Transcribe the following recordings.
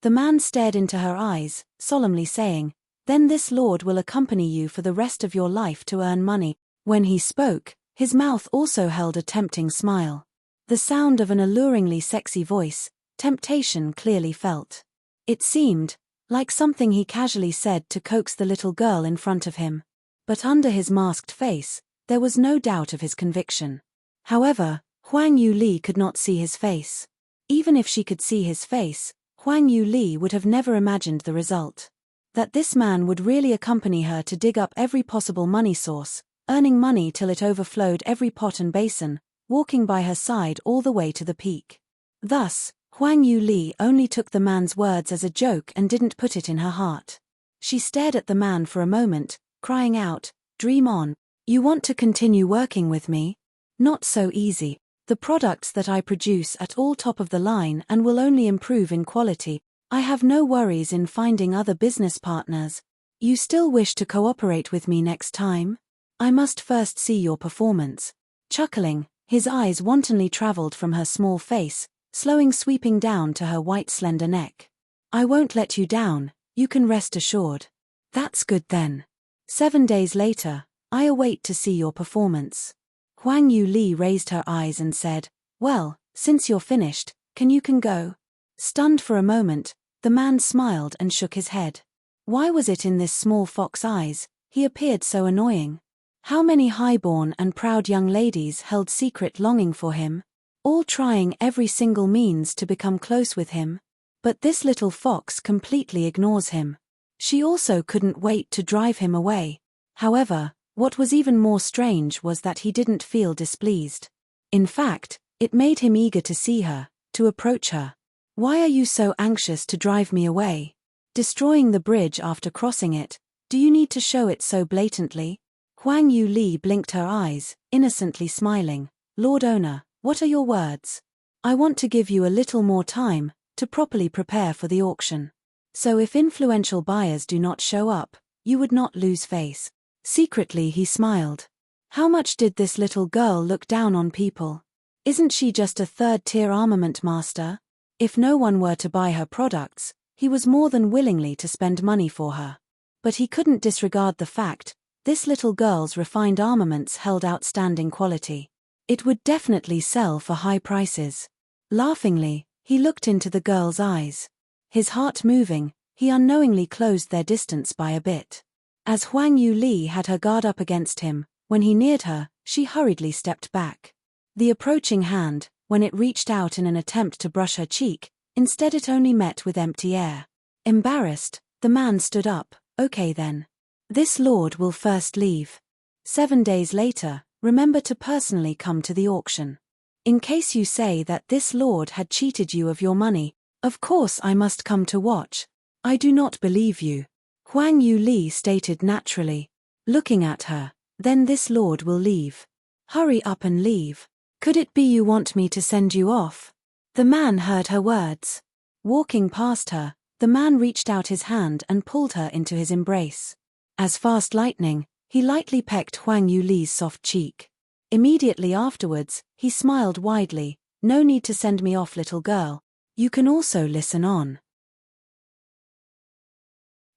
The man stared into her eyes, solemnly saying, "Then this lord will accompany you for the rest of your life to earn money." When he spoke, his mouth also held a tempting smile. The sound of an alluringly sexy voice, temptation clearly felt. It seemed like something he casually said to coax the little girl in front of him. But under his masked face, there was no doubt of his conviction. However, Huang Yuli could not see his face. Even if she could see his face, Huang Yuli would have never imagined the result. That this man would really accompany her to dig up every possible money source, earning money till it overflowed every pot and basin, walking by her side all the way to the peak. Thus, Huang Yuli only took the man's words as a joke and didn't put it in her heart. She stared at the man for a moment, crying out, "Dream on. You want to continue working with me? Not so easy. The products that I produce at all top of the line and will only improve in quality. I have no worries in finding other business partners. You still wish to cooperate with me next time? I must first see your performance." Chuckling, his eyes wantonly traveled from her small face, sweeping down to her white slender neck. "I won't let you down, you can rest assured." "That's good then. 7 days later, I await to see your performance." Huang Yuli raised her eyes and said, "Well, since you're finished, can go?" Stunned for a moment, the man smiled and shook his head. Why was it in this small fox's eyes he appeared so annoying? How many high-born and proud young ladies held secret longing for him, all trying every single means to become close with him? But this little fox completely ignores him. She also couldn't wait to drive him away. However, what was even more strange was that he didn't feel displeased. In fact, it made him eager to see her, to approach her. "Why are you so anxious to drive me away? Destroying the bridge after crossing it, do you need to show it so blatantly?" Huang Yuli blinked her eyes, innocently smiling. "Lord owner, what are your words? I want to give you a little more time to properly prepare for the auction. So if influential buyers do not show up, you would not lose face." Secretly he smiled. How much did this little girl look down on people? Isn't she just a third-tier armament master? If no one were to buy her products, he was more than willingly to spend money for her. But he couldn't disregard the fact this little girl's refined armaments held outstanding quality. It would definitely sell for high prices. Laughingly, he looked into the girl's eyes. His heart moving, he unknowingly closed their distance by a bit. As Huang Yuli had her guard up against him, when he neared her, she hurriedly stepped back. The approaching hand, when it reached out in an attempt to brush her cheek, instead it only met with empty air. Embarrassed, the man stood up. "Okay then. This lord will first leave. 7 days later, remember to personally come to the auction. In case you say that this lord had cheated you of your money, of course I must come to watch. I do not believe you," Huang Yuli stated naturally. Looking at her, "Then this lord will leave. Hurry up and leave. Could it be you want me to send you off?" The man heard her words. Walking past her, the man reached out his hand and pulled her into his embrace. As fast lightning, he lightly pecked Huang Yuli's soft cheek. Immediately afterwards, he smiled widely. "No need to send me off, little girl. You can also listen on."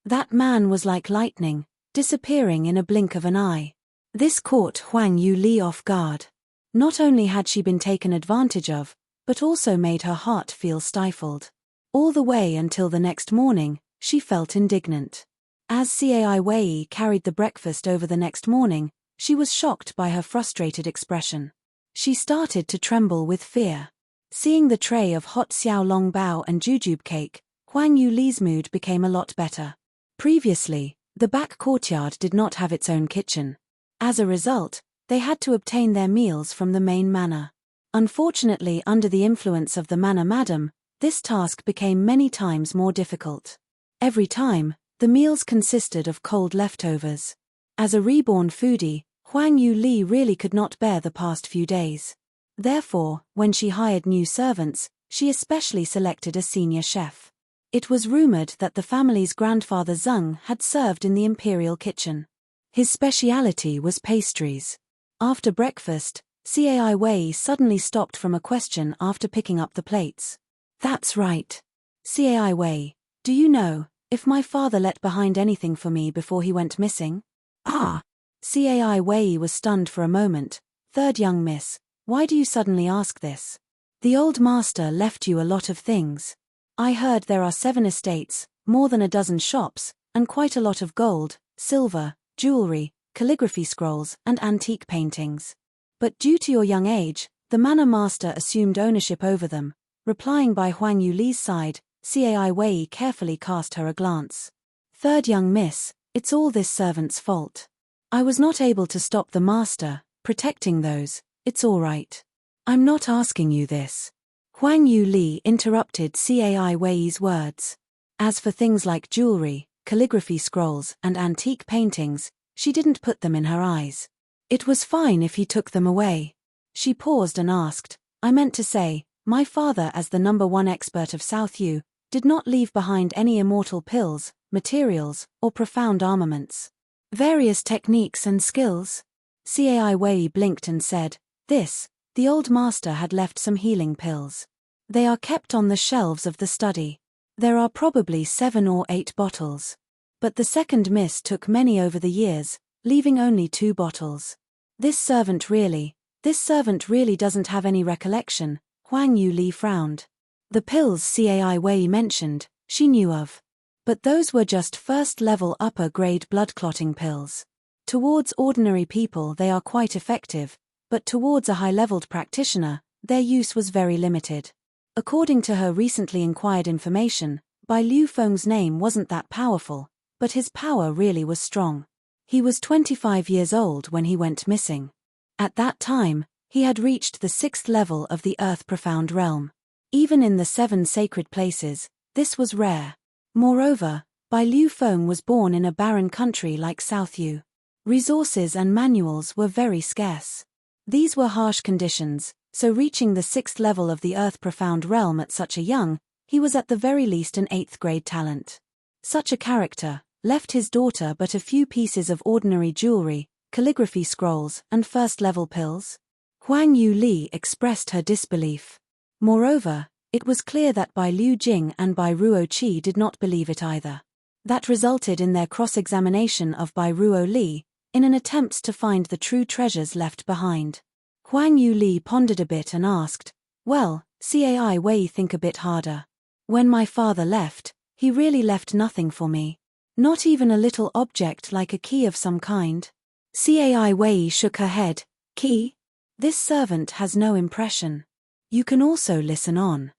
That man was like lightning, disappearing in a blink of an eye. This caught Huang Yuli off guard. Not only had she been taken advantage of, but also made her heart feel stifled. All the way until the next morning, she felt indignant. As Cai Wei carried the breakfast over the next morning, she was shocked by her frustrated expression. She started to tremble with fear. Seeing the tray of hot xiaolongbao and jujube cake, Huang Yuli's mood became a lot better. Previously, the back courtyard did not have its own kitchen. As a result, they had to obtain their meals from the main manor. Unfortunately, under the influence of the manor madam, this task became many times more difficult. Every time, the meals consisted of cold leftovers. As a reborn foodie, Huang Yuli really could not bear the past few days. Therefore, when she hired new servants, she especially selected a senior chef. It was rumored that the family's grandfather Zeng had served in the imperial kitchen. His speciality was pastries. After breakfast, Cai Wei suddenly stopped from a question after picking up the plates. "That's right. Cai Wei, do you know if my father left behind anything for me before he went missing? Ah! Cai Wei was stunned for a moment. Third young miss, why do you suddenly ask this? The old master left you a lot of things. I heard there are 7 estates, more than a dozen shops, and quite a lot of gold, silver, jewelry, calligraphy scrolls, and antique paintings. But due to your young age, the manor master assumed ownership over them. Replying by Huang Yuli's side, Cai Wei carefully cast her a glance. Third young miss, it's all this servant's fault. I was not able to stop the master, protecting those, it's all right. I'm not asking you this. Huang Yuli interrupted Cai Wei's words. As for things like jewelry, calligraphy scrolls, and antique paintings, she didn't put them in her eyes. It was fine if he took them away. She paused and asked, I meant to say, my father as the #1 expert of South Yu, did not leave behind any immortal pills, materials, or profound armaments. Various techniques and skills? Cai Wei blinked and said, the old master had left some healing pills. They are kept on the shelves of the study. There are probably 7 or 8 bottles. But the second miss took many over the years, leaving only 2 bottles. This servant really doesn't have any recollection. Huang Yuli frowned. The pills Cai Wei mentioned, she knew of. But those were just first-level upper-grade blood-clotting pills. Towards ordinary people they are quite effective, but towards a high-leveled practitioner, their use was very limited. According to her recently inquired information, Bai Liu Feng's name wasn't that powerful, but his power really was strong. He was 25 years old when he went missing. At that time, he had reached the 6th level of the Earth Profound Realm. Even in the 7 sacred places, this was rare. Moreover, Bai Liu Feng was born in a barren country like South Yu. Resources and manuals were very scarce. These were harsh conditions, so reaching the 6th level of the Earth Profound Realm at such a young, he was at the very least an 8th grade talent. Such a character left his daughter but a few pieces of ordinary jewelry, calligraphy scrolls, and first-level pills? Huang Yuli expressed her disbelief. Moreover, it was clear that Bai Liu Jing and Bai Ruo Qi did not believe it either. That resulted in their cross-examination of Bai Ruo Li, in an attempt to find the true treasures left behind. Huang Yuli pondered a bit and asked, well, Cai Wei think a bit harder. When my father left, he really left nothing for me. Not even a little object like a key of some kind. Cai Wei shook her head. Key? This servant has no impression. You can also listen on.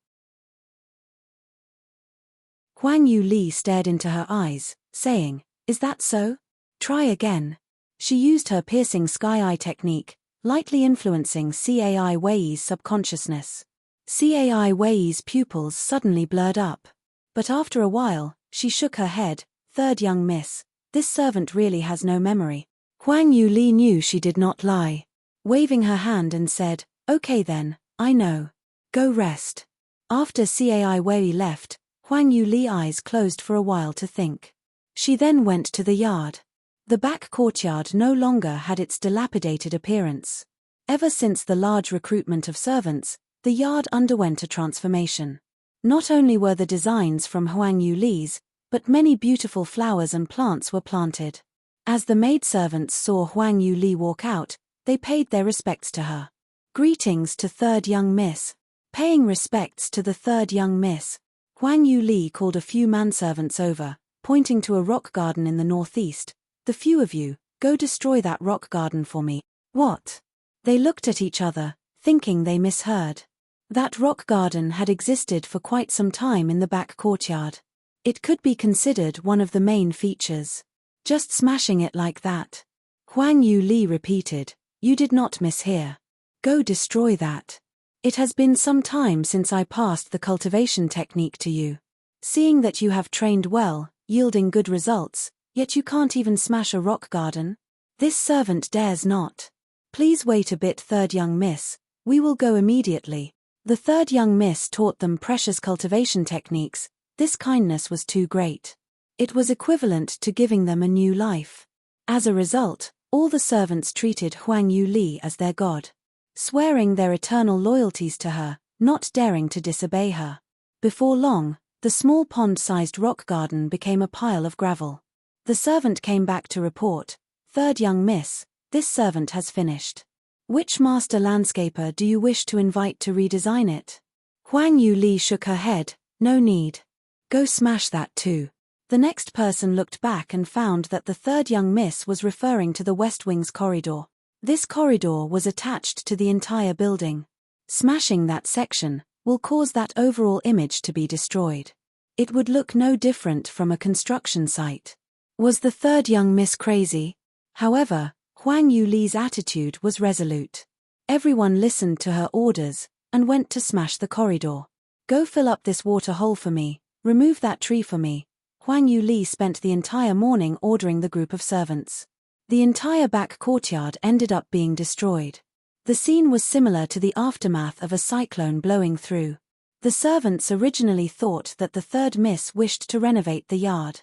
Huang Yuli stared into her eyes, saying, is that so? Try again. She used her piercing sky-eye technique, lightly influencing Cai Wei's subconsciousness. Cai Wei's pupils suddenly blurred up. But after a while, she shook her head. Third young miss, this servant really has no memory. Huang Yuli knew she did not lie. Waving her hand and said, okay then, I know. Go rest. After Cai Wei left, Huang Yuli's eyes closed for a while to think. She then went to the yard. The back courtyard no longer had its dilapidated appearance. Ever since the large recruitment of servants, the yard underwent a transformation. Not only were the designs from Huang Yuli's, but many beautiful flowers and plants were planted. As the maidservants saw Huang Yuli walk out, they paid their respects to her. Greetings to third young miss. Paying respects to the third young miss, Huang Yuli called a few manservants over, pointing to a rock garden in the northeast. The few of you, go destroy that rock garden for me. What? They looked at each other, thinking they misheard. That rock garden had existed for quite some time in the back courtyard. It could be considered one of the main features. Just smashing it like that. Huang Yuli repeated, you did not mishear. Go destroy that. It has been some time since I passed the cultivation technique to you. Seeing that you have trained well, yielding good results, yet you can't even smash a rock garden? This servant dares not. Please wait a bit, third young miss, we will go immediately. The third young miss taught them precious cultivation techniques. This kindness was too great. It was equivalent to giving them a new life. As a result, all the servants treated Huang Yuli as their god, swearing their eternal loyalties to her, not daring to disobey her. Before long, The small pond-sized rock garden became a pile of gravel. The servant came back to report, "Third young miss, this servant has finished. Which master landscaper do you wish to invite to redesign it?" Huang Yu Li shook her head, "No need. Go smash that too." The next person looked back and found that the third young miss was referring to the West Wing's corridor. This corridor was attached to the entire building. Smashing that section will cause that overall image to be destroyed. It would look no different from a construction site. Was the third young miss crazy? However, Huang Yu Li's attitude was resolute. Everyone listened to her orders and went to smash the corridor. "Go fill up this water hole for me, remove that tree for me." Huang Yu Li spent the entire morning ordering the group of servants. The entire back courtyard ended up being destroyed. The scene was similar to the aftermath of a cyclone blowing through. The servants originally thought that the third miss wished to renovate the yard.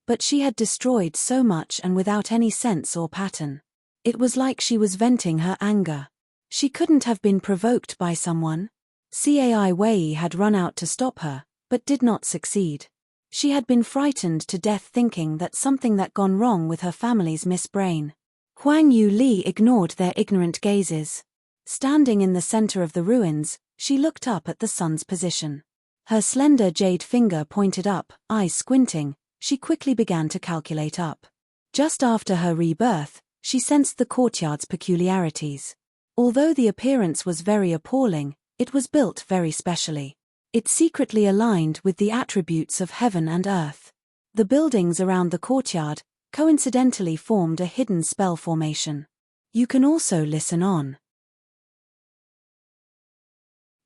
But she had destroyed so much and without any sense or pattern. It was like she was venting her anger. She couldn't have been provoked by someone. Cai Wei had run out to stop her, but did not succeed. She had been frightened to death thinking that something had gone wrong with her family's Miss Brain. Huang Yu Li ignored their ignorant gazes. Standing in the center of the ruins, she looked up at the sun's position. Her slender jade finger pointed up, eyes squinting, she quickly began to calculate up. Just after her rebirth, she sensed the courtyard's peculiarities. Although the appearance was very appalling, it was built very specially. It secretly aligned with the attributes of heaven and earth. The buildings around the courtyard coincidentally formed a hidden spell formation. You can also listen on.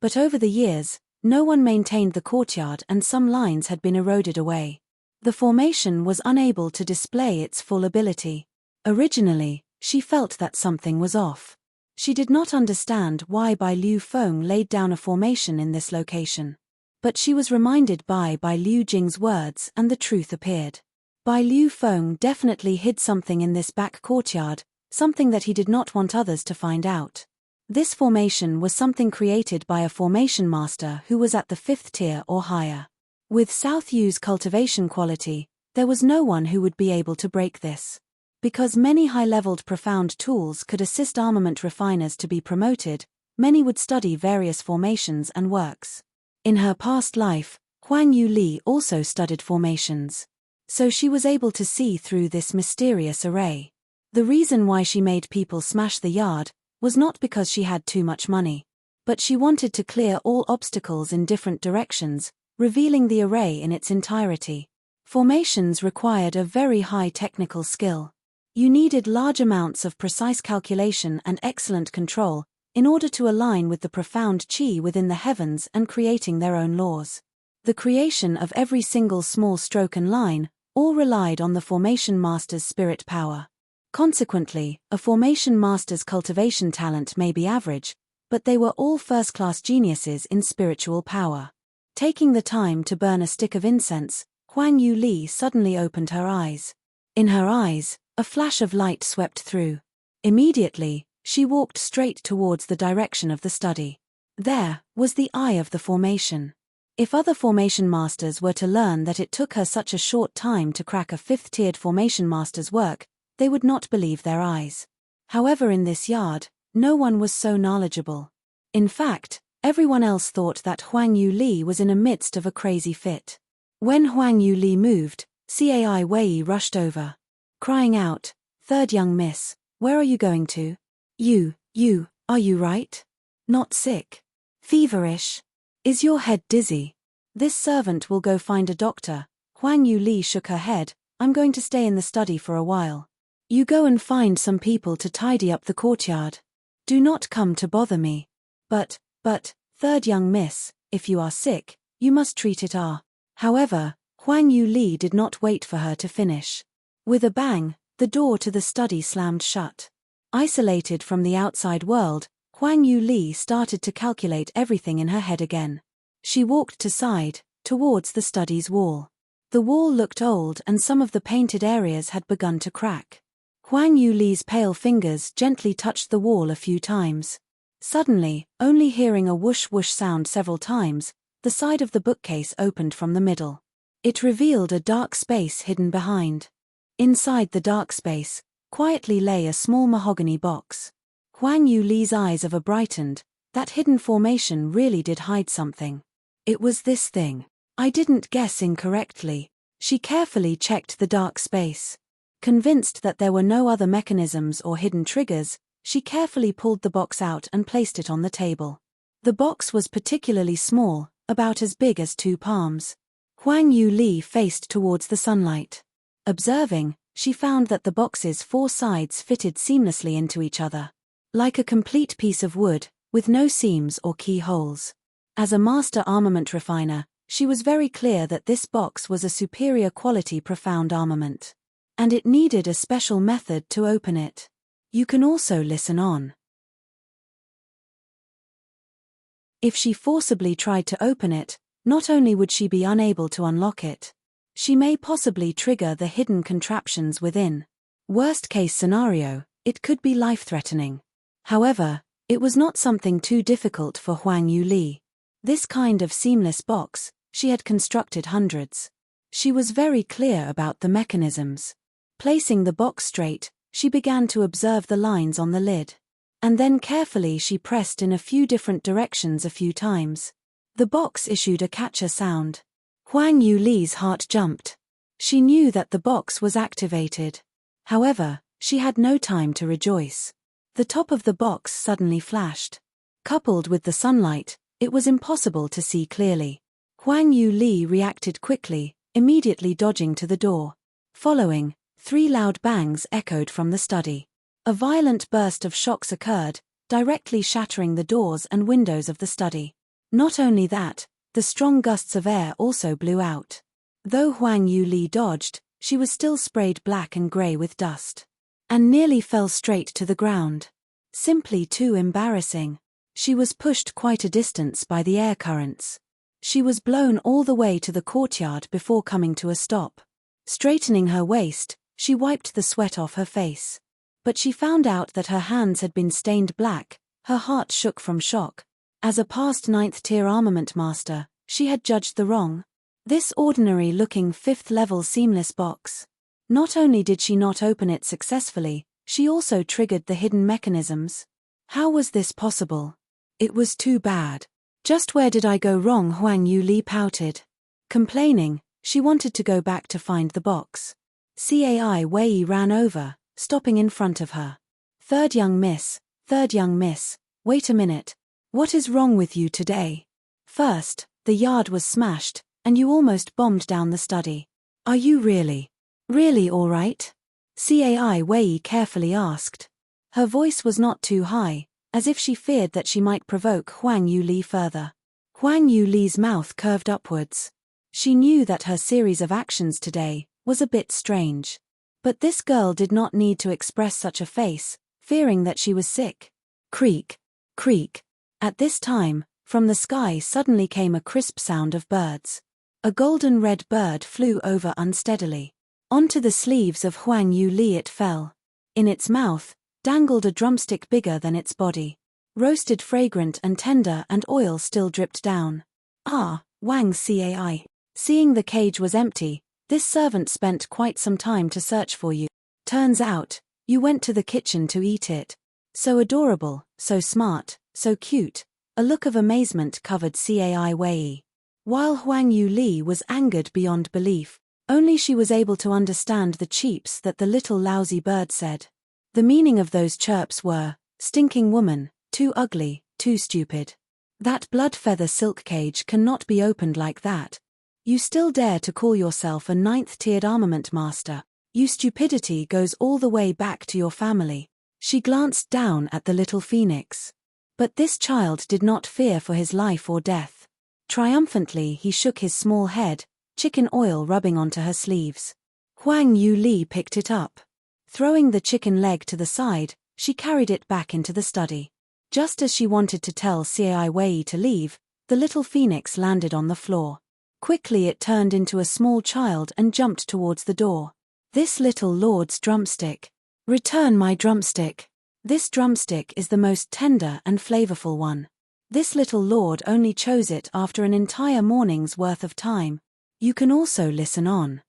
But over the years, no one maintained the courtyard and some lines had been eroded away. The formation was unable to display its full ability. Originally, she felt that something was off. She did not understand why Bai Liu Feng laid down a formation in this location. But she was reminded by Bai Liu Jing's words and the truth appeared. Bai Liu Feng definitely hid something in this back courtyard, something that he did not want others to find out. This formation was something created by a formation master who was at the 5th tier or higher. With South Yu's cultivation quality, there was no one who would be able to break this. Because many high-leveled profound tools could assist armament refiners to be promoted, many would study various formations and works. In her past life, Huang Yu Li also studied formations. So she was able to see through this mysterious array. The reason why she made people smash the yard was not because she had too much money. But she wanted to clear all obstacles in different directions, revealing the array in its entirety. Formations required a very high technical skill. You needed large amounts of precise calculation and excellent control in order to align with the profound qi within the heavens and creating their own laws. The creation of every single small stroke and line all relied on the formation master's spirit power. Consequently, a formation master's cultivation talent may be average, but they were all first-class geniuses in spiritual power. Taking the time to burn a stick of incense, Huang Yu Li suddenly opened her eyes. In her eyes, a flash of light swept through. Immediately, she walked straight towards the direction of the study. There was the eye of the formation. If other formation masters were to learn that it took her such a short time to crack a 5th-tiered formation master's work, they would not believe their eyes. However, in this yard, no one was so knowledgeable. In fact, everyone else thought that Huang Yu Li was in the midst of a crazy fit. When Huang Yu Li moved, Cai Wei rushed over, crying out, "Third young miss, where are you going to? Are you right? Not sick? Feverish? Is your head dizzy? This servant will go find a doctor." Huang Yu Li shook her head, "I'm going to stay in the study for a while. You go and find some people to tidy up the courtyard. Do not come to bother me. But, third young miss, if you are sick, you must treat it. However, Huang Yu Li did not wait for her to finish. With a bang, the door to the study slammed shut. Isolated from the outside world, Huang Yu Li started to calculate everything in her head again. She walked towards the study's wall. The wall looked old and some of the painted areas had begun to crack. Huang Yu Li's pale fingers gently touched the wall a few times. Suddenly, only hearing a whoosh-whoosh sound several times, the side of the bookcase opened from the middle. It revealed a dark space hidden behind. Inside the dark space, quietly lay a small mahogany box. Huang Yuli's eyes brightened. That hidden formation really did hide something. It was this thing. I didn't guess incorrectly. She carefully checked the dark space. Convinced that there were no other mechanisms or hidden triggers, she carefully pulled the box out and placed it on the table. The box was particularly small, about as big as 2 palms. Huang Yuli faced towards the sunlight. Observing, she found that the box's 4 sides fitted seamlessly into each other. Like a complete piece of wood, with no seams or keyholes. As a master armament refiner, she was very clear that this box was a superior quality profound armament. And it needed a special method to open it. You can also listen on. If she forcibly tried to open it, not only would she be unable to unlock it, she may possibly trigger the hidden contraptions within. Worst case scenario, it could be life-threatening. However, it was not something too difficult for Huang Yuli. This kind of seamless box, she had constructed hundreds. She was very clear about the mechanisms. Placing the box straight, she began to observe the lines on the lid. And then carefully she pressed in a few different directions a few times. The box issued a catcher sound. Huang Yuli's heart jumped. She knew that the box was activated. However, she had no time to rejoice. The top of the box suddenly flashed. Coupled with the sunlight, it was impossible to see clearly. Huang Yuli reacted quickly, immediately dodging to the door. Following, 3 loud bangs echoed from the study. A violent burst of shocks occurred, directly shattering the doors and windows of the study. Not only that, the strong gusts of air also blew out. Though Huang Yuli dodged, she was still sprayed black and grey with dust. And nearly fell straight to the ground. Simply too embarrassing. She was pushed quite a distance by the air currents. She was blown all the way to the courtyard before coming to a stop. Straightening her waist, she wiped the sweat off her face. But she found out that her hands had been stained black. Her heart shook from shock. As a past 9th-tier armament master, she had judged the wrong. This ordinary-looking 5th-level seamless box. Not only did she not open it successfully, she also triggered the hidden mechanisms. How was this possible? It was too bad. Just where did I go wrong? Huang Yuli pouted. Complaining, she wanted to go back to find the box. Cai Wei ran over, stopping in front of her. Third young miss, wait a minute. What is wrong with you today? First, the yard was smashed, and you almost bombed down the study. Are you really all right? Cai Wei carefully asked. Her voice was not too high, as if she feared that she might provoke Huang Yuli further. Huang Yuli's mouth curved upwards. She knew that her series of actions today was a bit strange. But this girl did not need to express such a face, fearing that she was sick. Creak, creak. At this time, from the sky suddenly came a crisp sound of birds. A golden red bird flew over unsteadily. Onto the sleeves of Huang Yuli it fell. In its mouth, dangled a drumstick bigger than its body. Roasted fragrant and tender, and oil still dripped down. Ah, Wang Cai. Seeing the cage was empty, this servant spent quite some time to search for you. Turns out, you went to the kitchen to eat it. So adorable, so smart, so cute. A look of amazement covered Cai Wei. While Huang Yuli was angered beyond belief, only she was able to understand the cheeps that the little lousy bird said. The meaning of those chirps were, stinking woman, too ugly, too stupid. That blood feather silk cage cannot be opened like that. You still dare to call yourself a 9th-tiered armament master. Your stupidity goes all the way back to your family. She glanced down at the little phoenix. But this child did not fear for his life or death. Triumphantly he shook his small head, chicken oil rubbing onto her sleeves. Huang Yuli picked it up. Throwing the chicken leg to the side, she carried it back into the study. Just as she wanted to tell Cai Wei to leave, the little phoenix landed on the floor. Quickly it turned into a small child and jumped towards the door. This little lord's drumstick. Return my drumstick. This drumstick is the most tender and flavorful one. This little lord only chose it after an entire morning's worth of time. You can also listen on.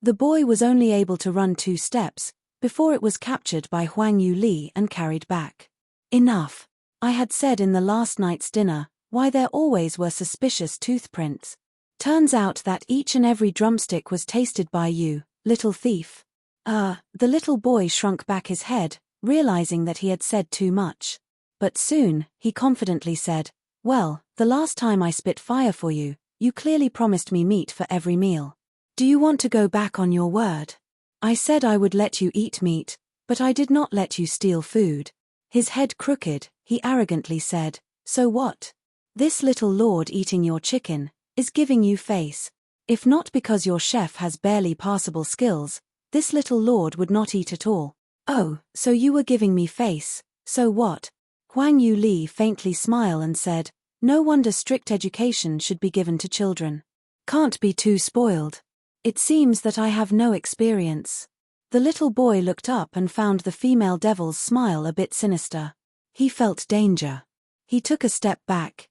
The boy was only able to run 2 steps, before it was captured by Huang Yu Li and carried back. Enough. I had said in the last night's dinner, why there always were suspicious toothprints. Turns out that each and every drumstick was tasted by you, little thief. The little boy shrunk back his head, realizing that he had said too much. But soon, he confidently said, well, the last time I spit fire for you, you clearly promised me meat for every meal. Do you want to go back on your word? I said I would let you eat meat, but I did not let you steal food. His head crooked, he arrogantly said, so what? This little lord eating your chicken is giving you face. If not because your chef has barely passable skills, this little lord would not eat at all. Oh, so you were giving me face, so what? Huang Yu Li faintly smiled and said, no wonder strict education should be given to children. Can't be too spoiled. It seems that I have no experience. The little boy looked up and found the female devil's smile a bit sinister. He felt danger. He took a step back.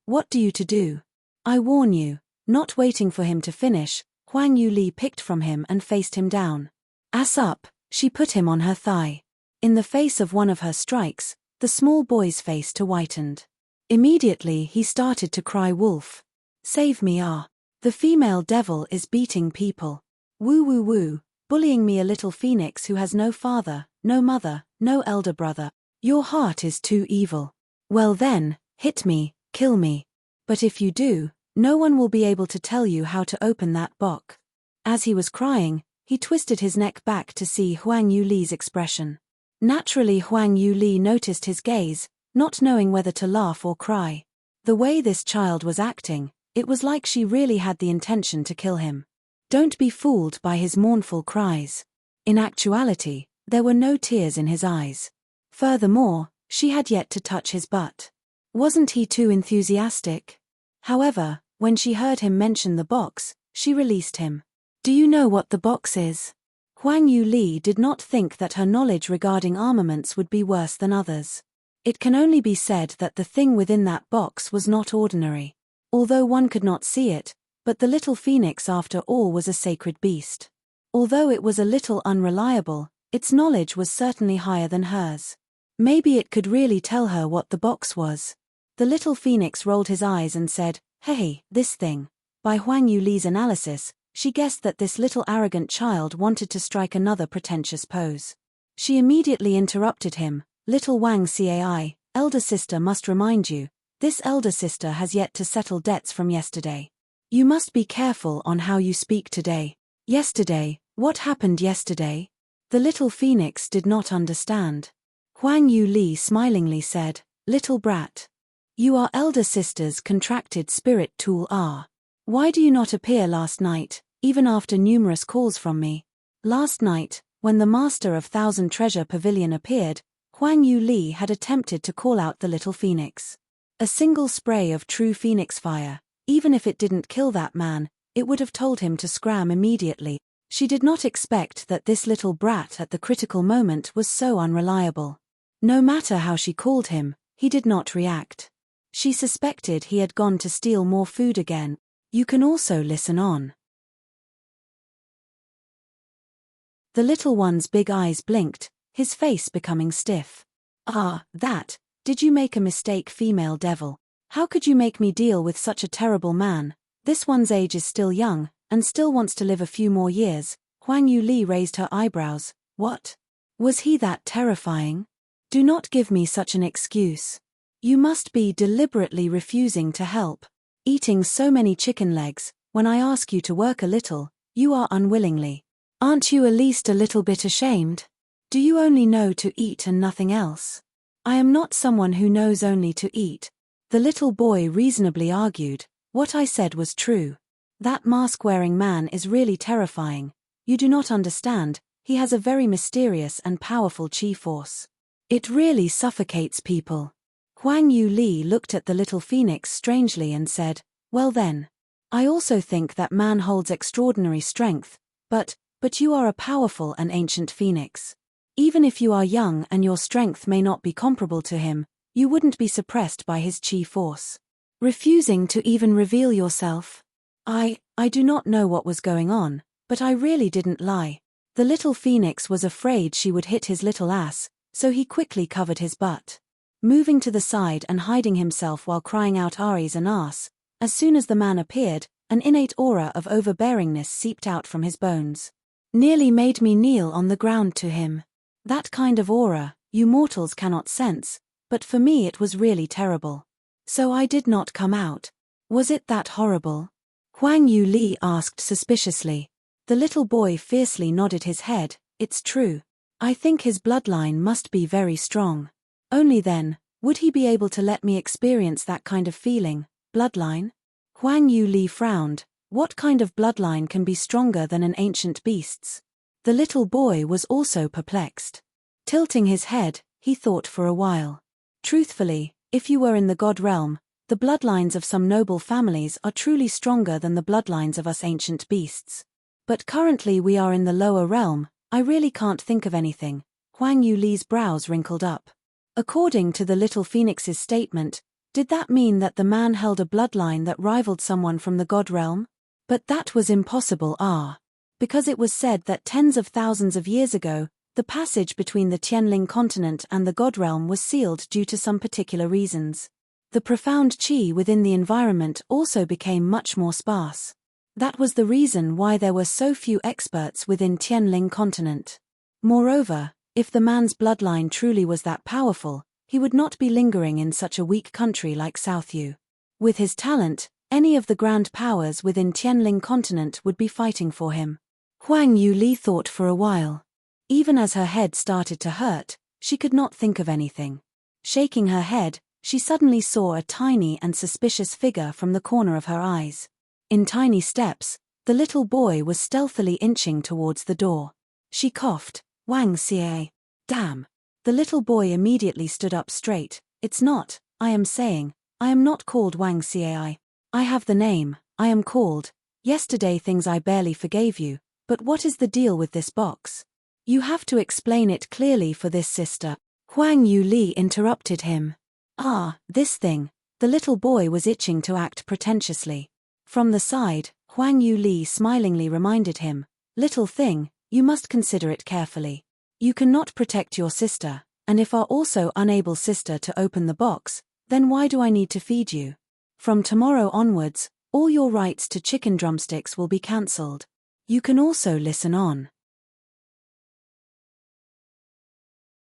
What do you to do? I warn you. Not waiting for him to finish, Huang Yu Li picked from him and faced him down. Ass up, she put him on her thigh. In the face of one of her strikes, the small boy's face whitened. Immediately he started to cry wolf. Save me The female devil is beating people. Woo woo woo, bullying me, a little phoenix who has no father, no mother, no elder brother. Your heart is too evil. Well then, hit me, kill me. But if you do, no one will be able to tell you how to open that box. As he was crying, he twisted his neck back to see Huang Yu Li's expression. Naturally, Huang Yu Li noticed his gaze, not knowing whether to laugh or cry. The way this child was acting, it was like she really had the intention to kill him. Don't be fooled by his mournful cries. In actuality, there were no tears in his eyes. Furthermore, she had yet to touch his butt. Wasn't he too enthusiastic? However, when she heard him mention the box, she released him. Do you know what the box is? Huang Yu Li did not think that her knowledge regarding armaments would be worse than others. It can only be said that the thing within that box was not ordinary. Although one could not see it, but the little phoenix after all was a sacred beast. Although it was a little unreliable, its knowledge was certainly higher than hers. Maybe it could really tell her what the box was. The little phoenix rolled his eyes and said, hey, this thing. By Huang Yu Li's analysis, she guessed that this little arrogant child wanted to strike another pretentious pose. She immediately interrupted him. Little Wang Cai, elder sister must remind you, this elder sister has yet to settle debts from yesterday. You must be careful on how you speak today. Yesterday, what happened yesterday? The little phoenix did not understand. Huang Yu Li smilingly said, little brat. You are elder sister's contracted spirit tool are. Why do you not appear last night, even after numerous calls from me? Last night, when the master of Thousand Treasure Pavilion appeared, Huang Yu Li had attempted to call out the little phoenix. A single spray of true phoenix fire, even if it didn't kill that man, it would have told him to scram immediately. She did not expect that this little brat at the critical moment was so unreliable. No matter how she called him, he did not react. She suspected he had gone to steal more food again. You can also listen on. The little one's big eyes blinked, his face becoming stiff. Did you make a mistake, female devil? How could you make me deal with such a terrible man? This one's age is still young, and still wants to live a few more years. Huang Yu Li raised her eyebrows. What? Was he that terrifying? Do not give me such an excuse. You must be deliberately refusing to help. Eating so many chicken legs, when I ask you to work a little, you are unwillingly. Aren't you at least a little bit ashamed? Do you only know to eat and nothing else? I am not someone who knows only to eat. The little boy reasonably argued, what I said was true. That mask-wearing man is really terrifying. You do not understand, he has a very mysterious and powerful chi force. It really suffocates people. Huang Yu Li looked at the little phoenix strangely and said, well then. I also think that man holds extraordinary strength, but you are a powerful and ancient phoenix. Even if you are young and your strength may not be comparable to him, you wouldn't be suppressed by his chi force. Refusing to even reveal yourself? I do not know what was going on, but I really didn't lie. The little phoenix was afraid she would hit his little ass, so he quickly covered his butt. Moving to the side and hiding himself while crying out Aries and ass, as soon as the man appeared, an innate aura of overbearingness seeped out from his bones. Nearly made me kneel on the ground to him. That kind of aura, you mortals cannot sense, but for me it was really terrible. So I did not come out. Was it that horrible? Huang Yu Li asked suspiciously. The little boy fiercely nodded his head. It's true. I think his bloodline must be very strong. Only then, would he be able to let me experience that kind of feeling, bloodline? Huang Yu Li frowned. What kind of bloodline can be stronger than an ancient beast's? The little boy was also perplexed. Tilting his head, he thought for a while. Truthfully, if you were in the god realm, the bloodlines of some noble families are truly stronger than the bloodlines of us ancient beasts. But currently we are in the lower realm, I really can't think of anything. Huang Yu Li's brows wrinkled up. According to the little phoenix's statement, did that mean that the man held a bloodline that rivaled someone from the god realm? But that was impossible, because it was said that tens of thousands of years ago, the passage between the Tianling continent and the god realm was sealed due to some particular reasons. The profound qi within the environment also became much more sparse. That was the reason why there were so few experts within Tianling continent. Moreover, if the man's bloodline truly was that powerful, he would not be lingering in such a weak country like South Yu. With his talent, any of the grand powers within Tianling continent would be fighting for him. Huang Yu Li thought for a while. Even as her head started to hurt, she could not think of anything. Shaking her head, she suddenly saw a tiny and suspicious figure from the corner of her eyes. In tiny steps, the little boy was stealthily inching towards the door. She coughed. Wang Xie. Damn. The little boy immediately stood up straight. It's not, I am saying, I am not called Wang Xie. I have the name, I am called. Yesterday things I barely forgave you, but what is the deal with this box? You have to explain it clearly for this sister. Huang Yu Li interrupted him. This thing. The little boy was itching to act pretentiously. From the side, Huang Yu Li smilingly reminded him, little thing, you must consider it carefully. You cannot protect your sister, and if are also unable sister to open the box, then why do I need to feed you? From tomorrow onwards, all your rights to chicken drumsticks will be cancelled. You can also listen on.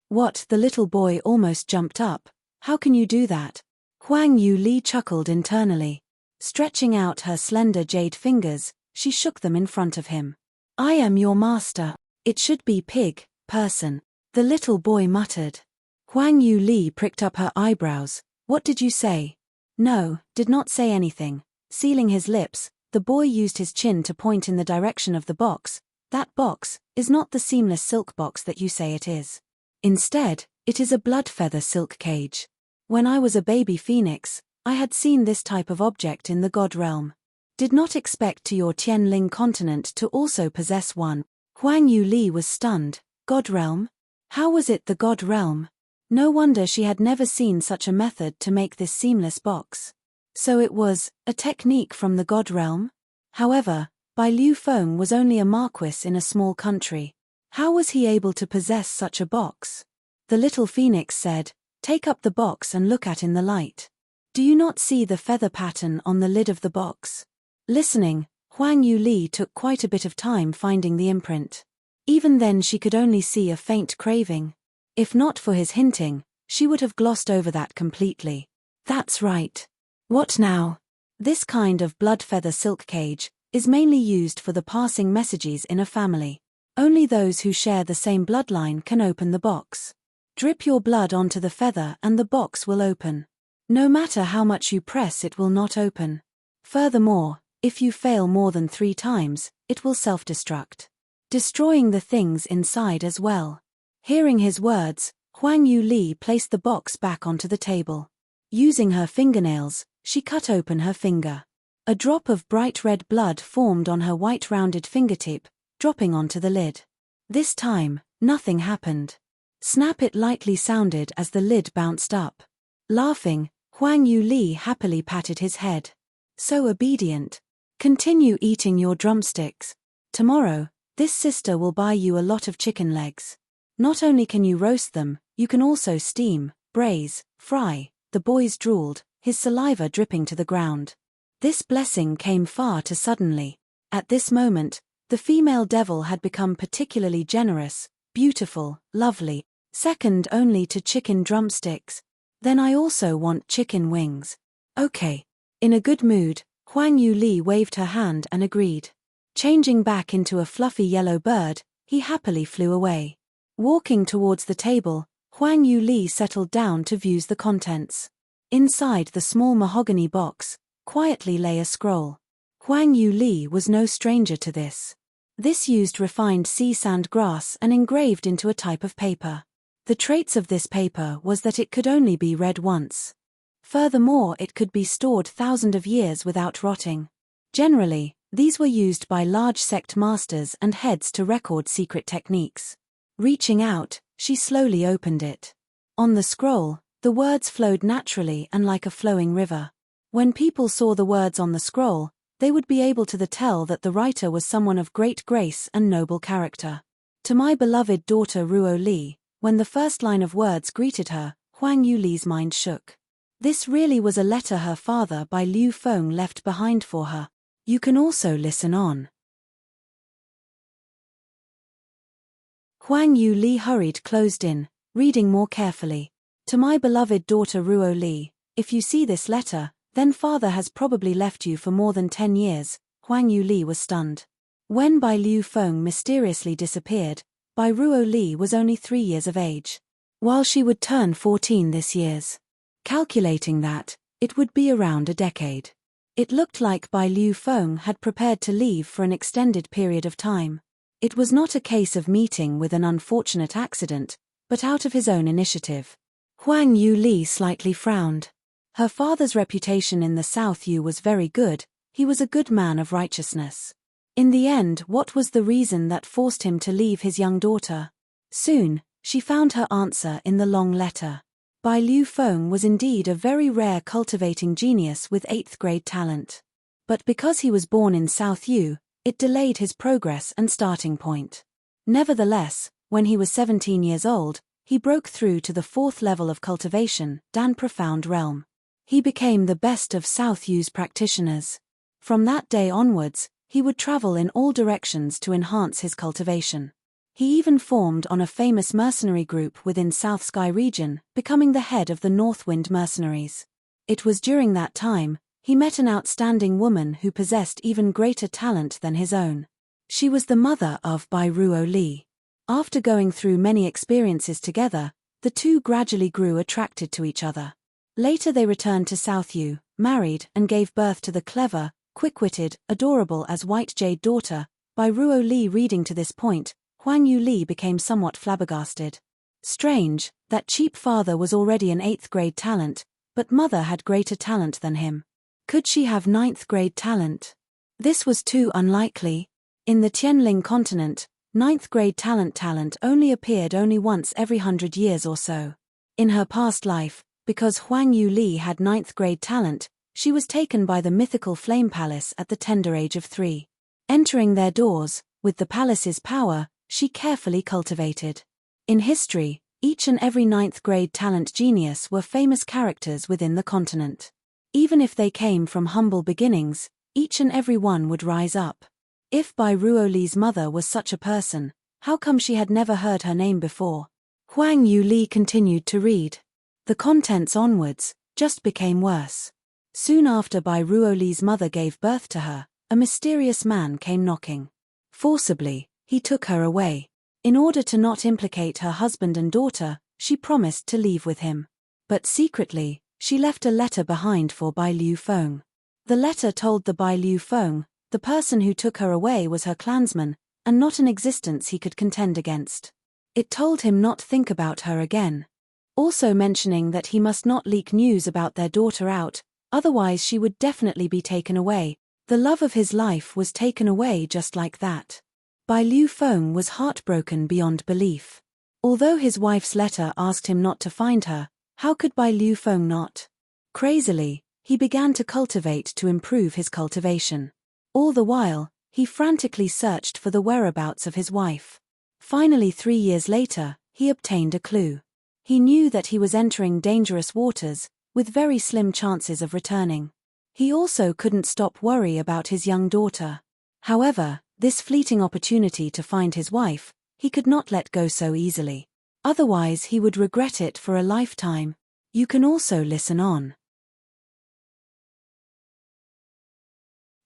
What? The little boy almost jumped up. How can you do that? Huang Yu Li chuckled internally. Stretching out her slender jade fingers, she shook them in front of him. I am your master. It should be pig, person. The little boy muttered. Huang Yu Li pricked up her eyebrows. What did you say? No, did not say anything. Sealing his lips, the boy used his chin to point in the direction of the box. That box is not the seamless silk box that you say it is. Instead, it is a blood feather silk cage. When I was a baby phoenix, I had seen this type of object in the god realm. Did not expect to your Tianling continent to also possess one. Huang Yu Li was stunned. God realm? How was it the god realm? No wonder she had never seen such a method to make this seamless box. So it was a technique from the god realm? However, Bai Liu Feng was only a marquis in a small country. How was he able to possess such a box? The little phoenix said, take up the box and look at in the light. Do you not see the feather pattern on the lid of the box? Listening, Huang Yu Li took quite a bit of time finding the imprint. Even then she could only see a faint craving. If not for his hinting, she would have glossed over that completely. That's right. What now? This kind of blood feather silk cage is mainly used for the passing messages in a family. Only those who share the same bloodline can open the box. Drip your blood onto the feather and the box will open. No matter how much you press, it will not open. Furthermore, if you fail more than 3 times, it will self-destruct, destroying the things inside as well. Hearing his words, Huang Yu Li placed the box back onto the table. Using her fingernails, she cut open her finger. A drop of bright red blood formed on her white rounded fingertip, dropping onto the lid. This time, Nothing happened. Snap, it lightly sounded as the lid bounced up. Laughing, Huang Yu Li happily patted his head. So obedient. Continue eating your drumsticks. Tomorrow, this sister will buy you a lot of chicken legs. Not only can you roast them, you can also steam, braise, fry. The boys drooled, his saliva dripping to the ground. This blessing came far too suddenly. At this moment, the female devil had become particularly generous, beautiful, lovely, second only to chicken drumsticks. Then I also want chicken wings. Okay. In a good mood, Huang Yu Li waved her hand and agreed. Changing back into a fluffy yellow bird, he happily flew away. Walking towards the table, Huang Yu Li settled down to view the contents. Inside the small mahogany box, quietly lay a scroll. Huang Yu Li was no stranger to this. This used refined sea sand grass and engraved into a type of paper. The traits of this paper was that it could only be read once. Furthermore, it could be stored thousands of years without rotting. Generally, these were used by large sect masters and heads to record secret techniques. Reaching out, she slowly opened it. On the scroll, the words flowed naturally and like a flowing river. When people saw the words on the scroll, they would be able to tell that the writer was someone of great grace and noble character. To my beloved daughter Ruo Li, when the first line of words greeted her, Huang Yu Li's mind shook. This really was a letter her father Bai Liu Feng left behind for her. You can also listen on. Huang Yu Li hurried closed in, reading more carefully. To my beloved daughter Ruo Li, if you see this letter, then father has probably left you for more than 10 years. Huang Yu Li was stunned. When Bai Liu Feng mysteriously disappeared, Bai Ruo Li was only 3 years of age. While she would turn 14 this year. Calculating that, it would be around a decade. It looked like Bai Liu Feng had prepared to leave for an extended period of time. It was not a case of meeting with an unfortunate accident, but out of his own initiative. Huang Yu Li slightly frowned. Her father's reputation in the South Yu was very good. He was a good man of righteousness. In the end, what was the reason that forced him to leave his young daughter? Soon, she found her answer in the long letter. Bai Liu Feng was indeed a very rare cultivating genius with 8th grade talent. But because he was born in South Yu, it delayed his progress and starting point. Nevertheless, when he was 17 years old, he broke through to the 4th level of cultivation, Dan Profound Realm. He became the best of South Yu's practitioners. From that day onwards, he would travel in all directions to enhance his cultivation. He even formed on a famous mercenary group within South Sky region, becoming the head of the Northwind mercenaries. It was during that time, he met an outstanding woman who possessed even greater talent than his own. She was the mother of Bai Ruo Li. After going through many experiences together, the two gradually grew attracted to each other. Later they returned to South Yu, married and gave birth to the clever, quick-witted, adorable as White Jade daughter. Bai Ruo Li. Reading to this point, Huang Yu Li became somewhat flabbergasted. Strange, that cheap father was already an 8th grade talent, but mother had greater talent than him. Could she have 9th grade talent? This was too unlikely. In the Tianling continent, 9th grade talent only appeared only once every 100 years or so. In her past life, because Huang Yu Li had 9th grade talent, she was taken by the mythical Flame Palace at the tender age of 3. Entering their doors, with the palace's power, she carefully cultivated. In history, each and every 9th grade talent genius were famous characters within the continent. Even if they came from humble beginnings, each and every one would rise up. If Bai Ruo Li's mother was such a person, how come she had never heard her name before? Huang Yu Li continued to read. The contents onwards just became worse. Soon after Bai Ruo Li's mother gave birth to her, a mysterious man came knocking. Forcibly, he took her away. In order to not implicate her husband and daughter, she promised to leave with him. But secretly, she left a letter behind for Bai Liu Feng. The letter told the Bai Liu Feng, the person who took her away was her clansman, and not an existence he could contend against. It told him not think about her again. Also mentioning that he must not leak news about their daughter out, otherwise she would definitely be taken away. The love of his life was taken away just like that. Bai Liu Feng was heartbroken beyond belief. Although his wife's letter asked him not to find her, how could Bai Liu Feng not? Crazily, he began to cultivate to improve his cultivation. All the while, he frantically searched for the whereabouts of his wife. Finally, 3 years later, he obtained a clue. He knew that he was entering dangerous waters, with very slim chances of returning. He also couldn't stop worry about his young daughter. However, this fleeting opportunity to find his wife, he could not let go so easily. Otherwise he would regret it for a lifetime. You can also listen on.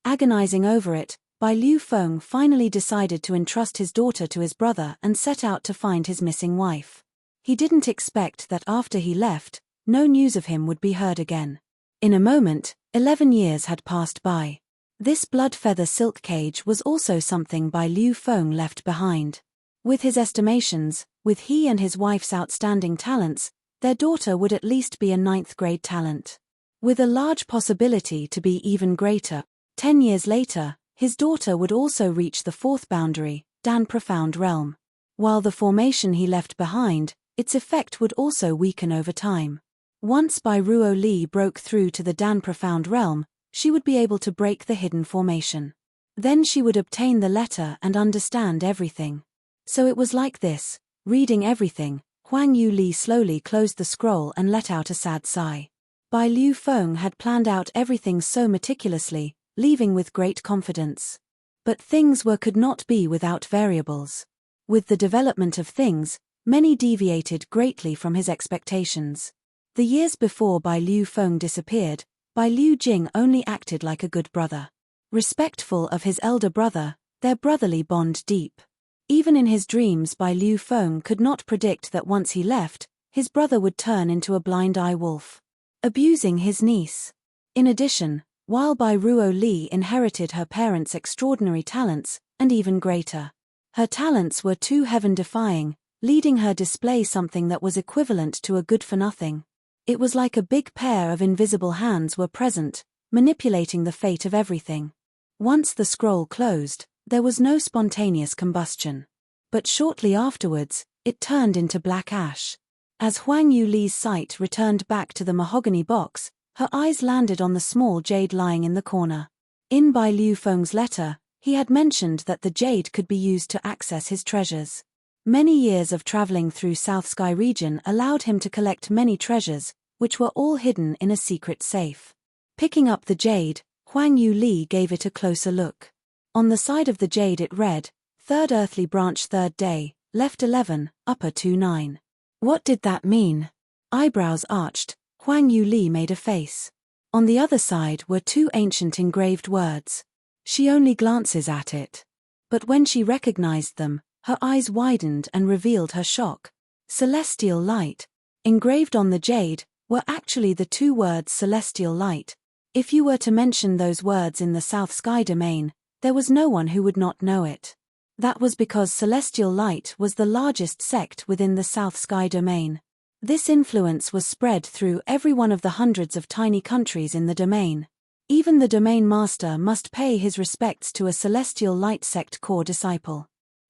Agonizing over it, Bai Liu Feng finally decided to entrust his daughter to his brother and set out to find his missing wife. He didn't expect that after he left, no news of him would be heard again. In a moment, 11 years had passed by. This blood feather silk cage was also something Bai Liu Feng left behind. With his estimations, with he and his wife's outstanding talents, their daughter would at least be a 9th grade talent. With a large possibility to be even greater, 10 years later, his daughter would also reach the 4th boundary, Dan Profound Realm. While the formation he left behind, its effect would also weaken over time. Once Bai Ruo Li broke through to the Dan Profound Realm, she would be able to break the hidden formation. Then she would obtain the letter and understand everything. So it was like this, reading everything, Huang Yu Li slowly closed the scroll and let out a sad sigh. Bai Liu Feng had planned out everything so meticulously, leaving with great confidence. But things could not be without variables. With the development of things, many deviated greatly from his expectations. The years before Bai Liu Feng disappeared, Bai Liu Jing only acted like a good brother. Respectful of his elder brother, their brotherly bond deep. Even in his dreams Bai Liu Feng could not predict that once he left, his brother would turn into a blind-eye wolf, abusing his niece. In addition, while Bai Ruo Li inherited her parents' extraordinary talents, and even greater, her talents were too heaven-defying, leading her display something that was equivalent to a good-for-nothing. It was like a big pair of invisible hands were present, manipulating the fate of everything. Once the scroll closed, there was no spontaneous combustion. But shortly afterwards, it turned into black ash. As Huang Yu Li's sight returned back to the mahogany box, her eyes landed on the small jade lying in the corner. In Bai Liu Feng's letter, he had mentioned that the jade could be used to access his treasures. Many years of traveling through South Sky region allowed him to collect many treasures, which were all hidden in a secret safe. Picking up the jade, Huang Yu Li gave it a closer look. On the side of the jade it read, 3rd earthly branch 3rd day, left 11, upper 29. What did that mean? Eyebrows arched, Huang Yu Li made a face. On the other side were 2 ancient engraved words. She only glances at it. But when she recognized them, her eyes widened and revealed her shock. Celestial light. Engraved on the jade were actually the 2 words celestial light. If you were to mention those words in the South Sky domain, there was no one who would not know it. That was because celestial light was the largest sect within the South Sky domain. This influence was spread through every one of the hundreds of tiny countries in the domain. Even the domain master must pay his respects to a celestial light sect core disciple.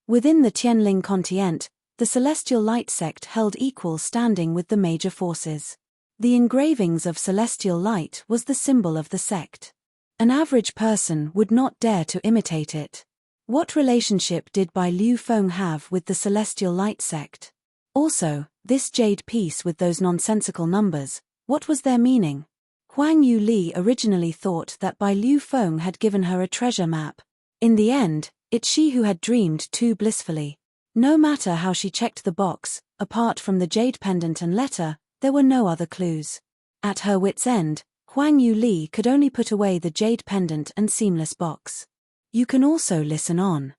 Within the Tianling continent, the celestial light sect held equal standing with the major forces. The engravings of celestial light was the symbol of the sect. An average person would not dare to imitate it. What relationship did Bai Liu Feng have with the celestial light sect? Also, this jade piece with those nonsensical numbers, what was their meaning? Huang Yu Li originally thought that Bai Liu Feng had given her a treasure map. In the end, it's she who had dreamed too blissfully. No matter how she checked the box, apart from the jade pendant and letter, there were no other clues. At her wit's end, Huang Yu Li could only put away the jade pendant and seamless box. You can also listen on.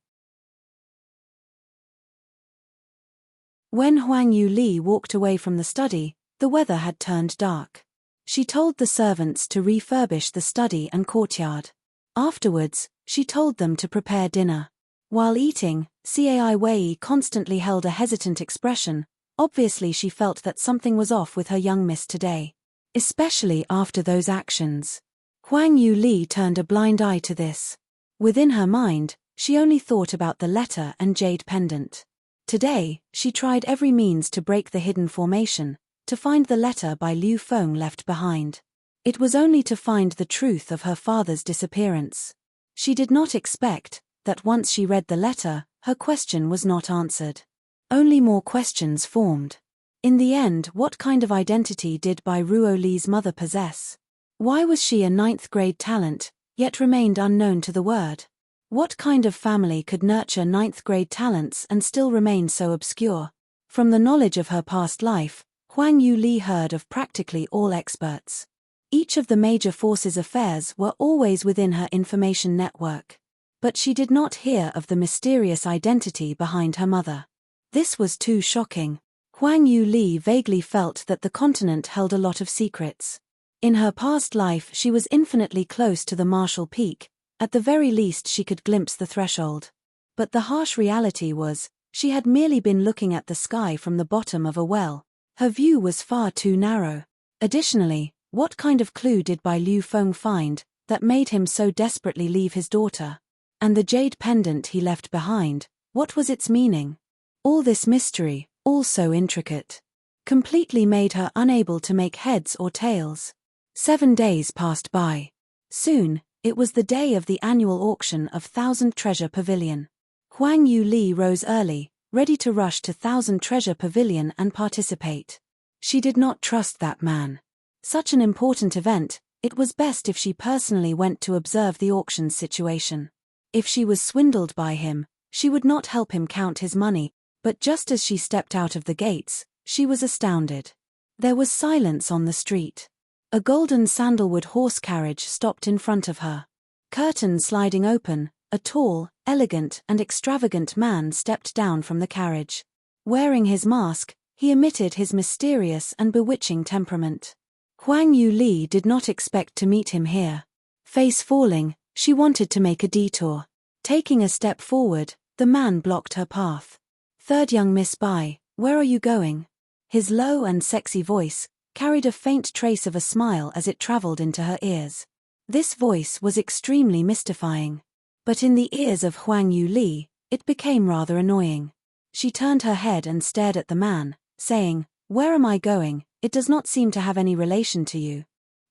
When Huang Yu Li walked away from the study, the weather had turned dark. She told the servants to refurbish the study and courtyard. Afterwards, she told them to prepare dinner. While eating, Cai Wei constantly held a hesitant expression. Obviously she felt that something was off with her young miss today. Especially after those actions. Huang Yu Li turned a blind eye to this. Within her mind, She only thought about the letter and jade pendant. Today, she tried every means to break the hidden formation, to find the letter Bai Liu Feng left behind. It was only to find the truth of her father's disappearance. She did not expect that once she read the letter, her question was not answered. Only more questions formed. In the end, what kind of identity did Bai Ruo Li's mother possess? Why was she a ninth-grade talent, yet remained unknown to the world? What kind of family could nurture ninth-grade talents and still remain so obscure? From the knowledge of her past life, Huang Yu Li heard of practically all experts. Each of the major forces' affairs were always within her information network. But she did not hear of the mysterious identity behind her mother. This was too shocking. Huang Yu Li vaguely felt that the continent held a lot of secrets. In her past life she was infinitely close to the Marshall Peak, at the very least she could glimpse the threshold. But the harsh reality was, she had merely been looking at the sky from the bottom of a well. Her view was far too narrow. Additionally, what kind of clue did Bai Liu Feng find that made him so desperately leave his daughter? And the jade pendant he left behind, what was its meaning? All this mystery, all so intricate, completely made her unable to make heads or tails. 7 days passed by. Soon, it was the day of the annual auction of Thousand Treasure Pavilion. Huang Yu Li rose early, ready to rush to Thousand Treasure Pavilion and participate. She did not trust that man. Such an important event, it was best if she personally went to observe the auction situation. If she was swindled by him, she would not help him count his money, but just as she stepped out of the gates, she was astounded. There was silence on the street. A golden sandalwood horse carriage stopped in front of her. Curtain sliding open, a tall, elegant and extravagant man stepped down from the carriage. Wearing his mask, he emitted his mysterious and bewitching temperament. Huang Yu Li did not expect to meet him here. Face falling, she wanted to make a detour. Taking a step forward, the man blocked her path. "Third young Miss Bai, where are you going?" His low and sexy voice carried a faint trace of a smile as it traveled into her ears. This voice was extremely mystifying. But in the ears of Huang Yu Li, it became rather annoying. She turned her head and stared at the man, saying, "Where am I going? It does not seem to have any relation to you."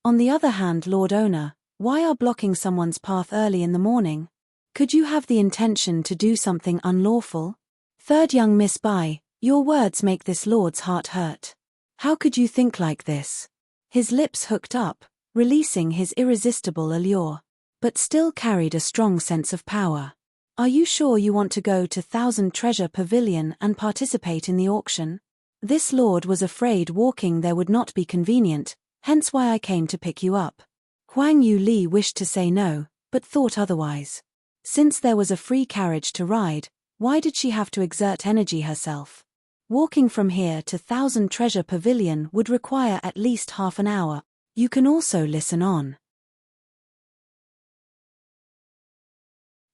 On the other hand, Lord Owner, why are blocking someone's path early in the morning? Could you have the intention to do something unlawful? "Third young Miss Bai, your words make this lord's heart hurt. How could you think like this?" His lips hooked up, releasing his irresistible allure, but still carried a strong sense of power. "Are you sure you want to go to Thousand Treasure Pavilion and participate in the auction?" This lord was afraid walking there would not be convenient, hence why I came to pick you up. Huang Yu Li wished to say no, but thought otherwise. Since there was a free carriage to ride, why did she have to exert energy herself? Walking from here to Thousand Treasure Pavilion would require at least half an hour. You can also listen on.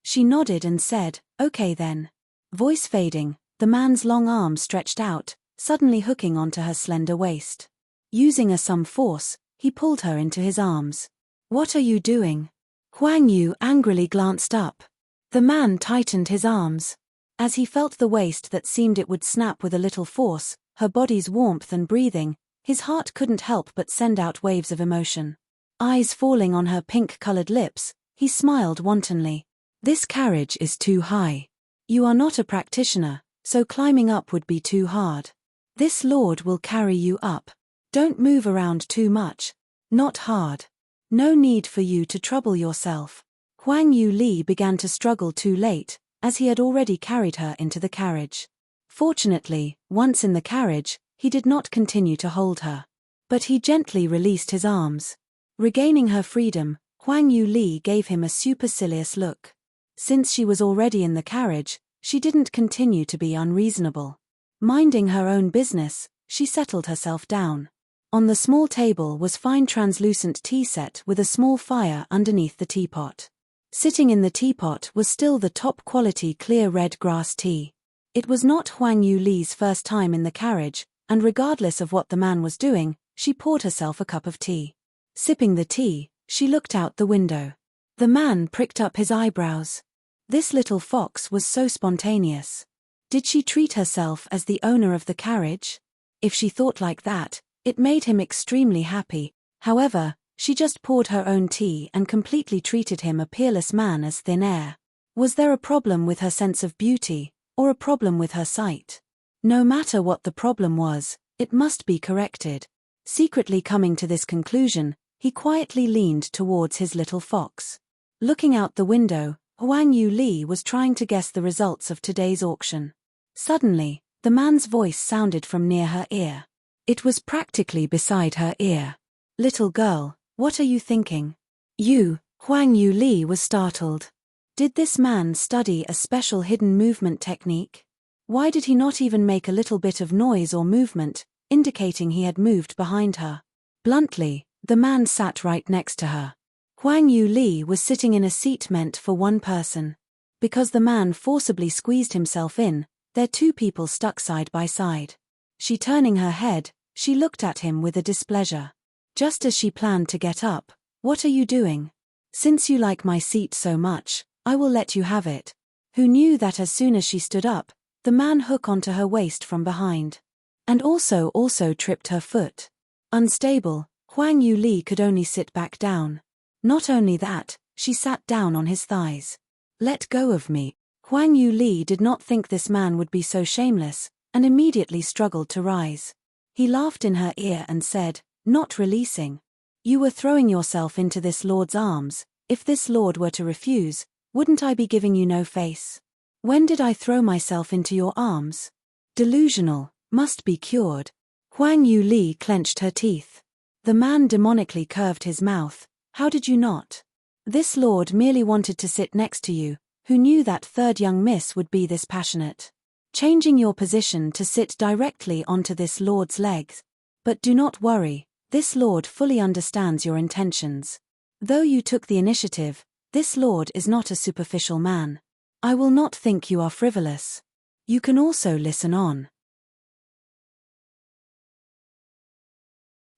She nodded and said, "Okay then." Voice fading, the man's long arm stretched out, suddenly hooking onto her slender waist. Using some force, he pulled her into his arms. "What are you doing?" Huang Yu angrily glanced up. The man tightened his arms. As he felt the waist that seemed it would snap with a little force, her body's warmth and breathing, his heart couldn't help but send out waves of emotion. Eyes falling on her pink-colored lips, he smiled wantonly. "This carriage is too high. You are not a practitioner, so climbing up would be too hard. This lord will carry you up. Don't move around too much. Not hard. No need for you to trouble yourself." Huang Yu Li began to struggle too late, as he had already carried her into the carriage. Fortunately, once in the carriage, he did not continue to hold her. But he gently released his arms. Regaining her freedom, Huang Yu Li gave him a supercilious look. Since she was already in the carriage, she didn't continue to be unreasonable. Minding her own business, she settled herself down. On the small table was fine translucent tea set with a small fire underneath the teapot. Sitting in the teapot was still the top-quality clear red grass tea. It was not Huang Yu Li's first time in the carriage, and regardless of what the man was doing, she poured herself a cup of tea. Sipping the tea, she looked out the window. The man pricked up his eyebrows. This little fox was so spontaneous. Did she treat herself as the owner of the carriage? If she thought like that, it made him extremely happy. However, she just poured her own tea and completely treated him, a peerless man, as thin air. Was there a problem with her sense of beauty, or a problem with her sight? No matter what the problem was, it must be corrected. Secretly coming to this conclusion, he quietly leaned towards his little fox. Looking out the window, Huang Yu Li was trying to guess the results of today's auction. Suddenly, the man's voice sounded from near her ear. It was practically beside her ear. "Little girl, what are you thinking?" Huang Yu Li was startled. Did this man study a special hidden movement technique? Why did he not even make a little bit of noise or movement, indicating he had moved behind her? Bluntly, the man sat right next to her. Huang Yu Li was sitting in a seat meant for one person. Because the man forcibly squeezed himself in, their two people stuck side by side. She turning her head, she looked at him with a displeasure. Just as she planned to get up. "What are you doing? Since you like my seat so much, I will let you have it." Who knew that as soon as she stood up, the man hooked onto her waist from behind. And also tripped her foot. Unstable, Huang Yu Li could only sit back down. Not only that, she sat down on his thighs. "Let go of me." Huang Yu Li did not think this man would be so shameless, and immediately struggled to rise. He laughed in her ear and said, not releasing. "You were throwing yourself into this lord's arms. If this lord were to refuse, wouldn't I be giving you no face? When did I throw myself into your arms? Delusional, must be cured." Huang Yu Li clenched her teeth. The man demonically curved his mouth. "How did you not? This lord merely wanted to sit next to you. Who knew that third young miss would be this passionate? Changing your position to sit directly onto this lord's legs. But do not worry, this lord fully understands your intentions. Though you took the initiative, this lord is not a superficial man. I will not think you are frivolous. You can also listen on."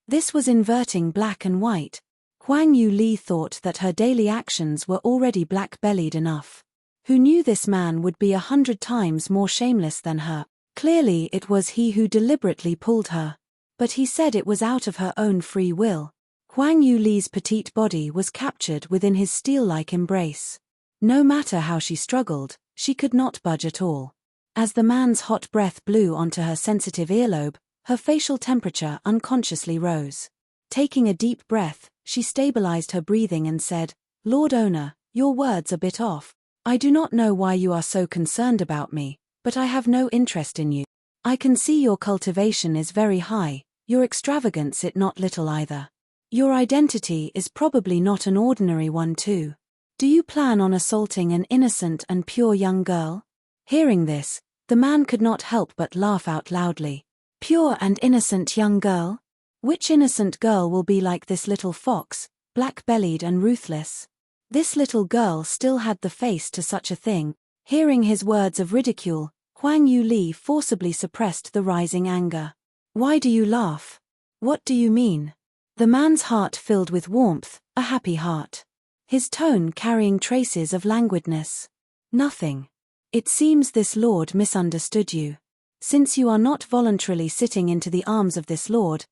This was inverting black and white. Huang Yu Li thought that her daily actions were already black-bellied enough. Who knew this man would be 100 times more shameless than her? Clearly it was he who deliberately pulled her. But he said it was out of her own free will. Huang Yu Li's petite body was captured within his steel-like embrace. No matter how she struggled, she could not budge at all. As the man's hot breath blew onto her sensitive earlobe, her facial temperature unconsciously rose. Taking a deep breath, she stabilized her breathing and said, "Lord Owner, your words a bit off. I do not know why you are so concerned about me, but I have no interest in you. I can see your cultivation is very high, your extravagance it not little either. Your identity is probably not an ordinary one too. Do you plan on assaulting an innocent and pure young girl?" Hearing this, the man could not help but laugh out loudly. "Pure and innocent young girl? Which innocent girl will be like this little fox, black-bellied and ruthless?" This little girl still had the face to such a thing. Hearing his words of ridicule, Huang Yu Li forcibly suppressed the rising anger. "Why do you laugh? What do you mean?" The man's heart filled with warmth, a happy heart. His tone carrying traces of languidness. "Nothing. It seems this lord misunderstood you. Since you are not voluntarily sitting into the arms of this lord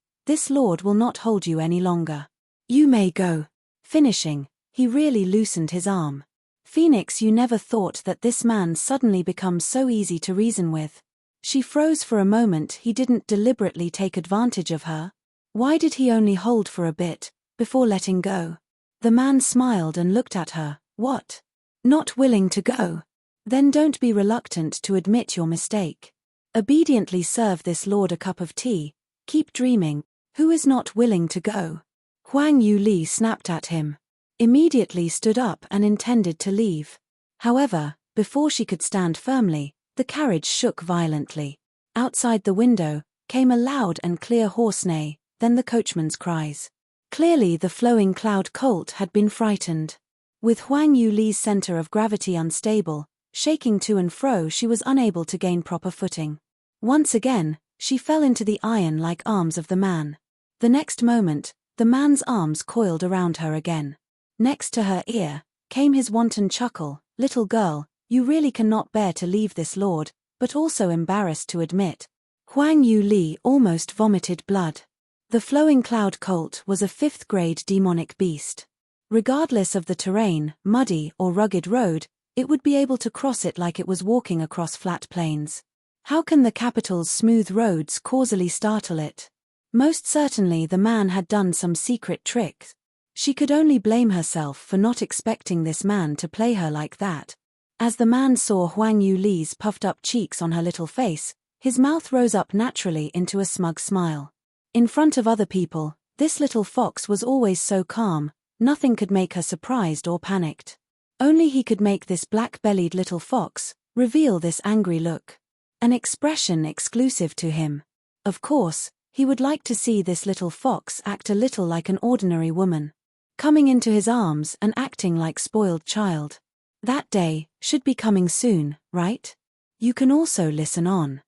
will not hold you any longer. You may go." Finishing, he really loosened his arm. "Phoenix, you never thought that this man suddenly becomes so easy to reason with." She froze for a moment. He didn't deliberately take advantage of her. Why did he only hold for a bit, before letting go? The man smiled and looked at her. "What? Not willing to go? Then don't be reluctant to admit your mistake. Obediently serve this lord a cup of tea. Keep dreaming. Who is not willing to go?" Huang Yu Li snapped at him. Immediately stood up and intended to leave. However, before she could stand firmly, the carriage shook violently. Outside the window came a loud and clear horse neigh, then the coachman's cries. Clearly the flowing cloud colt had been frightened. With Huang Yu Li's center of gravity unstable, shaking to and fro, she was unable to gain proper footing. Once again, she fell into the iron-like arms of the man. The next moment, the man's arms coiled around her again. Next to her ear came his wanton chuckle, "Little girl, you really cannot bear to leave this lord," but also embarrassed to admit. Huang Yu Li almost vomited blood. The flowing cloud colt was a 5th-grade demonic beast. Regardless of the terrain, muddy or rugged road, it would be able to cross it like it was walking across flat plains. How can the capital's smooth roads causally startle it? Most certainly the man had done some secret trick. She could only blame herself for not expecting this man to play her like that. As the man saw Huang Yu Li's puffed-up cheeks on her little face, his mouth rose up naturally into a smug smile. In front of other people, this little fox was always so calm, nothing could make her surprised or panicked. Only he could make this black-bellied little fox reveal this angry look. An expression exclusive to him. Of course, he would like to see this little fox act a little like an ordinary woman. Coming into his arms and acting like spoiled child. That day should be coming soon, right? You can also listen on.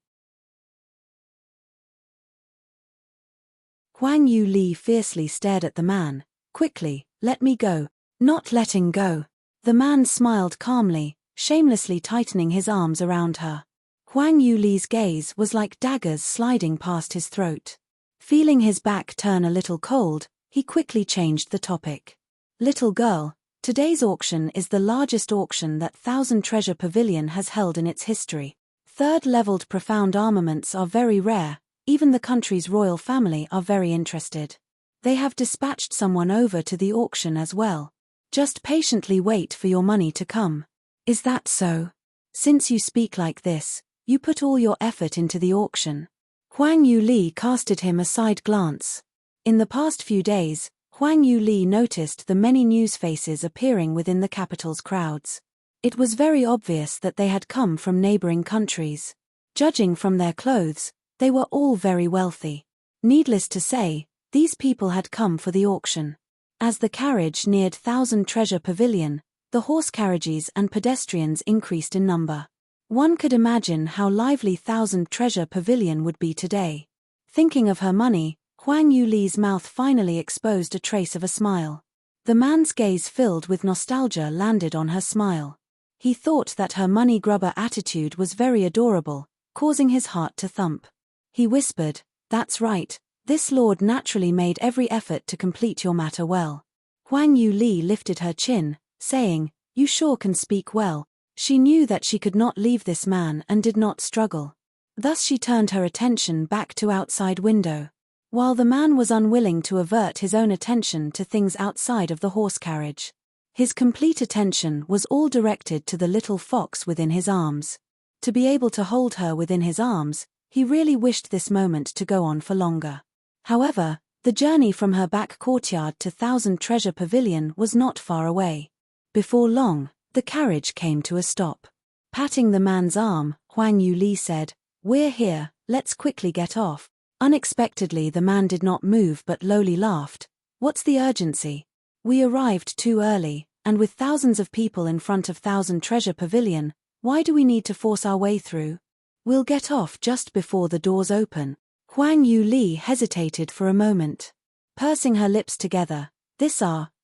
Huang Yu Li fiercely stared at the man. "Quickly, let me go." "Not letting go." The man smiled calmly, shamelessly tightening his arms around her. Huang Yu Li's gaze was like daggers sliding past his throat. Feeling his back turn a little cold, he quickly changed the topic. "Little girl, today's auction is the largest auction that Thousand Treasure Pavilion has held in its history. 3rd-leveled profound armaments are very rare, even the country's royal family are very interested. They have dispatched someone over to the auction as well. Just patiently wait for your money to come." "Is that so? Since you speak like this, you put all your effort into the auction." Huang Yu Li casted him a side glance. In the past few days, Huang Yu Li noticed the many news faces appearing within the capital's crowds. It was very obvious that they had come from neighboring countries. Judging from their clothes, they were all very wealthy. Needless to say, these people had come for the auction. As the carriage neared Thousand Treasure Pavilion, the horse carriages and pedestrians increased in number. One could imagine how lively Thousand Treasure Pavilion would be today. Thinking of her money, Huang Yu Li's mouth finally exposed a trace of a smile. The man's gaze filled with nostalgia landed on her smile. He thought that her money-grubber attitude was very adorable, causing his heart to thump. He whispered, "That's right, this lord naturally made every effort to complete your matter well." Huang Yu Li lifted her chin, saying, "You sure can speak well." She knew that she could not leave this man and did not struggle. Thus she turned her attention back to outside window. While the man was unwilling to avert his own attention to things outside of the horse carriage. His complete attention was all directed to the little fox within his arms. To be able to hold her within his arms, he really wished this moment to go on for longer. However, the journey from her back courtyard to Thousand Treasure Pavilion was not far away. Before long, the carriage came to a stop. Patting the man's arm, Huang Yu Li said, "We're here, let's quickly get off." Unexpectedly the man did not move but lowly laughed. "What's the urgency? We arrived too early, and with thousands of people in front of Thousand Treasure Pavilion, why do we need to force our way through? We'll get off just before the doors open." Huang Yu Li hesitated for a moment. Pursing her lips together,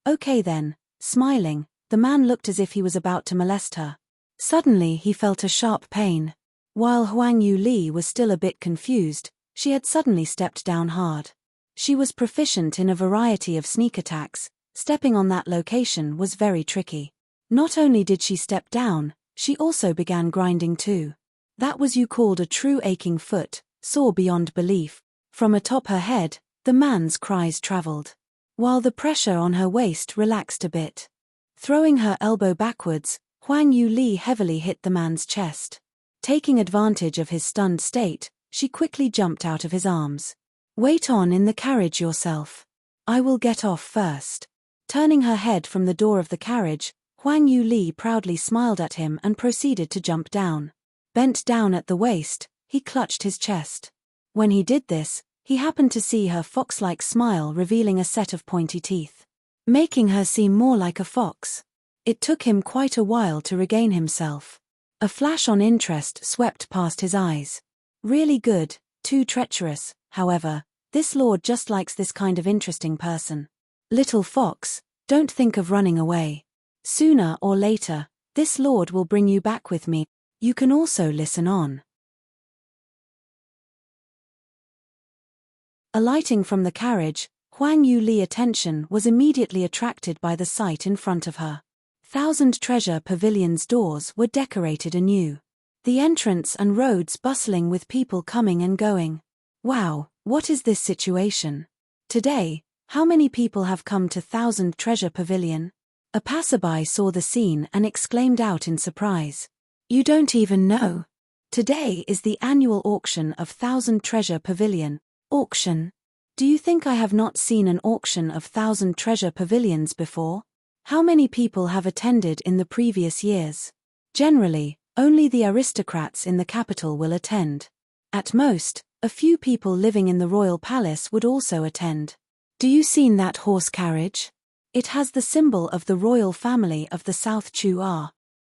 "Okay then." Smiling, the man looked as if he was about to molest her. Suddenly he felt a sharp pain. While Huang Yu Li was still a bit confused, she had suddenly stepped down hard. She was proficient in a variety of sneak attacks. Stepping on that location was very tricky. Not only did she step down, she also began grinding too. That was you called a true aching foot, sore beyond belief. From atop her head, the man's cries traveled. While the pressure on her waist relaxed a bit. Throwing her elbow backwards, Huang Yu Li heavily hit the man's chest. Taking advantage of his stunned state, she quickly jumped out of his arms. "Wait on in the carriage yourself. I will get off first." Turning her head from the door of the carriage, Huang Yu Li proudly smiled at him and proceeded to jump down. Bent down at the waist, he clutched his chest. When he did this, he happened to see her fox-like smile revealing a set of pointy teeth, making her seem more like a fox. It took him quite a while to regain himself. A flash of interest swept past his eyes. Really good, too treacherous, however, this lord just likes this kind of interesting person. "Little fox, don't think of running away. Sooner or later, This lord will bring you back with me. You can also listen on. Alighting from the carriage, Huang Yuli's attention was immediately attracted by the sight in front of her. 1,000 Treasure Pavilion's doors were decorated anew. The entrance and roads bustling with people coming and going. Wow, what is this situation? Today, how many people have come to 1,000 Treasure Pavilion? A passerby saw the scene and exclaimed out in surprise. You don't even know. Today is the annual auction of 1,000 Treasure Pavilion. Auction? Do you think I have not seen an auction of 1,000 Treasure Pavilions before? How many people have attended in the previous years? Generally, only the aristocrats in the capital will attend. At most, a few people living in the royal palace would also attend. Do you see that horse carriage? It has the symbol of the royal family of the South Chu.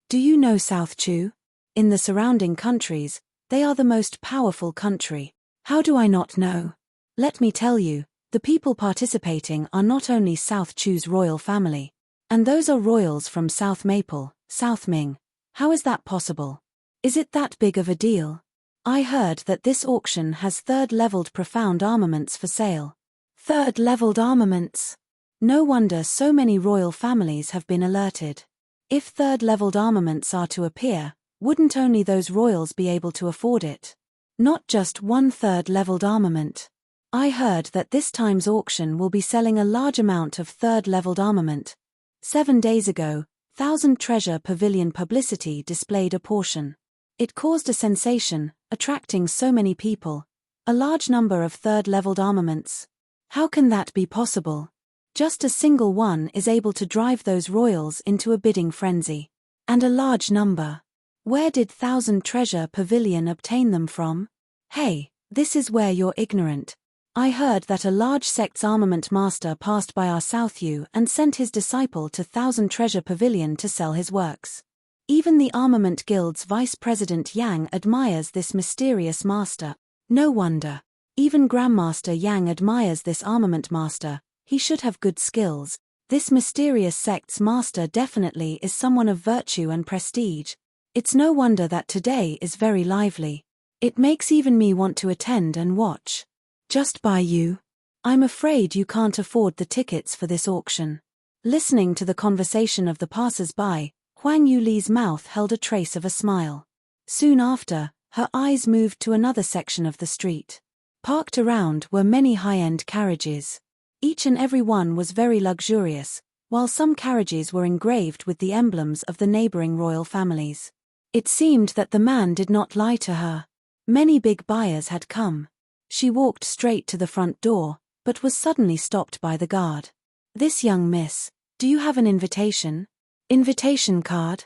Do you know South Chu? In the surrounding countries, they are the most powerful country. How do I not know? Let me tell you, the people participating are not only South Chu's royal family. And those are royals from South Maple, South Ming. How is that possible? Is it that big of a deal? I heard that this auction has third-leveled profound armaments for sale. Third-leveled armaments? No wonder so many royal families have been alerted. If third-leveled armaments are to appear, wouldn't only those royals be able to afford it? Not just one third-leveled armament. I heard that this time's auction will be selling a large amount of third-leveled armament. 7 days ago, 1,000 Treasure Pavilion publicity displayed a portion. It caused a sensation, attracting so many people. A large number of third-leveled armaments. How can that be possible? Just a single one is able to drive those royals into a bidding frenzy. And a large number. Where did 1,000 Treasure Pavilion obtain them from? Hey, this is where you're ignorant. I heard that a large sect's armament master passed by our South Yu and sent his disciple to 1,000 Treasure Pavilion to sell his works. Even the Armament Guild's Vice President Yang admires this mysterious master. No wonder. Even Grandmaster Yang admires this armament master. He should have good skills. This mysterious sect's master definitely is someone of virtue and prestige. It's no wonder that today is very lively. It makes even me want to attend and watch. Just Bai Yu. I'm afraid you can't afford the tickets for this auction. Listening to the conversation of the passers-by, Huang Yuli's mouth held a trace of a smile. Soon after, her eyes moved to another section of the street. Parked around were many high-end carriages. Each and every one was very luxurious, while some carriages were engraved with the emblems of the neighboring royal families. It seemed that the man did not lie to her. Many big buyers had come. She walked straight to the front door, but was suddenly stopped by the guard. This young miss, do you have an invitation? Invitation card?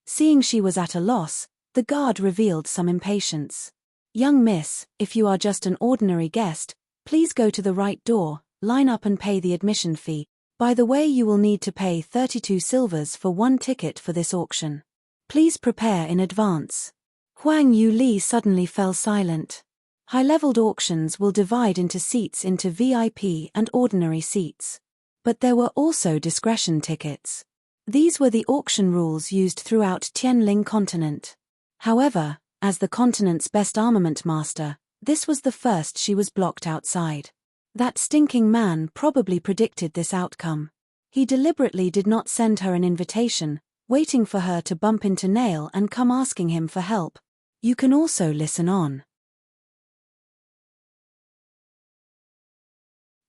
Seeing she was at a loss, the guard revealed some impatience. Young miss, if you are just an ordinary guest, please go to the right door, line up and pay the admission fee. By the way, you will need to pay 32 silvers for one ticket for this auction. Please prepare in advance. Huang Yuli suddenly fell silent. High-leveled auctions will divide into seats into VIP and ordinary seats. But there were also discretion tickets. These were the auction rules used throughout Tianling continent. However, as the continent's best armament master, this was the first she was blocked outside. That stinking man probably predicted this outcome. He deliberately did not send her an invitation, waiting for her to bump into Nail and come asking him for help. You can also listen on.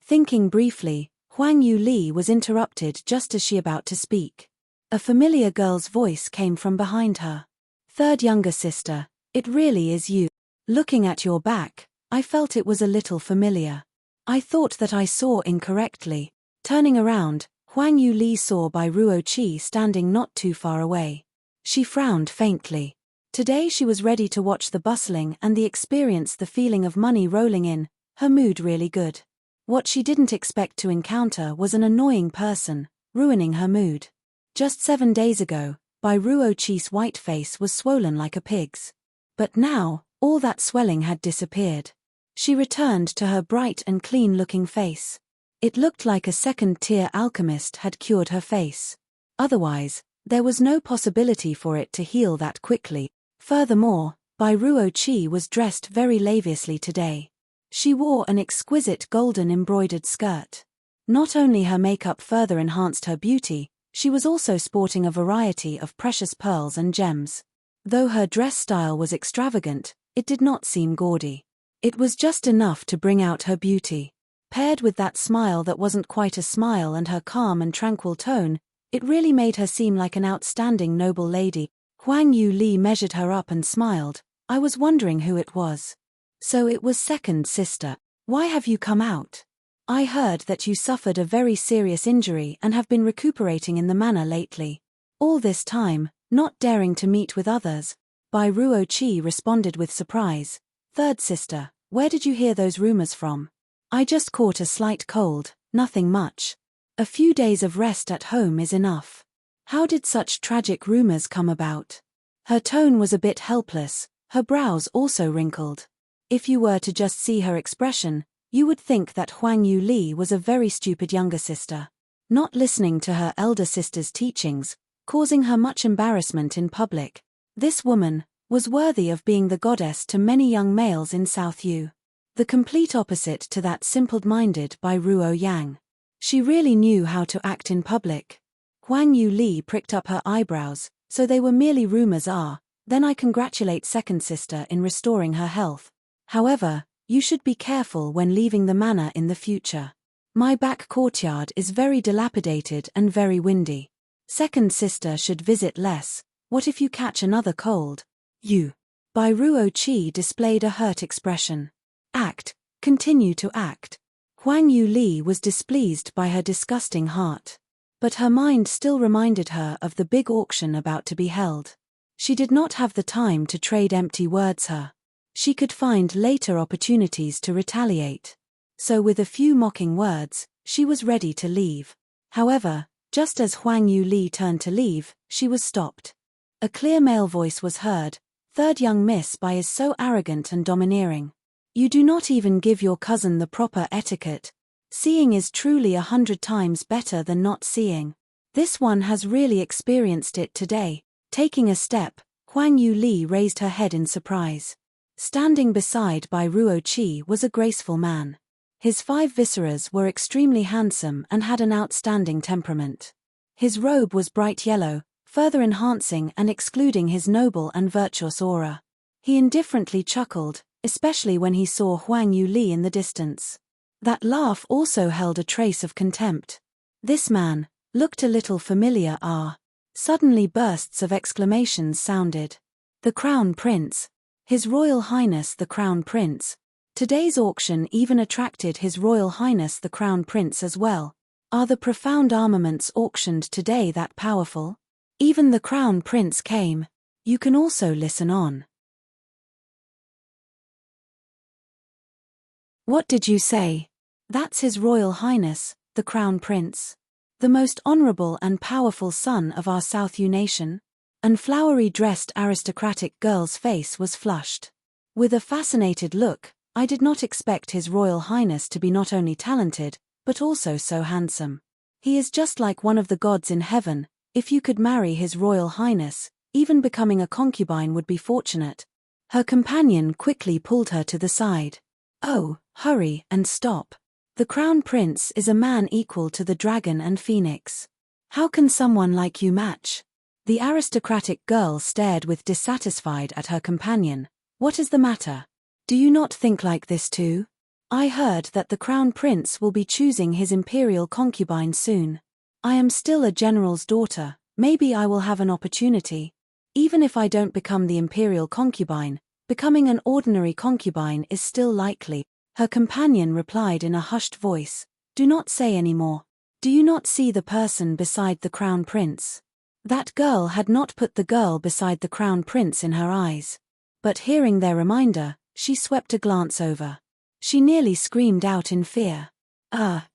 Thinking briefly, Huang Yuli was interrupted just as she about to speak. A familiar girl's voice came from behind her. Third younger sister, it really is you. Looking at your back, I felt it was a little familiar. I thought that I saw incorrectly. Turning around, Huang Yuli saw Bai Ruo Li standing not too far away. She frowned faintly. Today she was ready to watch the bustling and experience the feeling of money rolling in, her mood really good. What she didn't expect to encounter was an annoying person, ruining her mood. Just 7 days ago, Bai Ruo Li's white face was swollen like a pig's. But now, all that swelling had disappeared. She returned to her bright and clean-looking face. It looked like a second-tier alchemist had cured her face. Otherwise, There was no possibility for it to heal that quickly. Furthermore, Bai Ruo Li was dressed very lavishly today. She wore an exquisite golden embroidered skirt. Not only her makeup further enhanced her beauty, she was also sporting a variety of precious pearls and gems. Though her dress style was extravagant, it did not seem gaudy. It was just enough to bring out her beauty. Paired with that smile that wasn't quite a smile and her calm and tranquil tone, it really made her seem like an outstanding noble lady. Huang Yu Li measured her up and smiled. I was wondering who it was. So it was second sister. Why have you come out? I heard that you suffered a very serious injury and have been recuperating in the manor lately. All this time, not daring to meet with others, Bai Ruo Li responded with surprise. Third sister, where did you hear those rumors from? I just caught a slight cold, nothing much. A few days of rest at home is enough. How did such tragic rumors come about? Her tone was a bit helpless, her brows also wrinkled. If you were to just see her expression, you would think that Huang Yu Li was a very stupid younger sister. Not listening to her elder sister's teachings, causing her much embarrassment in public. This woman was worthy of being the goddess to many young males in South Yu. The complete opposite to that simple-minded Bai Ruo Yang. She really knew how to act in public. Huang Yu Li pricked up her eyebrows. So they were merely rumors then I congratulate second sister in restoring her health. However, you should be careful when leaving the manor in the future. My back courtyard is very dilapidated and very windy. Second sister should visit less. What if you catch another cold? You. Bai Ruo Li displayed a hurt expression. Continue to act. Huang Yu Li was displeased by her disgusting heart. But her mind still reminded her of the big auction about to be held. She did not have the time to trade empty words her. She could find later opportunities to retaliate. So with a few mocking words, she was ready to leave. However, just as Huang Yu Li turned to leave, she was stopped. A clear male voice was heard. Third young Miss Bai is so arrogant and domineering. You do not even give your cousin the proper etiquette. Seeing is truly 100 times better than not seeing. This one has really experienced it today. Taking a step, Huang Yu Li raised her head in surprise. Standing beside Bai Ruo Li was a graceful man. His 5 visceras were extremely handsome and had an outstanding temperament. His robe was bright yellow, further enhancing and excluding his noble and virtuous aura. He indifferently chuckled, especially when he saw Huang Yu Li in the distance. That laugh also held a trace of contempt. This man looked a little familiar. Suddenly bursts of exclamations sounded. The Crown Prince. His Royal Highness the Crown Prince. Today's auction even attracted His Royal Highness the Crown Prince as well. Are the profound armaments auctioned today that powerful? Even the Crown Prince came. You can also listen on. What did you say? That's His Royal Highness, the Crown Prince. The most honorable and powerful son of our South Yu nation. An flowery-dressed aristocratic girl's face was flushed. With a fascinated look, I did not expect His Royal Highness to be not only talented, but also so handsome. He is just like one of the gods in heaven. If you could marry His Royal Highness, even becoming a concubine would be fortunate. Her companion quickly pulled her to the side. Oh, hurry and stop. The Crown Prince is a man equal to the dragon and phoenix. How can someone like you match? The aristocratic girl stared with dissatisfied at her companion. What is the matter? Do you not think like this too? I heard that the Crown Prince will be choosing his imperial concubine soon. I am still a general's daughter, maybe I will have an opportunity. Even if I don't become the imperial concubine, becoming an ordinary concubine is still likely. Her companion replied in a hushed voice. Do not say any more. Do you not see the person beside the Crown Prince? That girl had not put the girl beside the Crown Prince in her eyes. But hearing their reminder, she swept a glance over. She nearly screamed out in fear.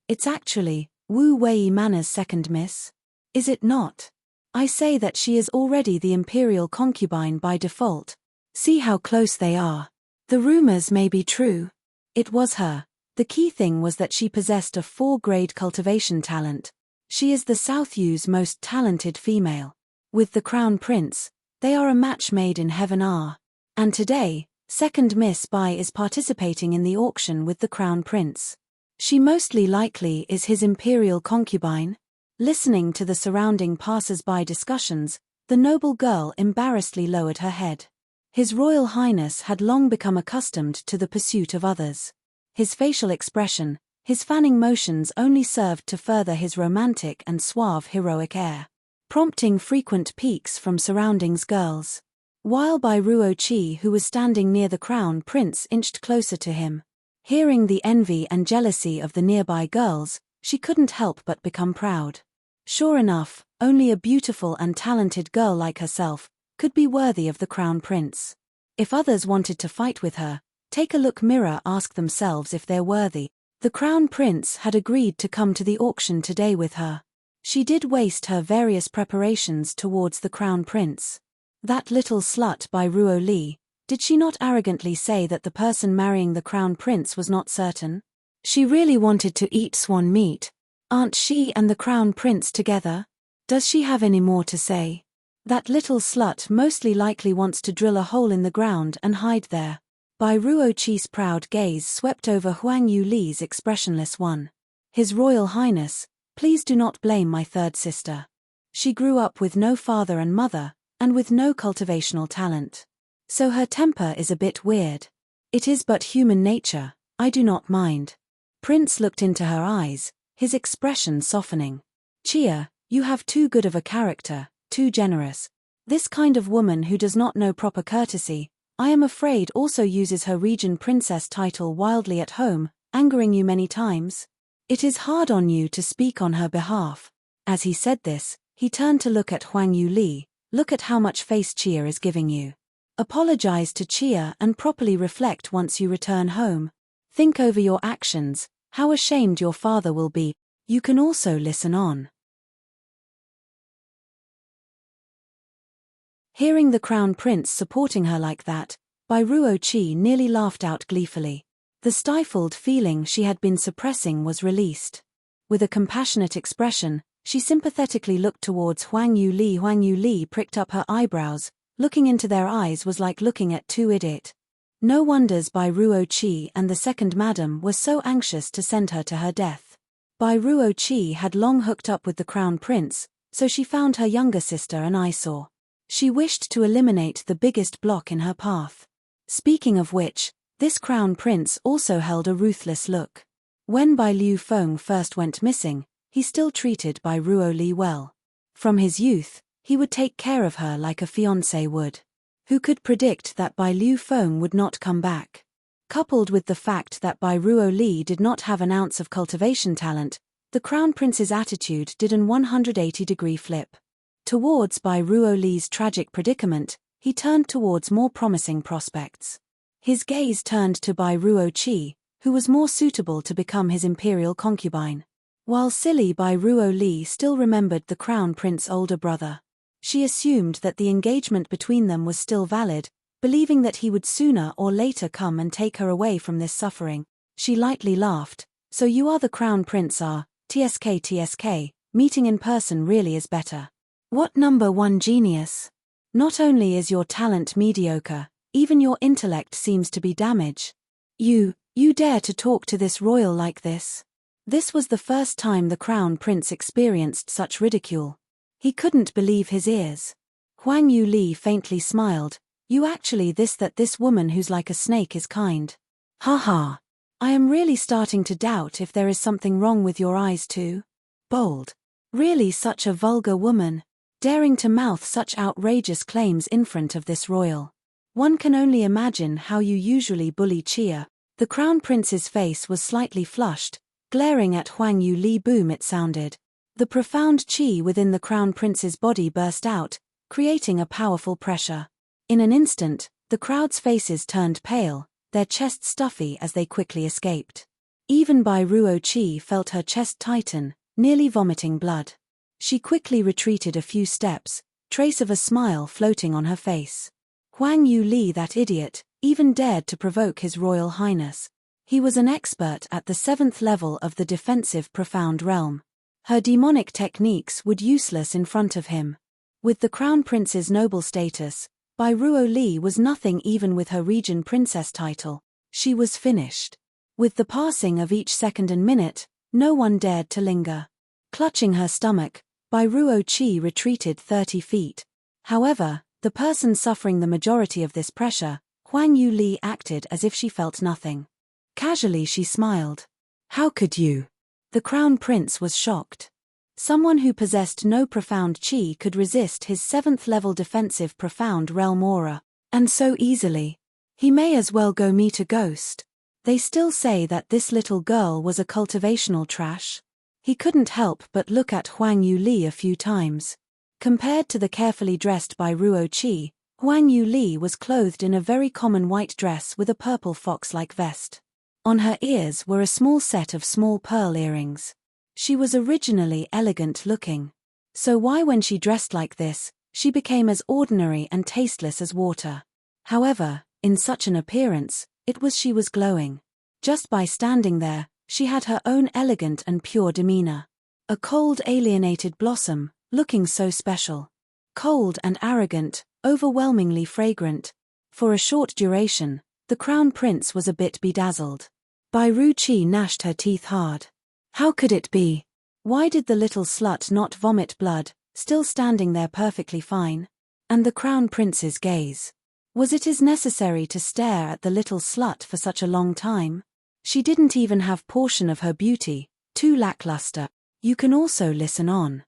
It's actually Wu Wei Manor's second miss. Is it not? I say that she is already the imperial concubine by default. See how close they are. The rumors may be true. It was her. The key thing was that she possessed a 4-grade cultivation talent. She is the South Yu's most talented female. With the Crown Prince, they are a match made in heaven. And today, second Miss Bai is participating in the auction with the Crown Prince. She mostly likely is his imperial concubine. Listening to the surrounding passers-by discussions, the noble girl embarrassedly lowered her head. His Royal Highness had long become accustomed to the pursuit of others. His facial expression, his fanning motions only served to further his romantic and suave heroic air, prompting frequent peeks from surroundings girls. While Bai Ruo Li, who was standing near the Crown Prince, inched closer to him. Hearing the envy and jealousy of the nearby girls, she couldn't help but become proud. Sure enough, only a beautiful and talented girl like herself could be worthy of the Crown Prince. If others wanted to fight with her, take a look mirror, ask themselves if they're worthy. The Crown Prince had agreed to come to the auction today with her. She did waste her various preparations towards the Crown Prince. That little slut Bai Ruo Li, did she not arrogantly say that the person marrying the Crown Prince was not certain? She really wanted to eat swan meat. Aren't she and the Crown Prince together? Does she have any more to say? That little slut mostly likely wants to drill a hole in the ground and hide there. Bai Ruo Li's proud gaze swept over Huang Yu Li's expressionless one. His Royal Highness, please do not blame my third sister. She grew up with no father and mother, and with no cultivational talent. So her temper is a bit weird. It is but human nature, I do not mind. Prince looked into her eyes, his expression softening. Chia, you have too good of a character, too generous. This kind of woman who does not know proper courtesy, I am afraid also uses her region princess title wildly at home, angering you many times. It is hard on you to speak on her behalf. As he said this, he turned to look at Huang Yu Li. Look at how much face Chia is giving you. Apologize to Chia and properly reflect once you return home. Think over your actions, how ashamed your father will be. You can also listen on. Hearing the Crown Prince supporting her like that, Bai Ruo Li nearly laughed out gleefully. The stifled feeling she had been suppressing was released. With a compassionate expression, she sympathetically looked towards Huang Yu Li. Huang Yu Li pricked up her eyebrows. Looking into their eyes was like looking at two idiots. No wonders Bai Ruo Li and the second madam were so anxious to send her to her death. Bai Ruo Li had long hooked up with the Crown Prince, so she found her younger sister an eyesore. She wished to eliminate the biggest block in her path. Speaking of which, this Crown Prince also held a ruthless look. When Bai Liu Feng first went missing, he still treated Bai Ruo Li well. From his youth, he would take care of her like a fiancé would. Who could predict that Bai Liu Feng would not come back? Coupled with the fact that Bai Ruo Li did not have an ounce of cultivation talent, the Crown Prince's attitude did an 180-degree flip. Towards Bai Ruo Li's tragic predicament, he turned towards more promising prospects. His gaze turned to Bai Ruo Li, who was more suitable to become his imperial concubine. While silly Bai Ruo Li still remembered the Crown Prince's older brother. She assumed that the engagement between them was still valid, believing that he would sooner or later come and take her away from this suffering. She lightly laughed. So you are the Crown Prince, TSK, meeting in person really is better. What number one genius? Not only is your talent mediocre, even your intellect seems to be damaged. You dare to talk to this royal like this? This was the first time the Crown Prince experienced such ridicule. He couldn't believe his ears. Huang Yu Li faintly smiled. You actually that this woman who's like a snake is kind. Ha ha. I am really starting to doubt if there is something wrong with your eyes too. Bold. Really such a vulgar woman, daring to mouth such outrageous claims in front of this royal. One can only imagine how you usually bully Chia. The Crown Prince's face was slightly flushed, glaring at Huang Yu Li. Boom it sounded. The profound chi within the Crown Prince's body burst out, creating a powerful pressure. In an instant, the crowd's faces turned pale, their chests stuffy as they quickly escaped. Even Bai Ruo Li felt her chest tighten, nearly vomiting blood. She quickly retreated a few steps, trace of a smile floating on her face. Huang Yu Li, that idiot, even dared to provoke His Royal Highness. He was an expert at the 7th level of the defensive profound realm. Her demonic techniques would useless in front of him. With the crown prince's noble status, Bai Ruo Li was nothing even with her region princess title. She was finished. With the passing of each second and minute, no one dared to linger. Clutching her stomach, Bai Ruo Qi retreated 30 feet. However, the person suffering the majority of this pressure, Huang Yu Li, acted as if she felt nothing. Casually she smiled. How could you? The crown prince was shocked. Someone who possessed no profound qi could resist his 7th-level defensive profound realm aura, and so easily. He may as well go meet a ghost. They still say that this little girl was a cultivational trash. He couldn't help but look at Huang Yu Li a few times. Compared to the carefully dressed Bai Ruo Qi, Huang Yu Li was clothed in a very common white dress with a purple fox-like vest. On her ears were a small set of small pearl earrings. She was originally elegant-looking. So why, when she dressed like this, she became as ordinary and tasteless as water? However, in such an appearance, she was glowing. Just by standing there, she had her own elegant and pure demeanor. A cold, alienated blossom, looking so special. Cold and arrogant, overwhelmingly fragrant. For a short duration, the crown prince was a bit bedazzled. Bai Ruo Qi gnashed her teeth hard. How could it be? Why did the little slut not vomit blood, still standing there perfectly fine? And the crown prince's gaze. Was it as necessary to stare at the little slut for such a long time? She didn't even have portion of her beauty, too lackluster. You can also listen on.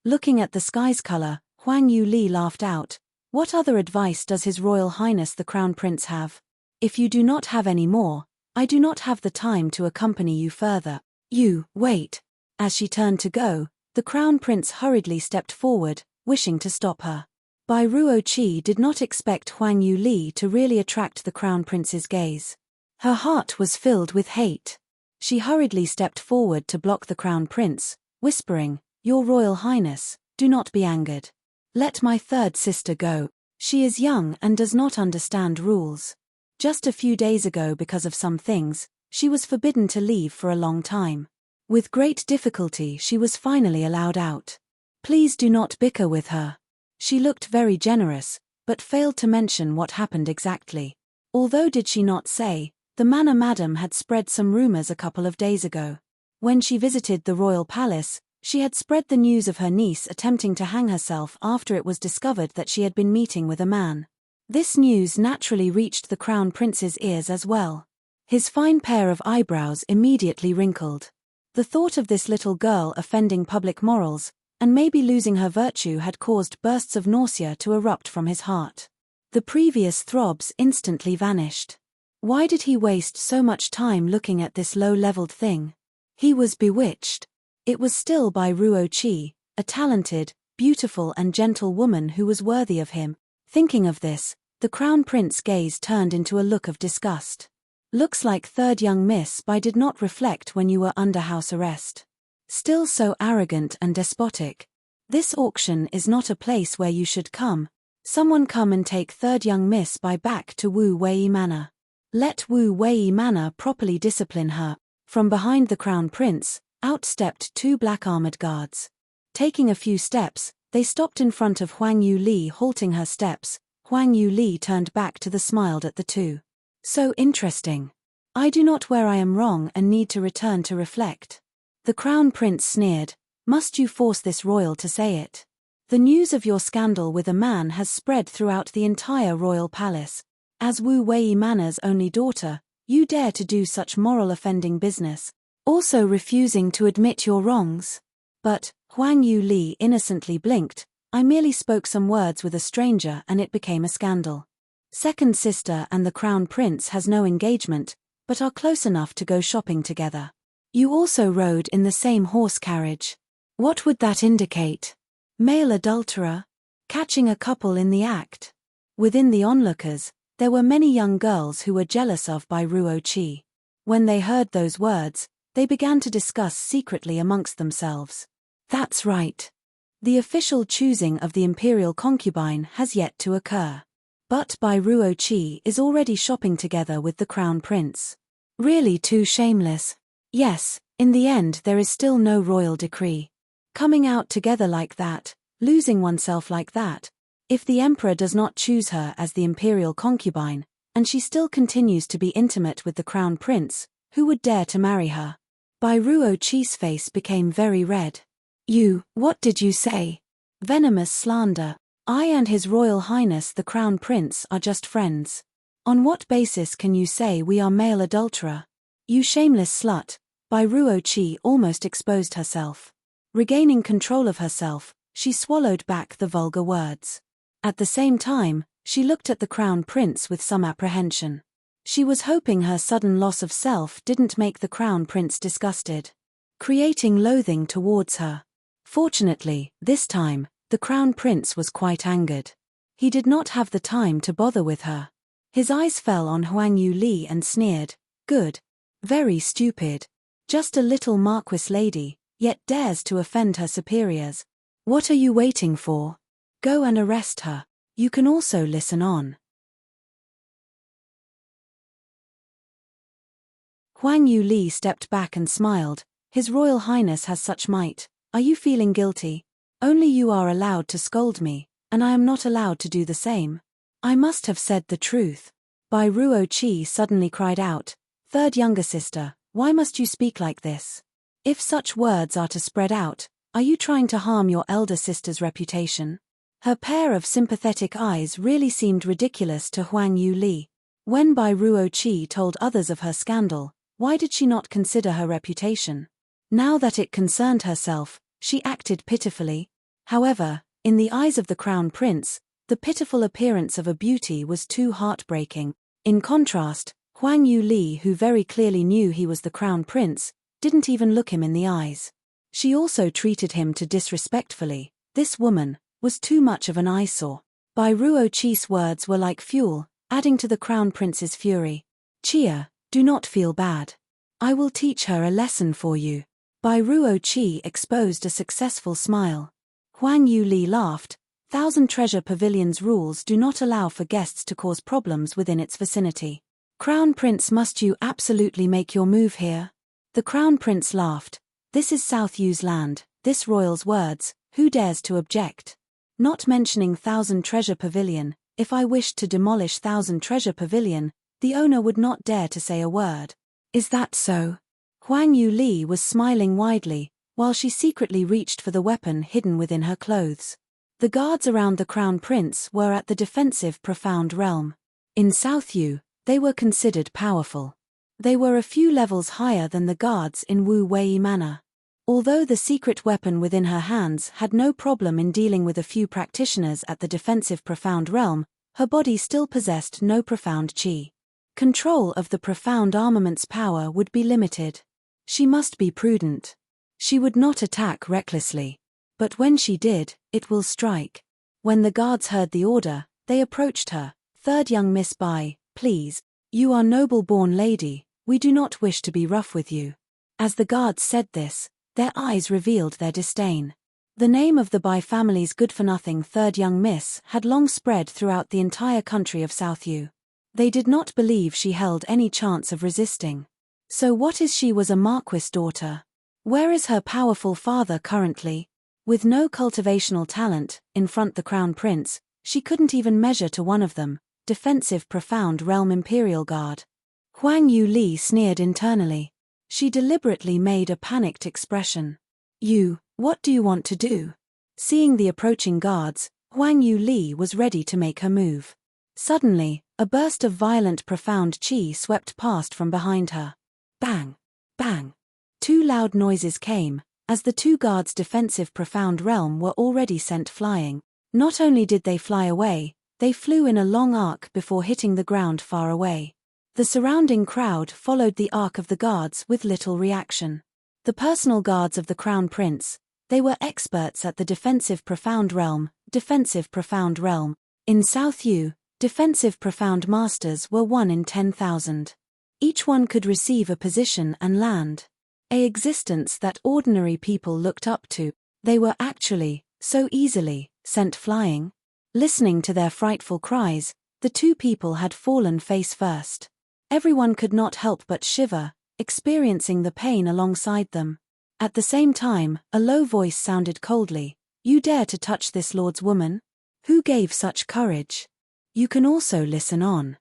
Looking at the sky's color, Huang Yu Li laughed out. What other advice does His Royal Highness the Crown Prince have? If you do not have any more, I do not have the time to accompany you further. You, wait. As she turned to go, the Crown Prince hurriedly stepped forward, wishing to stop her. Bai Ruo Qi did not expect Huang Yu Li to really attract the Crown Prince's gaze. Her heart was filled with hate. She hurriedly stepped forward to block the Crown Prince, whispering, Your Royal Highness, do not be angered. Let my third sister go. She is young and does not understand rules. Just a few days ago, because of some things, she was forbidden to leave for a long time. With great difficulty she was finally allowed out. Please do not bicker with her. She looked very generous, but failed to mention what happened exactly. Although did she not say, the manor madam had spread some rumors a couple of days ago. When she visited the royal palace, she had spread the news of her niece attempting to hang herself after it was discovered that she had been meeting with a man. This news naturally reached the Crown Prince's ears as well. His fine pair of eyebrows immediately wrinkled. The thought of this little girl offending public morals, and maybe losing her virtue, had caused bursts of nausea to erupt from his heart. The previous throbs instantly vanished. Why did he waste so much time looking at this low-leveled thing? He was bewitched. It was still Bai Ruo Qi, a talented, beautiful and gentle woman who was worthy of him. Thinking of this, the Crown Prince's gaze turned into a look of disgust. Looks like third young Miss Bai did not reflect when you were under house arrest. Still so arrogant and despotic. This auction is not a place where you should come. Someone come and take third young Miss Bai back to Wu Wei Manor. Let Wu Wei Manor properly discipline her. From behind the Crown Prince, out stepped 2 black-armored guards. Taking a few steps, they stopped in front of Huang Yu Li. Halting her steps, Huang Yu Li turned back to the smiled at the two. So interesting. I do not where I am wrong and need to return to reflect. The Crown Prince sneered. Must you force this royal to say it? The news of your scandal with a man has spread throughout the entire royal palace. As Wu Wei Manor's only daughter, you dare to do such moral offending business. Also refusing to admit your wrongs. But, Huang Yu Li innocently blinked, I merely spoke some words with a stranger and it became a scandal. Second sister and the Crown Prince has no engagement, but are close enough to go shopping together. You also rode in the same horse carriage. What would that indicate? Male adulterer? Catching a couple in the act? Within the onlookers, there were many young girls who were jealous of Bai Ruo Qi. When they heard those words, they began to discuss secretly amongst themselves. That's right. The official choosing of the imperial concubine has yet to occur. But Bai Ruo Qi is already shopping together with the Crown Prince. Really too shameless. Yes, In the end there is still no royal decree. Coming out together like that, losing oneself like that. If the emperor does not choose her as the imperial concubine, and she still continues to be intimate with the crown prince, who would dare to marry her? Bai Ruo Li's face became very red. What did you say? Venomous slander. I and His Royal Highness the Crown Prince are just friends. On what basis can you say we are male adulterer? You shameless slut. Bai Ruo Li almost exposed herself. Regaining control of herself, she swallowed back the vulgar words. At the same time, she looked at the Crown Prince with some apprehension. She was hoping her sudden loss of self didn't make the Crown Prince disgusted, creating loathing towards her. Fortunately, this time, the Crown Prince was quite angered. He did not have the time to bother with her. His eyes fell on Huang Yuli and sneered, "Good. Very stupid. Just a little marquis lady, yet dares to offend her superiors. What are you waiting for? Go and arrest her. You can also listen on." Huang Yuli stepped back and smiled. His Royal Highness has such might. Are you feeling guilty? Only you are allowed to scold me, and I am not allowed to do the same. I must have said the truth. Bai Ruo Li suddenly cried out, "Third younger sister, why must you speak like this? If such words are to spread out, are you trying to harm your elder sister's reputation?" Her pair of sympathetic eyes really seemed ridiculous to Huang Yuli. When Bai Ruo Li told others of her scandal, why did she not consider her reputation? Now that it concerned herself, she acted pitifully. However, in the eyes of the Crown Prince, the pitiful appearance of a beauty was too heartbreaking. In contrast, Huang Yuli, who very clearly knew he was the Crown Prince, didn't even look him in the eyes. She also treated him too disrespectfully. This woman was too much of an eyesore. Bai Ruo Li's words were like fuel, adding to the Crown Prince's fury. "Chia, do not feel bad. I will teach her a lesson for you." Bai Ruo Li exposed a successful smile. Huang Yuli laughed. Thousand Treasure Pavilion's rules do not allow for guests to cause problems within its vicinity. Crown Prince, must you absolutely make your move here? The Crown Prince laughed. This is South Yu's land, this royal's words, who dares to object? Not mentioning Thousand Treasure Pavilion, if I wished to demolish Thousand Treasure Pavilion, the owner would not dare to say a word. Is that so? Huang Yuli was smiling widely, while she secretly reached for the weapon hidden within her clothes. The guards around the Crown Prince were at the defensive profound realm. In South Yu, they were considered powerful. They were a few levels higher than the guards in Wu Wei Manor. Although the secret weapon within her hands had no problem in dealing with a few practitioners at the defensive profound realm, her body still possessed no profound qi. Control of the profound armament's power would be limited. She must be prudent. She would not attack recklessly. But when she did, it will strike. When the guards heard the order, they approached her. "Third young Miss Bai, please. You are noble-born lady, we do not wish to be rough with you." As the guards said this, their eyes revealed their disdain. The name of the Bai family's good-for-nothing third young miss had long spread throughout the entire country of South Yu. They did not believe she held any chance of resisting. So what is she? Was a marquis daughter? Where is her powerful father currently? With no cultivational talent, in front the Crown Prince, she couldn't even measure to one of them, defensive profound realm Imperial Guard. Huang Yuli sneered internally. She deliberately made a panicked expression. What do you want to do?" Seeing the approaching guards, Huang Yuli was ready to make her move. Suddenly, a burst of violent profound qi swept past from behind her. Bang! Bang! Two loud noises came, as the two guards' defensive profound realm were already sent flying. Not only did they fly away, they flew in a long arc before hitting the ground far away. The surrounding crowd followed the arc of the guards with little reaction. The personal guards of the Crown Prince, they were experts at the defensive profound realm. In South Yu, defensive profound masters were 1 in 10,000. Each one could receive a position and land. A existence that ordinary people looked up to. They were actually, so easily, sent flying. Listening to their frightful cries, the two people had fallen face first. Everyone could not help but shiver, experiencing the pain alongside them. At the same time, a low voice sounded coldly, "You dare to touch this lord's woman? Who gave such courage?" You can also listen on.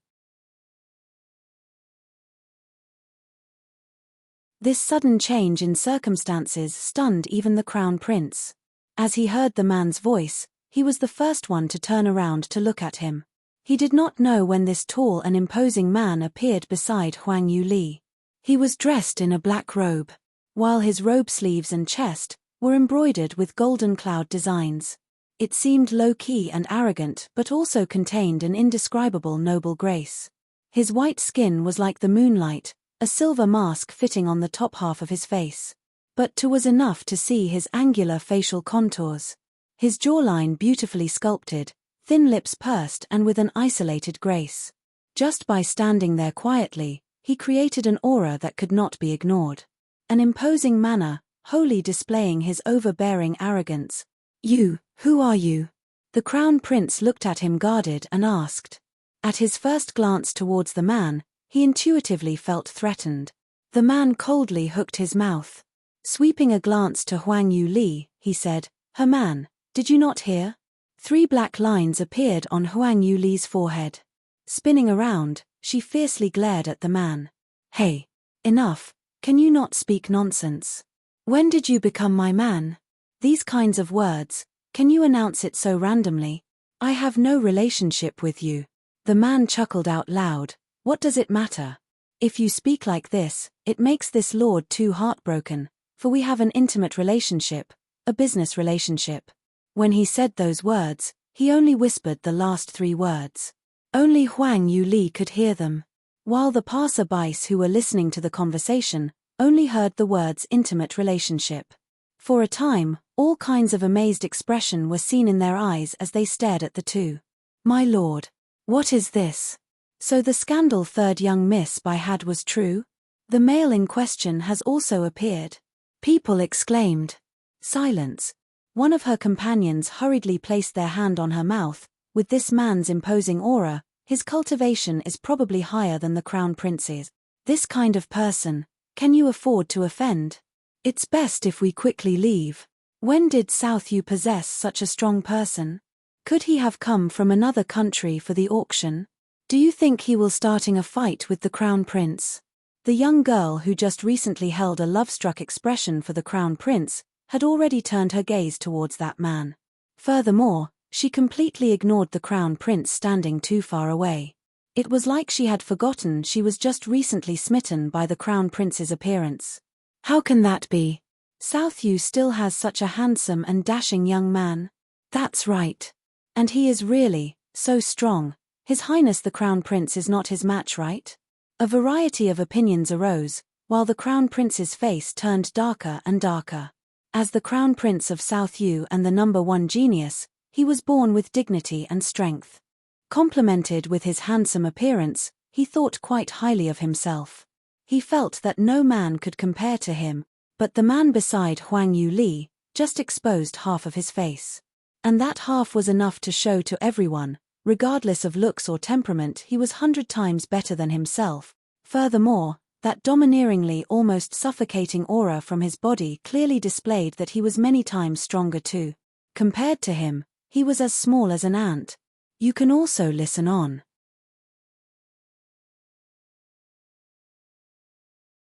This sudden change in circumstances stunned even the crown prince. As he heard the man's voice, he was the first one to turn around to look at him. He did not know when this tall and imposing man appeared beside Huang Yuli. He was dressed in a black robe, while his robe sleeves and chest were embroidered with golden cloud designs. It seemed low-key and arrogant but also contained an indescribable noble grace. His white skin was like the moonlight, a silver mask fitting on the top half of his face. But two was enough to see his angular facial contours. His jawline beautifully sculpted, thin lips pursed and with an isolated grace. Just by standing there quietly, he created an aura that could not be ignored. An imposing manner, wholly displaying his overbearing arrogance. "You, who are you?" The crown prince looked at him guarded and asked. At his first glance towards the man, he intuitively felt threatened. The man coldly hooked his mouth. Sweeping a glance to Huang Yuli, he said, "Her man, did you not hear?" 3 black lines appeared on Huang Yuli's forehead. Spinning around, she fiercely glared at the man. "Hey! Enough, can you not speak nonsense? When did you become my man? These kinds of words, can you announce it so randomly? I have no relationship with you." The man chuckled out loud. "What does it matter? If you speak like this, it makes this lord too heartbroken, for we have an intimate relationship, a business relationship." When he said those words, he only whispered the last 3 words. Only Huang Yuli could hear them, while the passer-by who were listening to the conversation only heard the words intimate relationship. For a time, all kinds of amazed expression were seen in their eyes as they stared at the two. "My lord, what is this? So the scandal third young Miss Bai had was true? The male in question has also appeared." People exclaimed. Silence. One of her companions hurriedly placed their hand on her mouth. With this man's imposing aura, his cultivation is probably higher than the crown prince's. This kind of person, can you afford to offend? It's best if we quickly leave. When did South Yu possess such a strong person? Could he have come from another country for the auction? Do you think he will starting a fight with the crown prince? The young girl who just recently held a love-struck expression for the crown prince had already turned her gaze towards that man. Furthermore, she completely ignored the crown prince standing too far away. It was like she had forgotten she was just recently smitten by the crown prince's appearance. How can that be? South Yu still has such a handsome and dashing young man. That's right. And he is really so strong. His Highness the Crown Prince is not his match, right? A variety of opinions arose, while the Crown Prince's face turned darker and darker. As the Crown Prince of South Yu and the #1 genius, he was born with dignity and strength. Complemented with his handsome appearance, he thought quite highly of himself. He felt that no man could compare to him, but the man beside Huang Yuli just exposed half of his face. And that half was enough to show to everyone, regardless of looks or temperament, he was 100 times better than himself. Furthermore, that domineeringly almost suffocating aura from his body clearly displayed that he was many times stronger too. Compared to him, he was as small as an ant. You can also listen on.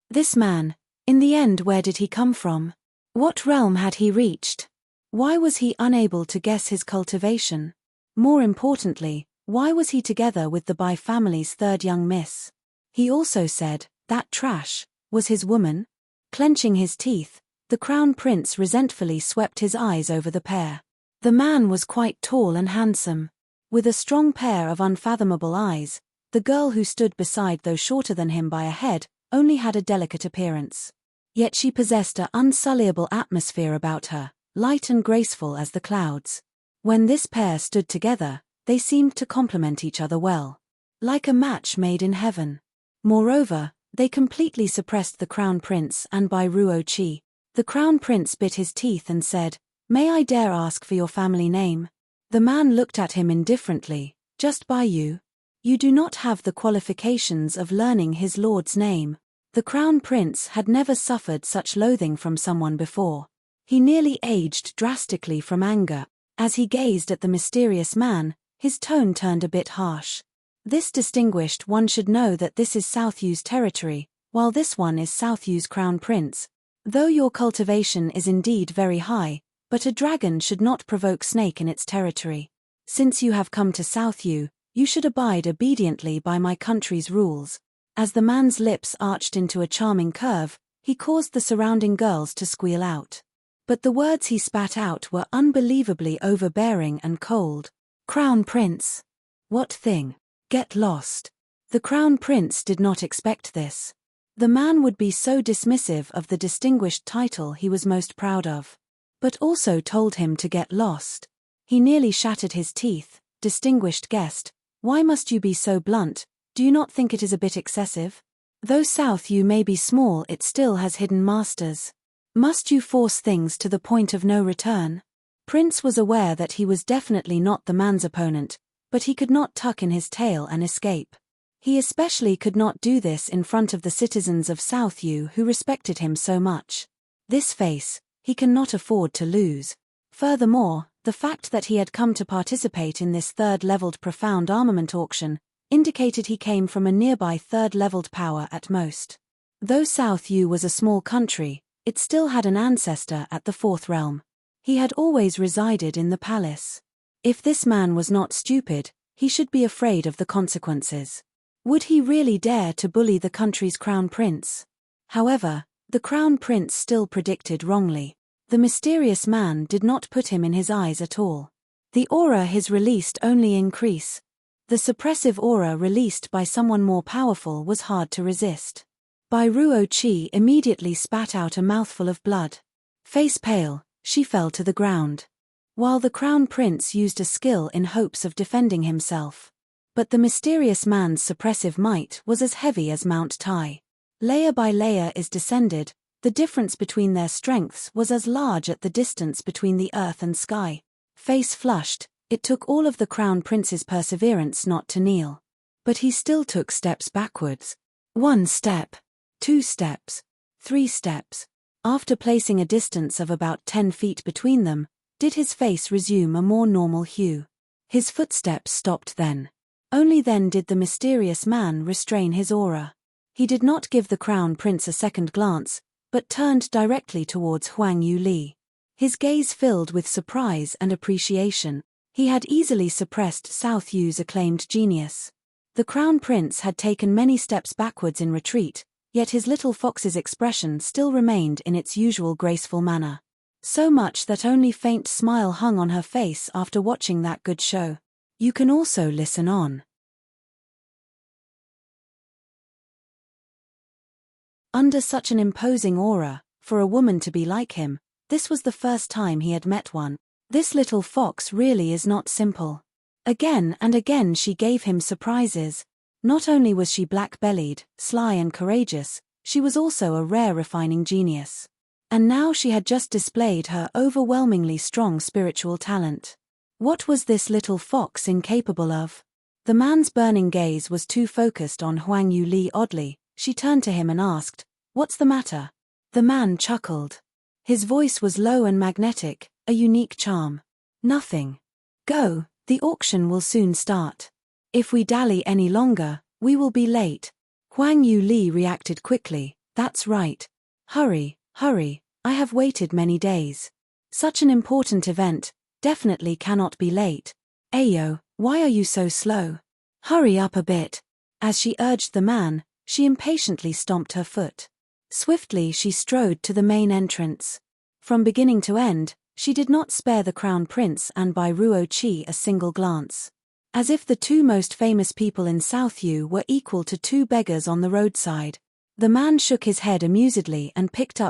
This man, in the end, where did he come from? What realm had he reached? Why was he unable to guess his cultivation? More importantly, why was he together with the Bai family's third young miss? He also said, that trash was his woman? Clenching his teeth, the crown prince resentfully swept his eyes over the pair. The man was quite tall and handsome. With a strong pair of unfathomable eyes, the girl who stood beside, though shorter than him by a head, only had a delicate appearance. Yet she possessed an unsulliable atmosphere about her, light and graceful as the clouds. When this pair stood together, they seemed to complement each other well. Like a match made in heaven. Moreover, they completely suppressed the crown prince and Bai Ruo Li. The crown prince bit his teeth and said, "May I dare ask for your family name?" The man looked at him indifferently. "Just Bai Yu. You do not have the qualifications of learning his lord's name." The crown prince had never suffered such loathing from someone before. He nearly aged drastically from anger. As he gazed at the mysterious man, his tone turned a bit harsh. This distinguished one should know that this is South Yu's territory, while this one is South Yu's crown prince. Though your cultivation is indeed very high, but a dragon should not provoke snake in its territory. Since you have come to South Yu, you should abide obediently by my country's rules. As the man's lips arched into a charming curve, he caused the surrounding girls to squeal out. But the words he spat out were unbelievably overbearing and cold. Crown Prince. What thing? Get lost. The Crown Prince did not expect this. The man would be so dismissive of the distinguished title he was most proud of. But also told him to get lost. He nearly shattered his teeth. Distinguished guest, why must you be so blunt? Do you not think it is a bit excessive? Though South Yu may be small, it still has hidden masters. Must you force things to the point of no return? Prince was aware that he was definitely not the man's opponent, but he could not tuck in his tail and escape. He especially could not do this in front of the citizens of South Yu who respected him so much. This face, he cannot afford to lose. Furthermore, the fact that he had come to participate in this third-leveled profound armament auction indicated he came from a nearby third-leveled power at most. Though South Yu was a small country, it still had an ancestor at the fourth realm. He had always resided in the palace. If this man was not stupid, he should be afraid of the consequences. Would he really dare to bully the country's crown prince? However, the crown prince still predicted wrongly. The mysterious man did not put him in his eyes at all. The aura his released only increase. The suppressive aura released by someone more powerful was hard to resist. Bai Ruo Li immediately spat out a mouthful of blood. Face pale, she fell to the ground. While the crown prince used a skill in hopes of defending himself. But the mysterious man's suppressive might was as heavy as Mount Tai. Layer by layer is descended, the difference between their strengths was as large as the distance between the earth and sky. Face flushed, it took all of the crown prince's perseverance not to kneel. But he still took steps backwards. 1 step. 2 steps. 3 steps. After placing a distance of about 10 feet between them, did his face resume a more normal hue. His footsteps stopped then. Only then did the mysterious man restrain his aura. He did not give the crown prince a second glance, but turned directly towards Huang Yu Li. His gaze filled with surprise and appreciation. He had easily suppressed South Yu's acclaimed genius. The crown prince had taken many steps backwards in retreat, yet his little fox's expression still remained in its usual graceful manner. So much that only faint smile hung on her face after watching that good show. You can also listen on. Under such an imposing aura, for a woman to be like him, this was the first time he had met one. This little fox really is not simple. Again and again she gave him surprises. Not only was she black-bellied, sly and courageous, she was also a rare refining genius. And now she had just displayed her overwhelmingly strong spiritual talent. What was this little fox incapable of? The man's burning gaze was too focused on Huang Yu Li. Oddly, she turned to him and asked, "What's the matter?" The man chuckled. His voice was low and magnetic, a unique charm. "Nothing. Go, the auction will soon start. If we dally any longer, we will be late." Huang Yu Li reacted quickly, "That's right. Hurry, hurry, I have waited many days. Such an important event, definitely cannot be late. Ayo, why are you so slow? Hurry up a bit." As she urged the man, she impatiently stomped her foot. Swiftly she strode to the main entrance. From beginning to end, she did not spare the crown prince and Bai Ruo Li a single glance. As if the two most famous people in South Yu were equal to two beggars on the roadside. The man shook his head amusedly and picked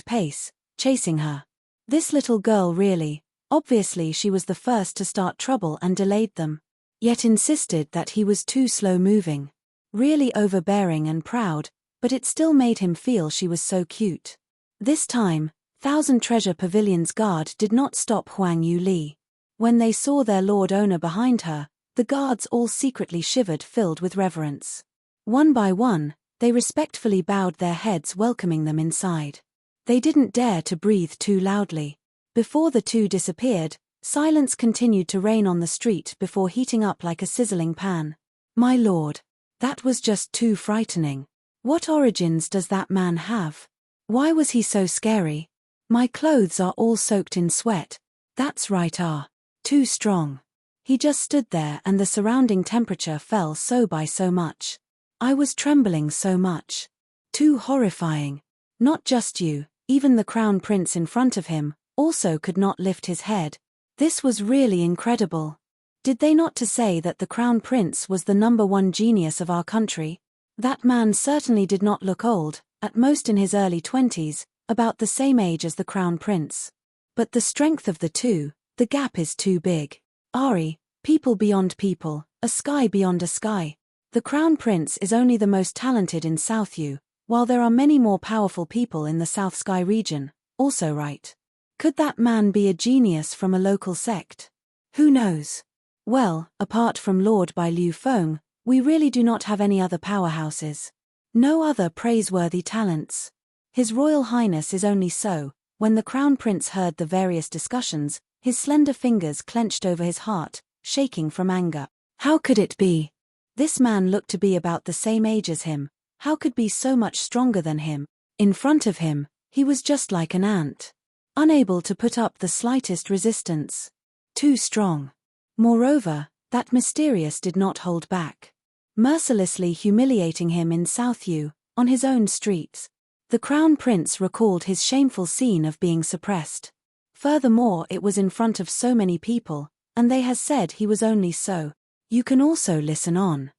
pace, chasing her. This little girl really, obviously she was the first to start trouble and delayed them. Yet insisted that he was too slow-moving. Really overbearing and proud, but it still made him feel she was so cute. This time, Thousand Treasure Pavilion's guard did not stop Huang Yu Li. When they saw their lord owner behind her, the guards all secretly shivered, filled with reverence. One by one, They respectfully bowed their heads, welcoming them inside. They didn't dare to breathe too loudly. Before the two disappeared, silence continued to reign on the street before heating up like a sizzling pan. My lord. That was just too frightening. What origins does that man have? Why was he so scary? My clothes are all soaked in sweat. That's right, too strong. He just stood there and the surrounding temperature fell so by so much. I was trembling so much. Too horrifying. Not just you, even the crown prince in front of him, also could not lift his head. This was really incredible. Did they not to say that the crown prince was the #1 genius of our country? That man certainly did not look old, at most in his early 20s, about the same age as the crown prince. But the strength of the two, the gap is too big. Ari, people beyond people, a sky beyond a sky. The crown prince is only the most talented in South U, while there are many more powerful people in the South Sky region, also right. Could that man be a genius from a local sect? Who knows? Well, apart from Lord Bai Liu Feng, we really do not have any other powerhouses. No other praiseworthy talents. His Royal Highness is only so. When the Crown Prince heard the various discussions, his slender fingers clenched over his heart, shaking from anger. How could it be? This man looked to be about the same age as him. How could be so much stronger than him? In front of him, he was just like an ant. Unable to put up the slightest resistance. Too strong. Moreover, that mysterious did not hold back. Mercilessly humiliating him in South U, on his own streets. The Crown Prince recalled his shameful scene of being suppressed. Furthermore, it was in front of so many people, and they has said he was only so. You can also listen on.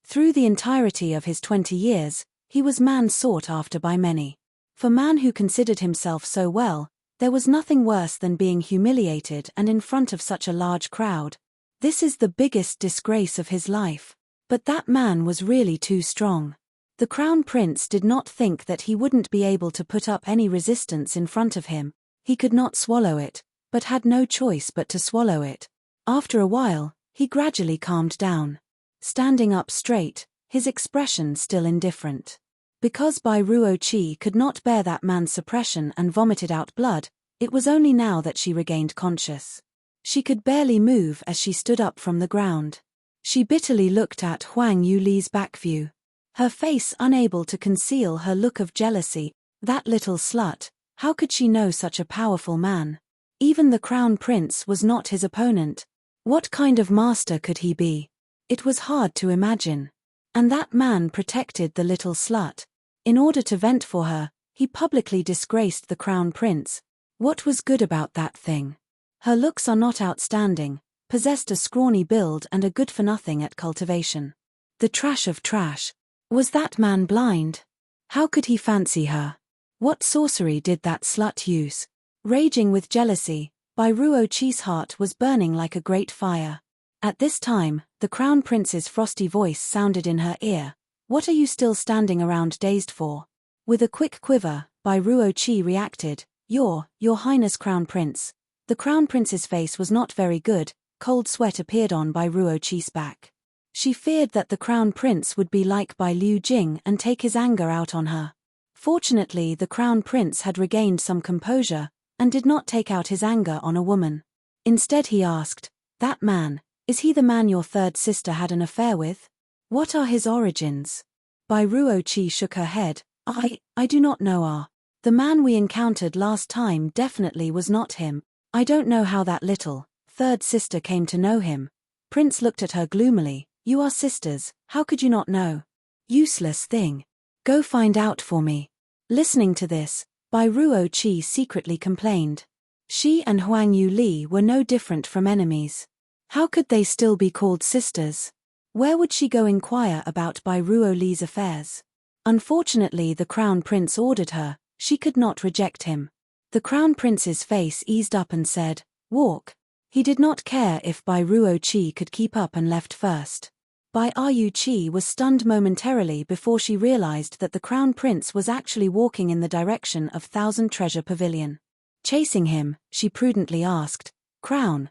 Through the entirety of his 20 years, he was man sought after by many. For man who considered himself so well, there was nothing worse than being humiliated and in front of such a large crowd. This is the biggest disgrace of his life. But that man was really too strong. The Crown Prince did not think that he wouldn't be able to put up any resistance in front of him. He could not swallow it, but had no choice but to swallow it. After a while, he gradually calmed down. Standing up straight, his expression still indifferent. Because Bai Ruo Li could not bear that man's suppression and vomited out blood, it was only now that she regained conscious. She could barely move as she stood up from the ground. She bitterly looked at Huang Yuli's back view. Her face unable to conceal her look of jealousy. That little slut, how could she know such a powerful man? Even the Crown Prince was not his opponent. What kind of master could he be? It was hard to imagine. And that man protected the little slut. In order to vent for her, he publicly disgraced the Crown Prince. What was good about that thing? Her looks are not outstanding, possessed a scrawny build and a good-for-nothing at cultivation. The trash of trash. Was that man blind? How could he fancy her? What sorcery did that slut use? Raging with jealousy, Bai Ruo Li's heart was burning like a great fire. At this time, the Crown Prince's frosty voice sounded in her ear. What are you still standing around dazed for? With a quick quiver, Bai Ruo Li reacted. Your Highness Crown Prince. The Crown Prince's face was not very good. Cold sweat appeared on Bai Ruo Li's back. She feared that the Crown Prince would be like Bai Liu Jing and take his anger out on her. Fortunately, the Crown Prince had regained some composure, and did not take out his anger on a woman. Instead he asked, "That man, is he the man your third sister had an affair with? What are his origins?" Bai Ruo Li shook her head. I do not know. The man we encountered last time definitely was not him. I don't know how that little third sister came to know him." Prince looked at her gloomily. "You are sisters, how could you not know? Useless thing. Go find out for me." Listening to this, Bai Ruo Li secretly complained. She and Huang Yuli were no different from enemies. How could they still be called sisters? Where would she go inquire about Bai Ruo Li's affairs? Unfortunately, the Crown Prince ordered her. She could not reject him. The Crown Prince's face eased up and said, "Walk." He did not care if Bai Ruo Li could keep up and left first. Bai Ruo Li was stunned momentarily before she realized that the Crown Prince was actually walking in the direction of Thousand Treasure Pavilion. Chasing him, she prudently asked, Crown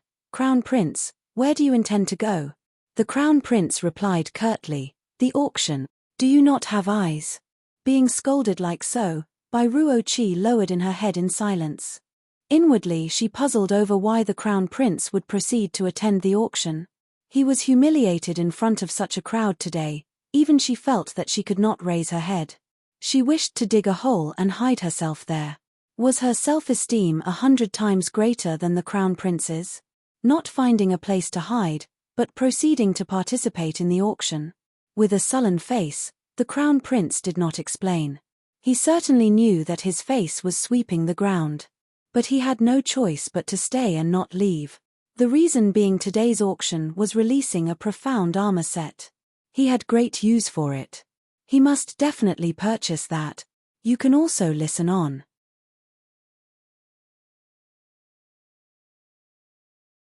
Prince, where do you intend to go?" The Crown Prince replied curtly, "The auction. Do you not have eyes?" Being scolded like so, Bai Ruo Li lowered in her head in silence. Inwardly she puzzled over why the Crown Prince would proceed to attend the auction. He was humiliated in front of such a crowd today, even she felt that she could not raise her head. She wished to dig a hole and hide herself there. Was her self-esteem 100 times greater than the Crown Prince's? Not finding a place to hide, but proceeding to participate in the auction. With a sullen face, the Crown Prince did not explain. He certainly knew that his face was sweeping the ground. But he had no choice but to stay and not leave. The reason being today's auction was releasing a profound armor set. He had great use for it. He must definitely purchase that. You can also listen on.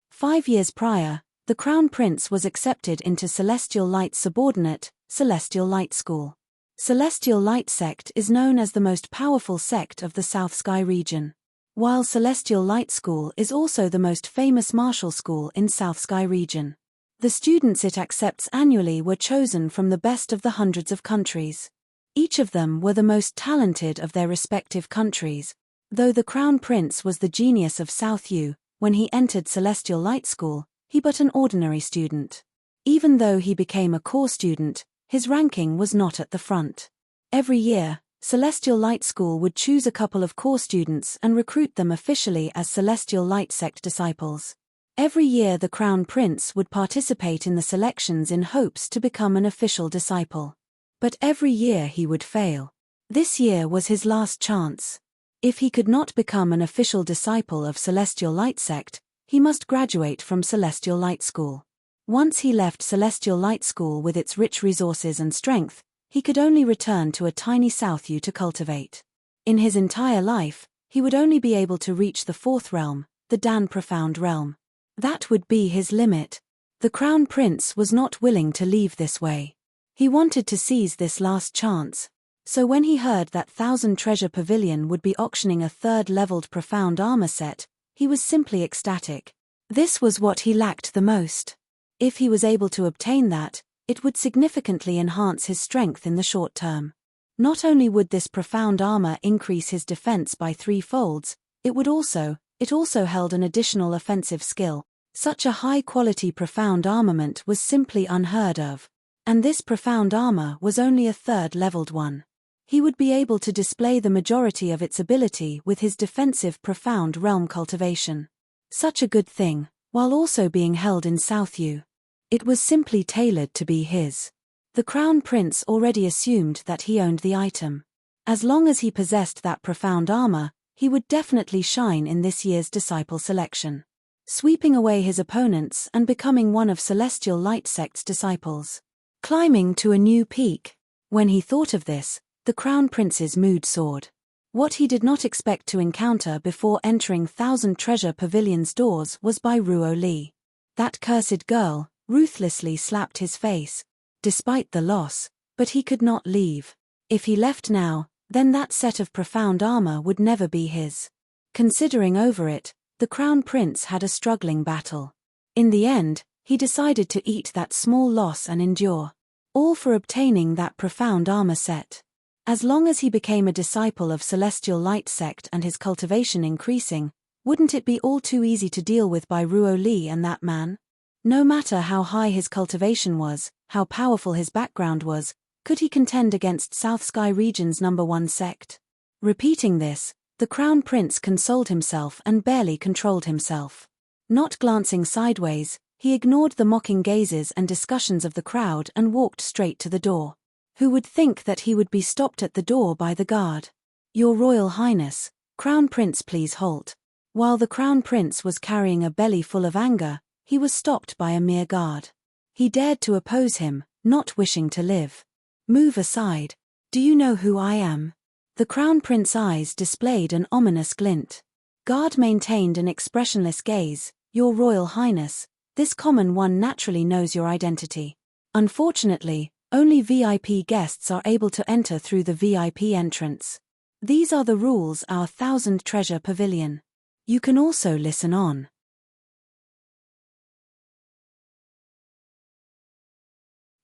5 years prior, the Crown Prince was accepted into Celestial Light's subordinate, Celestial Light School. Celestial Light sect is known as the most powerful sect of the South Sky region. While Celestial Light School is also the most famous martial school in South Sky region. The students it accepts annually were chosen from the best of the hundreds of countries. Each of them were the most talented of their respective countries. Though the Crown Prince was the genius of South Yu, when he entered Celestial Light School, he but an ordinary student. Even though he became a core student, his ranking was not at the front. Every year, Celestial Light School would choose a couple of core students and recruit them officially as Celestial Light Sect disciples. Every year the Crown Prince would participate in the selections in hopes to become an official disciple. But every year he would fail. This year was his last chance. If he could not become an official disciple of Celestial Light Sect, he must graduate from Celestial Light School. Once he left Celestial Light School with its rich resources and strength, he could only return to a tiny South Yu to cultivate. In his entire life, he would only be able to reach the 4th realm, the Dan Profound realm. That would be his limit. The Crown Prince was not willing to leave this way. He wanted to seize this last chance. So when he heard that 1,000 Treasure Pavilion would be auctioning a 3rd-leveled profound armor set, he was simply ecstatic. This was what he lacked the most. If he was able to obtain that, it would significantly enhance his strength in the short term. Not only would this profound armor increase his defense by 3 folds, it also held an additional offensive skill. Such a high-quality profound armament was simply unheard of. And this profound armor was only a 3rd-leveled one. He would be able to display the majority of its ability with his defensive profound realm cultivation. Such a good thing, while also being held in South Yu. It was simply tailored to be his. The Crown Prince already assumed that he owned the item. As long as he possessed that profound armor, he would definitely shine in this year's disciple selection, sweeping away his opponents and becoming one of Celestial Light Sect's disciples. Climbing to a new peak. When he thought of this, the Crown Prince's mood soared. What he did not expect to encounter before entering 1,000 Treasure Pavilion's doors was Bai Ruo Li. That cursed girl ruthlessly slapped his face. Despite the loss, but he could not leave. If he left now, then that set of profound armor would never be his. Considering over it, the Crown Prince had a struggling battle. In the end, he decided to eat that small loss and endure. All for obtaining that profound armor set. As long as he became a disciple of Celestial Light Sect and his cultivation increasing, wouldn't it be all too easy to deal with Bai Ruo Li and that man? No matter how high his cultivation was, how powerful his background was, could he contend against South Sky region's #1 sect? Repeating this, the Crown Prince consoled himself and barely controlled himself. Not glancing sideways, he ignored the mocking gazes and discussions of the crowd and walked straight to the door. Who would think that he would be stopped at the door by the guard? "Your Royal Highness, Crown Prince, please halt." While the Crown Prince was carrying a belly full of anger, he was stopped by a mere guard. He dared to oppose him, not wishing to live. "Move aside. Do you know who I am?" The Crown Prince's eyes displayed an ominous glint. Guard maintained an expressionless gaze. "Your Royal Highness, this common one naturally knows your identity. Unfortunately, only VIP guests are able to enter through the VIP entrance. These are the rules our 1,000 Treasure Pavilion. You can also listen on.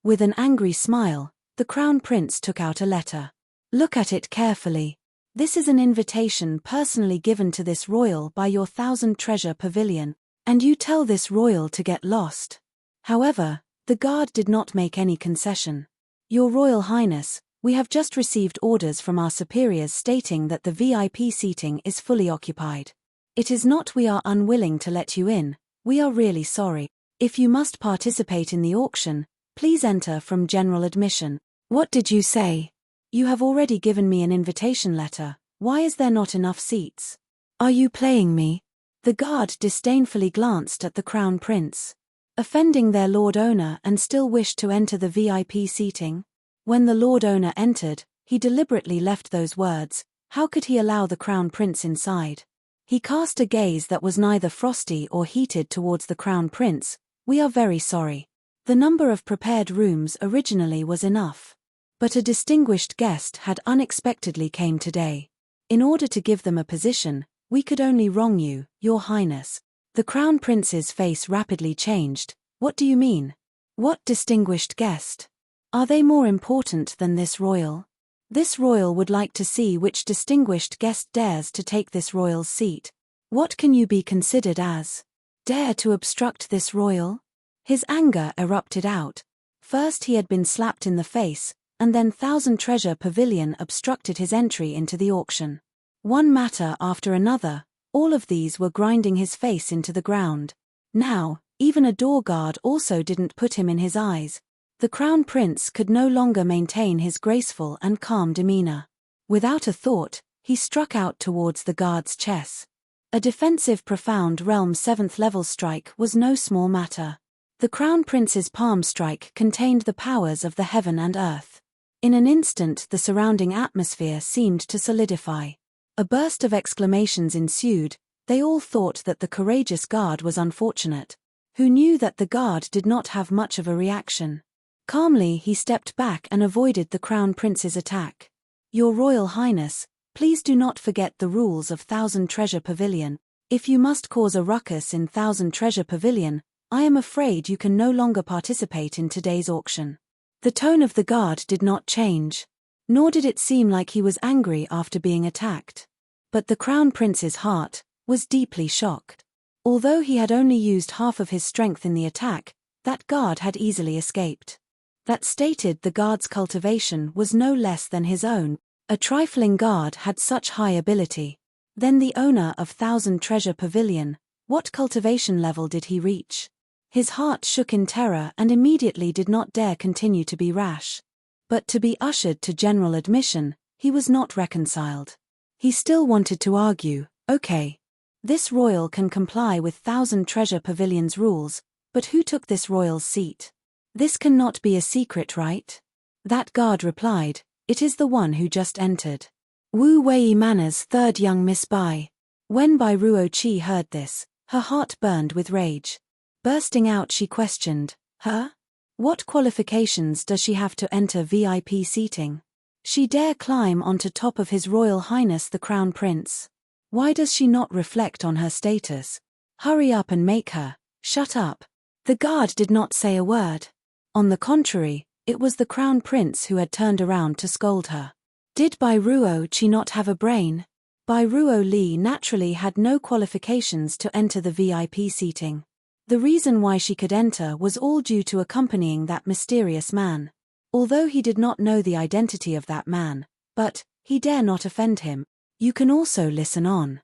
With an angry smile, the Crown Prince took out a letter. Look at it carefully. This is an invitation personally given to this royal by your 1,000-treasure pavilion, and you tell this royal to get lost. However, the guard did not make any concession. Your Royal Highness, we have just received orders from our superiors stating that the VIP seating is fully occupied. It is not we are unwilling to let you in, we are really sorry. If you must participate in the auction, please enter from general admission. What did you say? You have already given me an invitation letter, why is there not enough seats? Are you playing me? The guard disdainfully glanced at the Crown Prince. Offending their Lord Owner and still wished to enter the VIP seating? When the Lord Owner entered, he deliberately left those words. How could he allow the Crown Prince inside? He cast a gaze that was neither frosty or heated towards the Crown Prince. We are very sorry. The number of prepared rooms originally was enough. But a distinguished guest had unexpectedly came today. In order to give them a position, we could only wrong you, Your Highness. The Crown Prince's face rapidly changed. What do you mean? What distinguished guest? Are they more important than this royal? This royal would like to see which distinguished guest dares to take this royal's seat. What can you be considered as? Dare to obstruct this royal? His anger erupted out. First he had been slapped in the face, and then 1,000-treasure pavilion obstructed his entry into the auction. One matter after another, all of these were grinding his face into the ground. Now, even a door guard also didn't put him in his eyes. The Crown Prince could no longer maintain his graceful and calm demeanor. Without a thought, he struck out towards the guard's chest. A defensive profound realm 7th level strike was no small matter. The Crown Prince's palm strike contained the powers of the heaven and earth. In an instant the surrounding atmosphere seemed to solidify. A burst of exclamations ensued. They all thought that the courageous guard was unfortunate. Who knew that the guard did not have much of a reaction? Calmly he stepped back and avoided the Crown Prince's attack. Your Royal Highness, please do not forget the rules of 1,000-treasure pavilion. If you must cause a ruckus in 1,000-treasure pavilion, I am afraid you can no longer participate in today's auction. The tone of the guard did not change. Nor did it seem like he was angry after being attacked. But the Crown Prince's heart was deeply shocked. Although he had only used half of his strength in the attack, that guard had easily escaped. That stated the guard's cultivation was no less than his own. A trifling guard had such high ability. Then the owner of 1,000-treasure pavilion, what cultivation level did he reach? His heart shook in terror and immediately did not dare continue to be rash. But to be ushered to general admission, he was not reconciled. He still wanted to argue, okay. This royal can comply with 1,000-treasure pavilion's rules, but who took this royal's seat? This cannot be a secret, right? That guard replied, it is the one who just entered. Wu Wei Manner's third young Miss Bai. When Bai Ruo Li heard this, her heart burned with rage. Bursting out she questioned, her? What qualifications does she have to enter VIP seating? She dare climb onto top of His Royal Highness the Crown Prince. Why does she not reflect on her status? Hurry up and make her. Shut up. The guard did not say a word. On the contrary, it was the Crown Prince who had turned around to scold her. Did Bai Ruo Li not have a brain? Bai Ruo Li naturally had no qualifications to enter the VIP seating. The reason why she could enter was all due to accompanying that mysterious man. Although he did not know the identity of that man, but he dare not offend him. You can also listen on.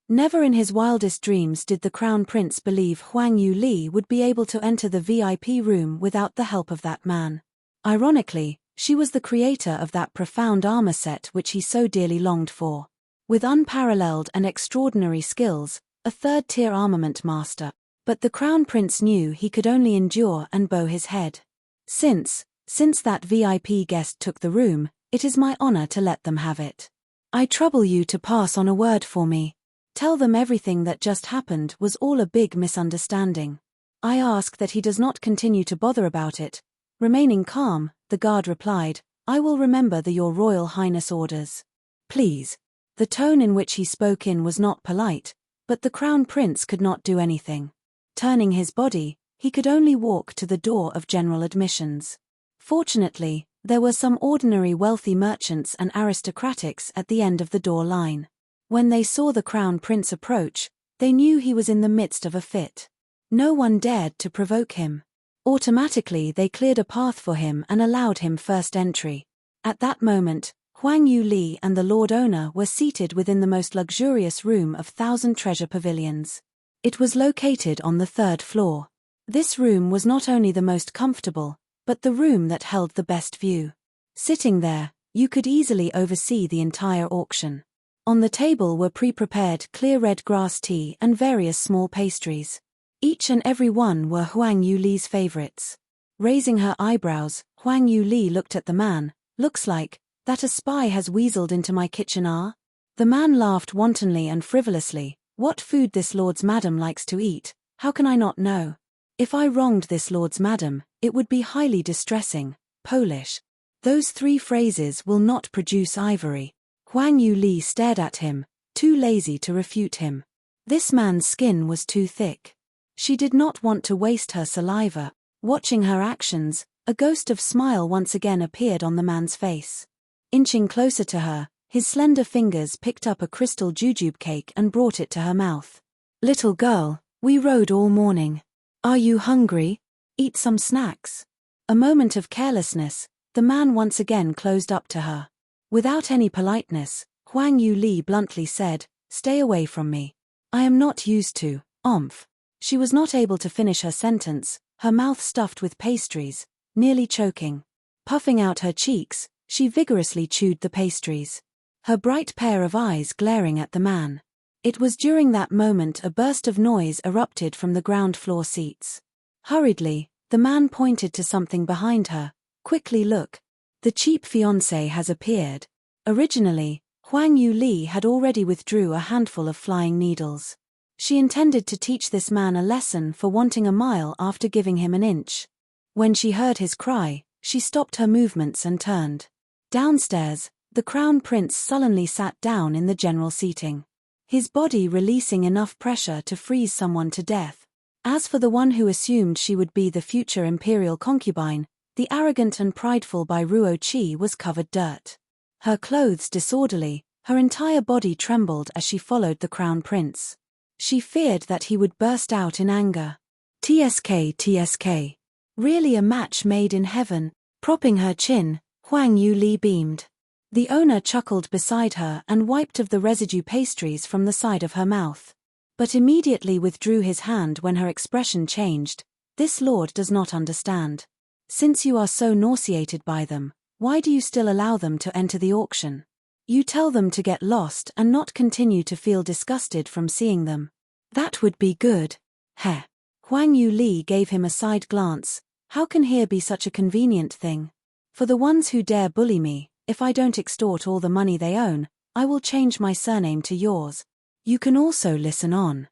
Never in his wildest dreams did the Crown Prince believe Huang Yu Li would be able to enter the VIP room without the help of that man. Ironically, she was the creator of that profound armor set which he so dearly longed for. With unparalleled and extraordinary skills, a third-tier armament master, but the Crown Prince knew he could only endure and bow his head. Since that VIP guest took the room, it is my honor to let them have it. I trouble you to pass on a word for me. Tell them everything that just happened was all a big misunderstanding. I ask that he does not continue to bother about it. Remaining calm, the guard replied, I will remember Your Royal Highness orders. Please. The tone in which he spoke in was not polite, but the Crown Prince could not do anything. Turning his body, he could only walk to the door of general admissions. Fortunately, there were some ordinary wealthy merchants and aristocratics at the end of the door line. When they saw the crown prince approach, they knew he was in the midst of a fit. No one dared to provoke him. Automatically they cleared a path for him and allowed him first entry. At that moment, Huang Yu Li and the Lord Owner were seated within the most luxurious room of 1,000 treasure pavilions. It was located on the 3rd floor. This room was not only the most comfortable, but the room that held the best view. Sitting there, you could easily oversee the entire auction. On the table were pre-prepared clear red grass tea and various small pastries. Each and every one were Huang Yu Li's favorites. Raising her eyebrows, Huang Yu Li looked at the man. "Looks like that a spy has weaseled into my kitchen, ah?" The man laughed wantonly and frivolously. "What food this lord's madam likes to eat, how can I not know? If I wronged this lord's madam, it would be highly distressing." Polish. Those 3 phrases will not produce ivory. Huang Yu Li stared at him, too lazy to refute him. This man's skin was too thick. She did not want to waste her saliva. Watching her actions, a ghost of smile once again appeared on the man's face. Inching closer to her, his slender fingers picked up a crystal jujube cake and brought it to her mouth. "Little girl, we rode all morning. Are you hungry? Eat some snacks." A moment of carelessness, the man once again closed up to her. Without any politeness, Huang Yu Li bluntly said, "Stay away from me. I am not used to, oomph." She was not able to finish her sentence, her mouth stuffed with pastries, nearly choking. Puffing out her cheeks, she vigorously chewed the pastries. Her bright pair of eyes glaring at the man. It was during that moment a burst of noise erupted from the ground floor seats. Hurriedly, the man pointed to something behind her. "Quickly look. The cheap fiancé has appeared." Originally, Huang Yu Li had already withdrew a handful of flying needles. She intended to teach this man a lesson for wanting a mile after giving him an inch. When she heard his cry, she stopped her movements and turned. Downstairs, the crown prince sullenly sat down in the general seating, his body releasing enough pressure to freeze someone to death. As for the one who assumed she would be the future imperial concubine, the arrogant and prideful Bai Ruo Li was covered dirt. Her clothes disorderly, her entire body trembled as she followed the crown prince. She feared that he would burst out in anger. TSK. Really a match made in heaven. Propping her chin, Huang Yu Li beamed. The owner chuckled beside her and wiped of the residue pastries from the side of her mouth. But immediately withdrew his hand when her expression changed. "This lord does not understand. Since you are so nauseated by them, why do you still allow them to enter the auction? You tell them to get lost and not continue to feel disgusted from seeing them. That would be good." Heh. Huang Yu Li gave him a side glance. "How can here be such a convenient thing? For the ones who dare bully me, if I don't extort all the money they own, I will change my surname to yours. You can also listen on."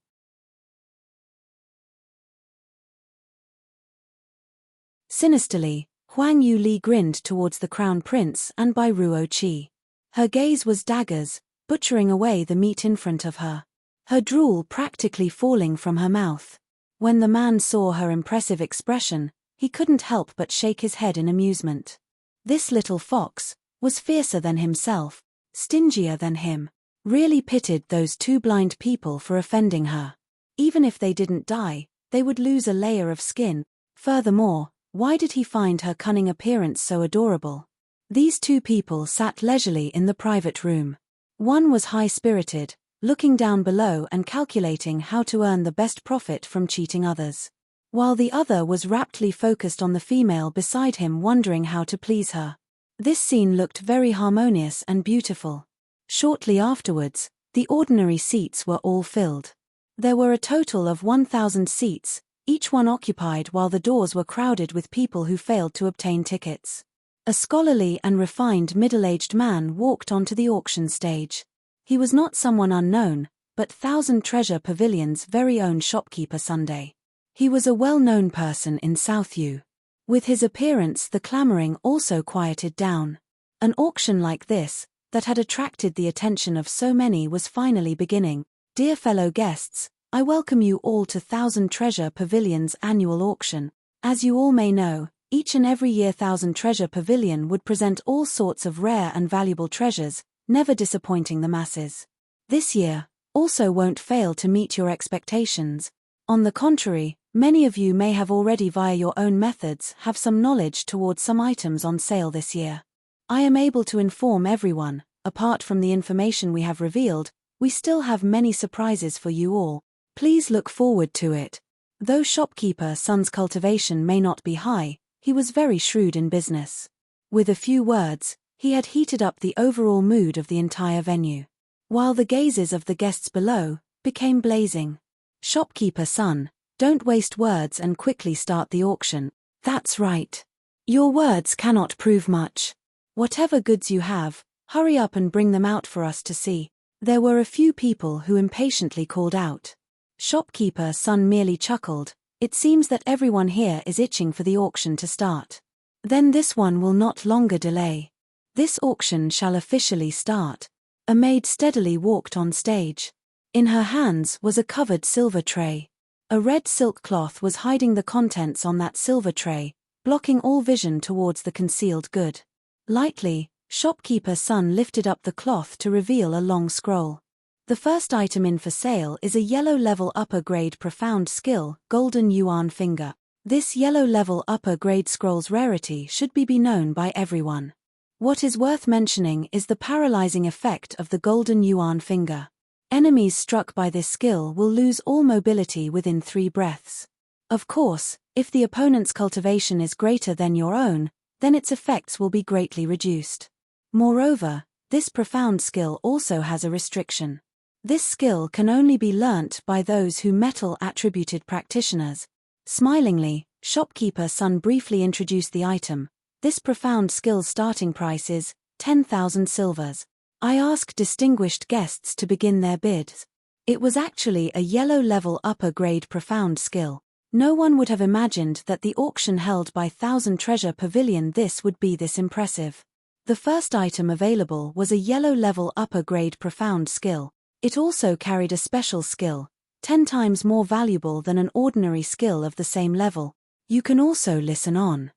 Sinisterly, Huang Yu Li grinned towards the crown prince and Bai Ruo Li. Her gaze was daggers, butchering away the meat in front of her. Her drool practically falling from her mouth. When the man saw her impressive expression, he couldn't help but shake his head in amusement. This little fox was fiercer than himself, stingier than him. Really pitied those 2 blind people for offending her. Even if they didn't die, they would lose a layer of skin. Furthermore, why did he find her cunning appearance so adorable? These 2 people sat leisurely in the private room. One was high-spirited, looking down below and calculating how to earn the best profit from cheating others, while the other was raptly focused on the female beside him, wondering how to please her. This scene looked very harmonious and beautiful. Shortly afterwards, the ordinary seats were all filled. There were a total of 1,000 seats, each one occupied, while the doors were crowded with people who failed to obtain tickets. A scholarly and refined middle-aged man walked onto the auction stage. He was not someone unknown, but 1,000 Treasure Pavilion's very own shopkeeper Sunday. He was a well-known person in Southview. With his appearance, the clamoring also quieted down. An auction like this, that had attracted the attention of so many, was finally beginning. "Dear fellow guests, I welcome you all to Thousand Treasure Pavilion's annual auction. As you all may know, each and every year Thousand Treasure Pavilion would present all sorts of rare and valuable treasures, never disappointing the masses. This year also won't fail to meet your expectations. On the contrary, many of you may have already via your own methods have some knowledge towards some items on sale this year. I am able to inform everyone, apart from the information we have revealed, we still have many surprises for you all. Please look forward to it. Though shopkeeper Sun's cultivation may not be high, he was very shrewd in business. With a few words, he had heated up the overall mood of the entire venue, while the gazes of the guests below became blazing. Shopkeeper Sun, don't waste words and quickly start the auction. That's right. Your words cannot prove much. Whatever goods you have, hurry up and bring them out for us to see. There were a few people who impatiently called out. Shopkeeper Sun merely chuckled. It seems that everyone here is itching for the auction to start. Then this one will not longer delay. This auction shall officially start. A maid steadily walked on stage. In her hands was a covered silver tray. A red silk cloth was hiding the contents on that silver tray, blocking all vision towards the concealed good. Lightly, shopkeeper Sun lifted up the cloth to reveal a long scroll. The first item in for sale is a yellow-level upper-grade profound skill, Golden Yuan Finger. This yellow-level upper-grade scroll's rarity should be known by everyone. What is worth mentioning is the paralyzing effect of the Golden Yuan Finger. Enemies struck by this skill will lose all mobility within 3 breaths. Of course, if the opponent's cultivation is greater than your own, then its effects will be greatly reduced. Moreover, this profound skill also has a restriction. This skill can only be learnt by those who metal-attributed practitioners. Smilingly, shopkeeper Sun briefly introduced the item. This profound skill's starting price is 10,000 silvers. I ask distinguished guests to begin their bids. It was actually a yellow-level upper-grade profound skill. No one would have imagined that the auction held by Thousand Treasure Pavilion would be this impressive. The first item available was a yellow-level upper-grade profound skill. It also carried a special skill, 10 times more valuable than an ordinary skill of the same level. You can also listen on.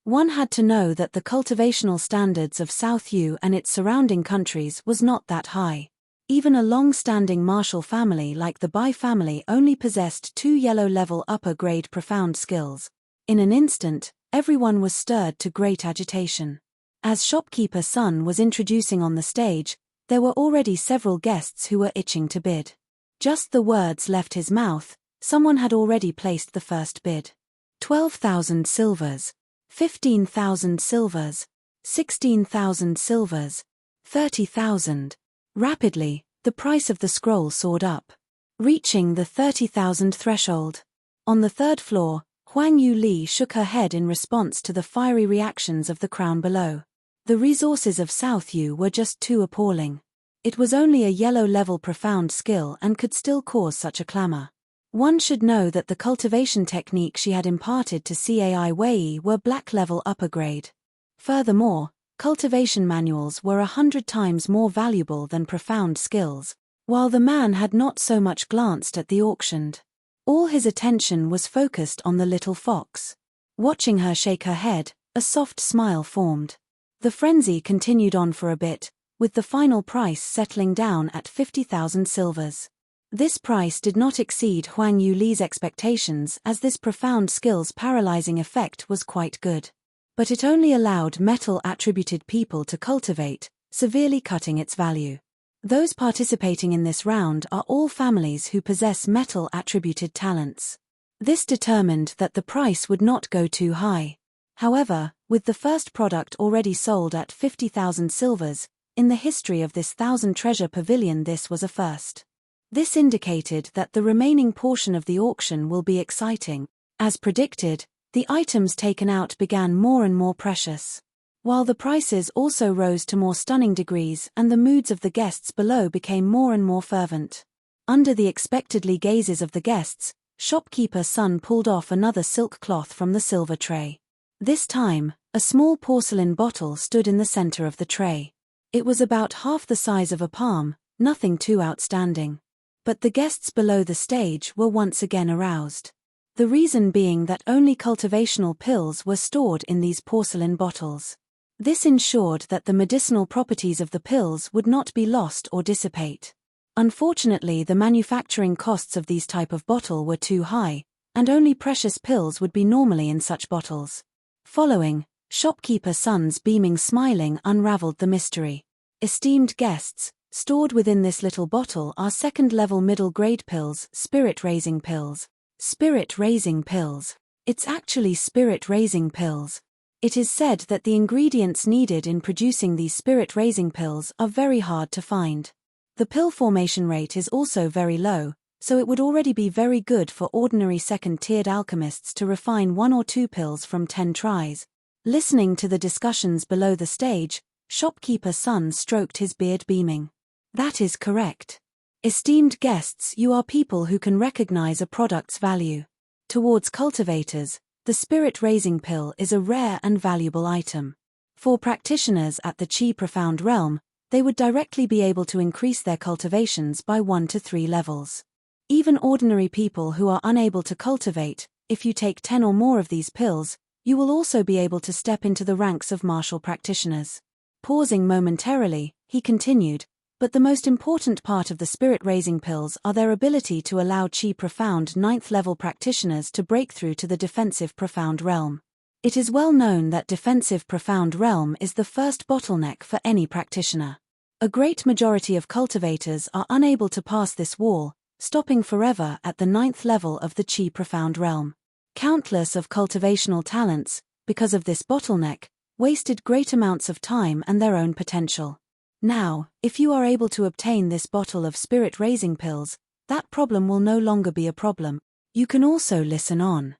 One had to know that the cultivational standards of South Yu and its surrounding countries was not that high. Even a long-standing martial family like the Bai family only possessed 2 yellow-level upper-grade profound skills. In an instant, everyone was stirred to great agitation. As shopkeeper Sun was introducing on the stage, there were already several guests who were itching to bid. Just the words left his mouth, someone had already placed the first bid. 12,000 silvers. 15,000 silvers. 16,000 silvers. 30,000. Rapidly, the price of the scroll soared up, reaching the 30,000 threshold. On the 3rd floor, Huang Yu Li shook her head in response to the fiery reactions of the crowd below. The resources of South Yu were just too appalling. It was only a yellow-level profound skill and could still cause such a clamor. One should know that the cultivation technique she had imparted to Cai Wei were black-level upper-grade. Furthermore, cultivation manuals were 100 times more valuable than profound skills, while the man had not so much glanced at the auctioned. All his attention was focused on the little fox. Watching her shake her head, a soft smile formed. The frenzy continued on for a bit, with the final price settling down at 50,000 silvers. This price did not exceed Huang Yu Li's expectations as this profound skill's paralyzing effect was quite good. But it only allowed metal-attributed people to cultivate, severely cutting its value. Those participating in this round are all families who possess metal-attributed talents. This determined that the price would not go too high. However, with the first product already sold at 50,000 silvers, in the history of this Thousand Treasure Pavilion this was a first. This indicated that the remaining portion of the auction will be exciting. As predicted, the items taken out began more and more precious, while the prices also rose to more stunning degrees and the moods of the guests below became more and more fervent. Under the expectedly gazes of the guests, shopkeeper Sun pulled off another silk cloth from the silver tray. This time, a small porcelain bottle stood in the center of the tray. It was about half the size of a palm, nothing too outstanding. But the guests below the stage were once again aroused. The reason being that only cultivational pills were stored in these porcelain bottles. This ensured that the medicinal properties of the pills would not be lost or dissipate. Unfortunately, the manufacturing costs of these type of bottle were too high, and only precious pills would be normally in such bottles. Following, shopkeeper Sun's beaming smiling unraveled the mystery. Esteemed guests, stored within this little bottle are second-level middle-grade pills, spirit-raising pills. Spirit-raising pills. It's actually spirit-raising pills. It is said that the ingredients needed in producing these spirit-raising pills are very hard to find. The pill formation rate is also very low, so it would already be very good for ordinary second-tiered alchemists to refine 1 or 2 pills from 10 tries. Listening to the discussions below the stage, shopkeeper Sun stroked his beard beaming. That is correct. Esteemed guests, you are people who can recognize a product's value. Towards cultivators, the spirit-raising pill is a rare and valuable item. For practitioners at the Qi Profound Realm, they would directly be able to increase their cultivations by 1 to 3 levels. Even ordinary people who are unable to cultivate, if you take 10 or more of these pills, you will also be able to step into the ranks of martial practitioners. Pausing momentarily, he continued, but the most important part of the spirit-raising pills are their ability to allow Qi Profound 9th-level practitioners to break through to the defensive Profound Realm. It is well known that defensive Profound Realm is the first bottleneck for any practitioner. A great majority of cultivators are unable to pass this wall, stopping forever at the 9th level of the Qi Profound Realm. Countless of cultivational talents, because of this bottleneck, wasted great amounts of time and their own potential. Now, if you are able to obtain this bottle of spirit-raising pills, that problem will no longer be a problem. You can also listen on.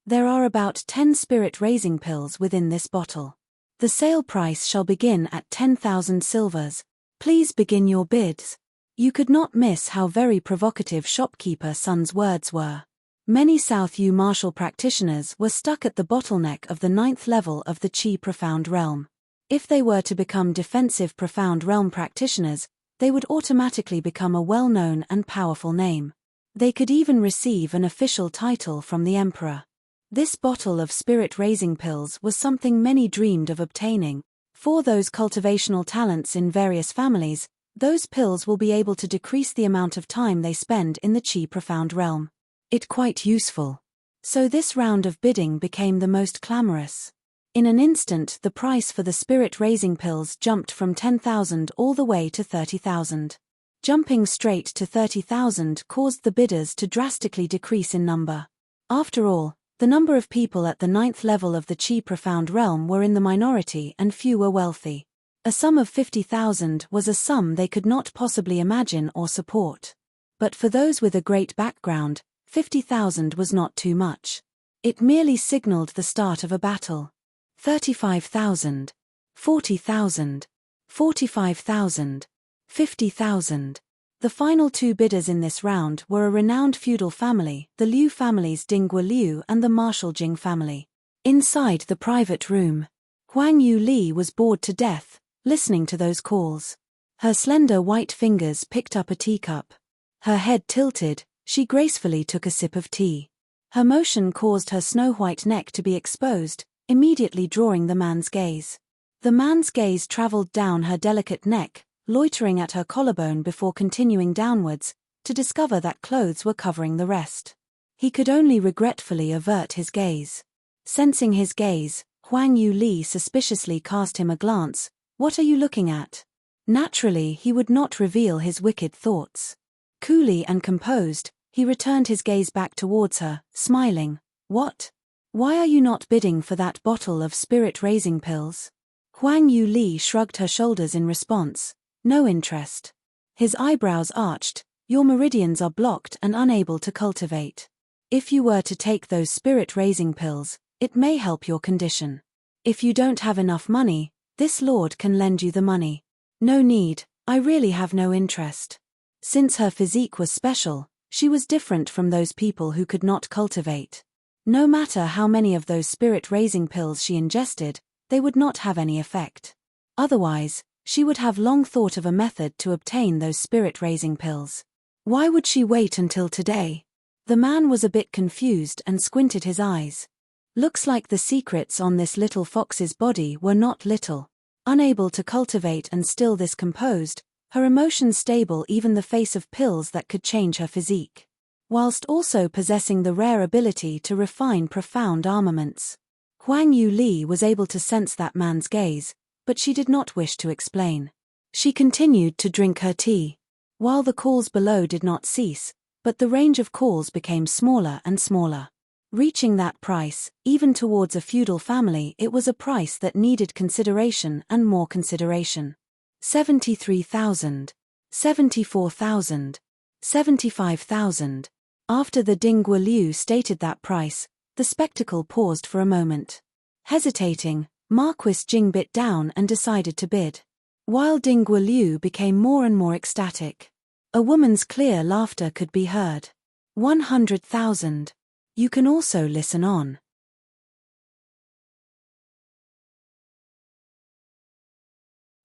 There are about 10 spirit-raising pills within this bottle. The sale price shall begin at 10,000 silvers. Please begin your bids. You could not miss how very provocative shopkeeper Sun's words were. Many South U martial practitioners were stuck at the bottleneck of the 9th level of the Qi Profound Realm. If they were to become defensive Profound Realm practitioners, they would automatically become a well-known and powerful name. They could even receive an official title from the emperor. This bottle of spirit-raising pills was something many dreamed of obtaining. For those cultivational talents in various families, those pills will be able to decrease the amount of time they spend in the Qi Profound Realm. It quite useful. So this round of bidding became the most clamorous. In an instant the price for the spirit-raising pills jumped from 10,000 all the way to 30,000. Jumping straight to 30,000 caused the bidders to drastically decrease in number. After all, the number of people at the 9th level of the Qi Profound Realm were in the minority and few were wealthy. A sum of 50,000 was a sum they could not possibly imagine or support. But for those with a great background, 50,000 was not too much. It merely signaled the start of a battle. 35,000, 40,000, 45,000, 50,000. The final 2 bidders in this round were a renowned feudal family, the Liu families Dingguo Liu and the Marshal Jing family. Inside the private room, Huang Yu Li was bored to death, listening to those calls. Her slender white fingers picked up a teacup. Her head tilted, she gracefully took a sip of tea. Her motion caused her snow-white neck to be exposed, immediately drawing the man's gaze. The man's gaze traveled down her delicate neck, loitering at her collarbone before continuing downwards, to discover that clothes were covering the rest. He could only regretfully avert his gaze. Sensing his gaze, Huang Yu Li suspiciously cast him a glance. "What are you looking at?" Naturally, he would not reveal his wicked thoughts. Coolly and composed, he returned his gaze back towards her, smiling. "What? Why are you not bidding for that bottle of spirit-raising pills?" Huang Yu Li shrugged her shoulders in response. "No interest." His eyebrows arched. "Your meridians are blocked and unable to cultivate. If you were to take those spirit-raising pills, it may help your condition. If you don't have enough money, this lord can lend you the money." "No need, I really have no interest." Since her physique was special, she was different from those people who could not cultivate. No matter how many of those spirit-raising pills she ingested, they would not have any effect. Otherwise, she would have long thought of a method to obtain those spirit-raising pills. Why would she wait until today? The man was a bit confused and squinted his eyes. Looks like the secrets on this little fox's body were not little. Unable to cultivate and still this composed, her emotions stable even the face of pills that could change her physique. Whilst also possessing the rare ability to refine profound armaments. Huang Yu Li was able to sense that man's gaze, but she did not wish to explain. She continued to drink her tea. While the calls below did not cease, but the range of calls became smaller and smaller. Reaching that price, even towards a feudal family, it was a price that needed consideration and more consideration. 73,000. 74,000. 75,000. After the Dingguo Liu stated that price, the spectacle paused for a moment. Hesitating, Marquis Jing bit down and decided to bid. While Dingguo Liu became more and more ecstatic. A woman's clear laughter could be heard. 100,000. You can also listen on.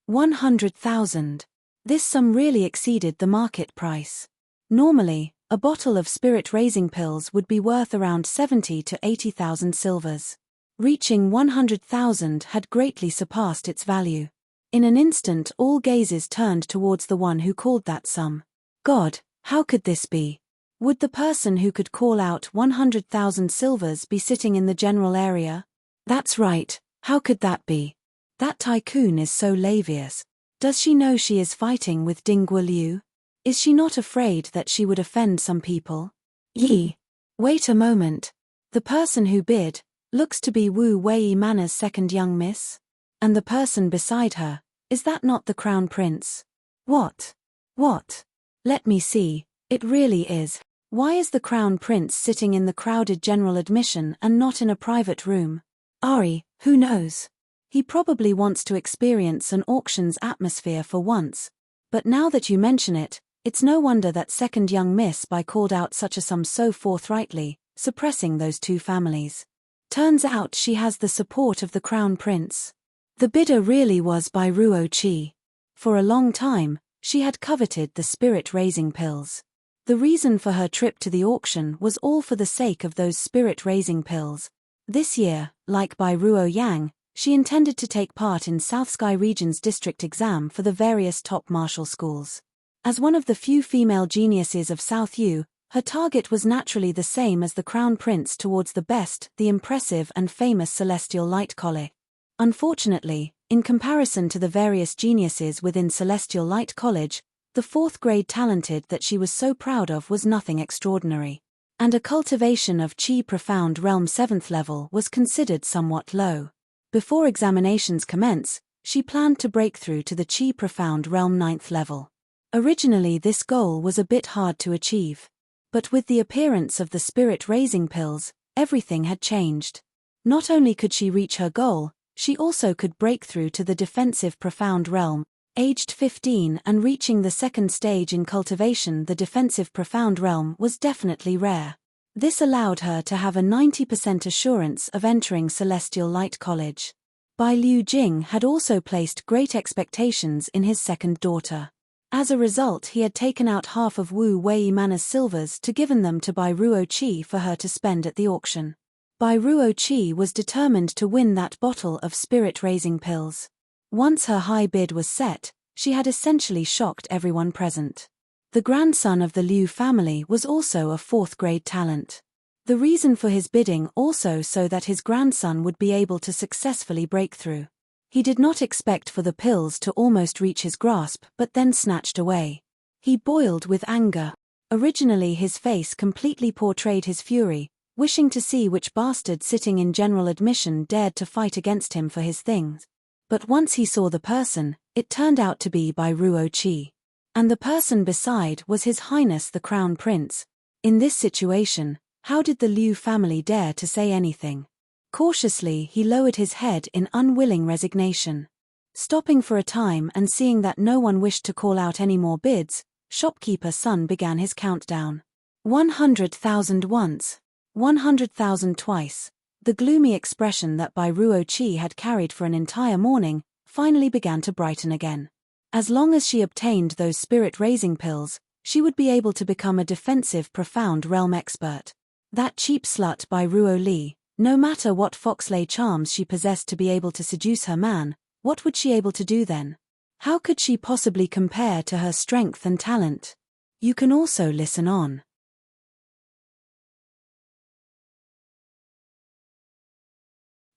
100,000. This sum really exceeded the market price. Normally, a bottle of spirit-raising pills would be worth around 70 to 80,000 silvers. Reaching 100,000 had greatly surpassed its value. In an instant all gazes turned towards the one who called that sum. God, how could this be? Would the person who could call out 100,000 silvers be sitting in the general area? That's right, how could that be? That tycoon is so lavious. Does she know she is fighting with Dingguo Liu? Is she not afraid that she would offend some people? Yi. Wait a moment. The person who bid looks to be Wu Wei Manner's second young miss? And the person beside her, is that not the crown prince? What? What? Let me see, it really is. Why is the crown prince sitting in the crowded general admission and not in a private room? Ari, who knows? He probably wants to experience an auction's atmosphere for once. But now that you mention it, it's no wonder that second young Miss Bai called out such a sum so forthrightly, suppressing those two families. Turns out she has the support of the crown prince. The bidder really was Bai Ruo Li. For a long time, she had coveted the spirit-raising pills. The reason for her trip to the auction was all for the sake of those spirit-raising pills. This year, like Bai Ruo Yang, she intended to take part in South Sky Region's district exam for the various top martial schools. As one of the few female geniuses of South Yu, her target was naturally the same as the crown prince towards the best, the impressive and famous Celestial Light College. Unfortunately, in comparison to the various geniuses within Celestial Light College, the fourth-grade talented that she was so proud of was nothing extraordinary. And a cultivation of Qi Profound Realm 7th level was considered somewhat low. Before examinations commence, she planned to break through to the Qi Profound Realm 9th level. Originally this goal was a bit hard to achieve. But with the appearance of the spirit-raising pills, everything had changed. Not only could she reach her goal, she also could break through to the defensive Profound Realm. Aged 15 and reaching the second stage in cultivation, the defensive Profound Realm was definitely rare. This allowed her to have a 90% assurance of entering Celestial Light College. Bai Liu Jing had also placed great expectations in his second daughter. As a result, he had taken out half of Wu Wei Manner's silvers to given them to Bai Ruo Li for her to spend at the auction. Bai Ruo Li was determined to win that bottle of spirit-raising pills. Once her high bid was set, she had essentially shocked everyone present. The grandson of the Liu family was also a fourth-grade talent. The reason for his bidding also so that his grandson would be able to successfully break through. He did not expect for the pills to almost reach his grasp but then snatched away. He boiled with anger. Originally his face completely portrayed his fury, wishing to see which bastard sitting in general admission dared to fight against him for his things. But once he saw the person, it turned out to be Bai Ruo Li. And the person beside was His Highness the Crown Prince. In this situation, how did the Liu family dare to say anything? Cautiously he lowered his head in unwilling resignation. Stopping for a time and seeing that no one wished to call out any more bids, shopkeeper Sun began his countdown. 100,000 once. 100,000 twice. The gloomy expression that Bai Ruo Li had carried for an entire morning finally began to brighten again. As long as she obtained those spirit-raising pills, she would be able to become a defensive profound realm expert. That cheap slut Bai Ruo Li, no matter what foxlay charms she possessed to be able to seduce her man, what would she able to do then? How could she possibly compare to her strength and talent? You can also listen on.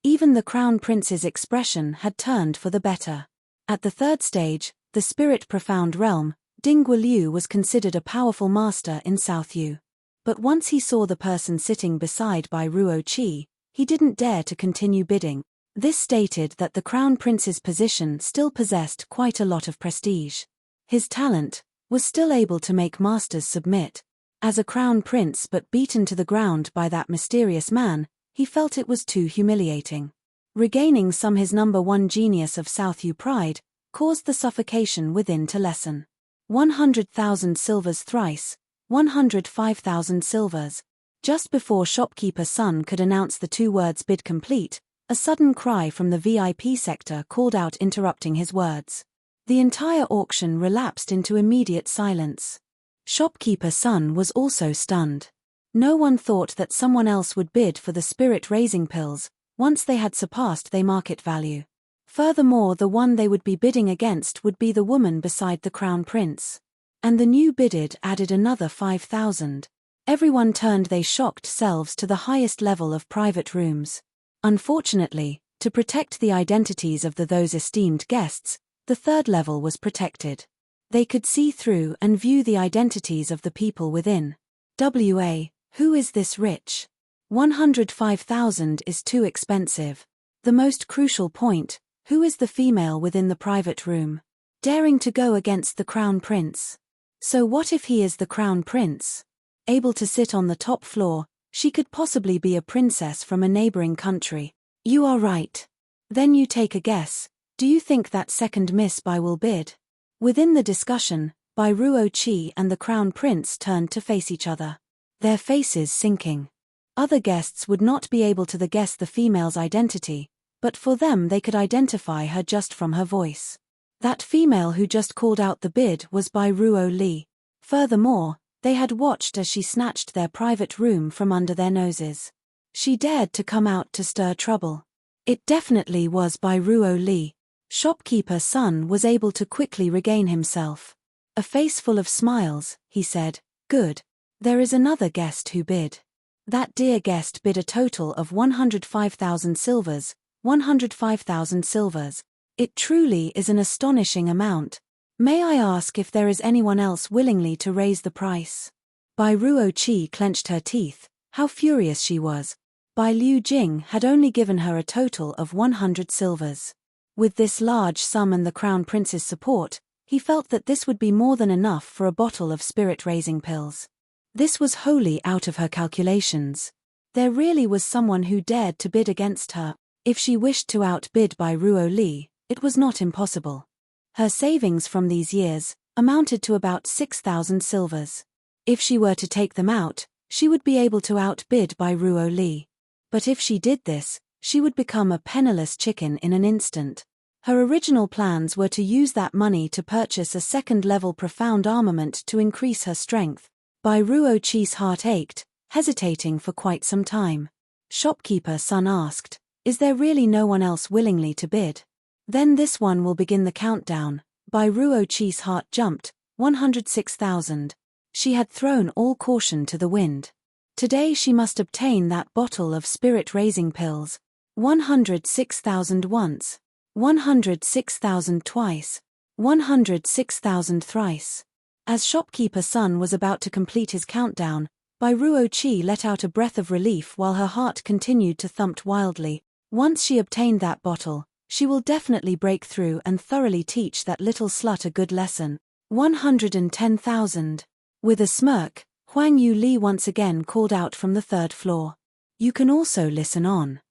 Even the Crown Prince's expression had turned for the better. At the third stage, the spirit profound realm, Ding Guoliu was considered a powerful master in South Yu. But once he saw the person sitting beside Bai Ruo Li, he didn't dare to continue bidding. This stated that the Crown Prince's position still possessed quite a lot of prestige. His talent was still able to make masters submit. As a Crown Prince but beaten to the ground by that mysterious man, he felt it was too humiliating. Regaining some his number one genius of South Yu pride caused the suffocation within to lessen. 100,000 silvers thrice, 105,000 silvers. Just before shopkeeper Sun could announce the two words bid complete, a sudden cry from the VIP sector called out, interrupting his words. The entire auction relapsed into immediate silence. Shopkeeper Sun was also stunned. No one thought that someone else would bid for the spirit-raising pills once they had surpassed their market value. Furthermore, the one they would be bidding against would be the woman beside the Crown Prince. And the new bidded added another 5,000. Everyone turned their shocked selves to the highest level of private rooms. Unfortunately, to protect the identities of those esteemed guests, the third level was protected. They could see through and view the identities of the people within. Who is this rich? 105,000 is too expensive. The most crucial point, who is the female within the private room? Daring to go against the Crown Prince. So what if he is the Crown Prince? Able to sit on the top floor, she could possibly be a princess from a neighboring country. You are right. Then you take a guess. Do you think that second Miss Bai will bid? Within the discussion, Bai Ruo Li and the Crown Prince turned to face each other. Their faces sinking. Other guests would not be able to guess the female's identity, but for them they could identify her just from her voice. That female who just called out the bid was Bai Ruo Li. Furthermore, they had watched as she snatched their private room from under their noses. She dared to come out to stir trouble. It definitely was Bai Ruo Li. Shopkeeper Sun was able to quickly regain himself. A face full of smiles, he said, "Good. There is another guest who bid." That dear guest bid a total of 105,000 silvers, 105,000 silvers. It truly is an astonishing amount. May I ask if there is anyone else willingly to raise the price? Bai Ruo Li clenched her teeth. How furious she was. Bai Liu Jing had only given her a total of 100 silvers. With this large sum and the Crown Prince's support, he felt that this would be more than enough for a bottle of spirit-raising pills. This was wholly out of her calculations. There really was someone who dared to bid against her. If she wished to outbid Bai Ruo Li, it was not impossible. Her savings from these years amounted to about 6,000 silvers. If she were to take them out, she would be able to outbid Bai Ruo Li. But if she did this, she would become a penniless chicken in an instant. Her original plans were to use that money to purchase a second-level profound armament to increase her strength. Bai Ruo Li's heart ached, hesitating for quite some time. Shopkeeper Sun asked, "Is there really no one else willingly to bid? Then this one will begin the countdown." Bai Ruo Li's heart jumped. 106,000. She had thrown all caution to the wind. Today she must obtain that bottle of spirit-raising pills. 106,000 once. 106,000 twice. 106,000 thrice. As shopkeeper Sun was about to complete his countdown, Bai Ruo Li let out a breath of relief while her heart continued to thump wildly. Once she obtained that bottle, she will definitely break through and thoroughly teach that little slut a good lesson. 110,000. With a smirk, Huang Yu Li once again called out from the third floor. You can also listen on.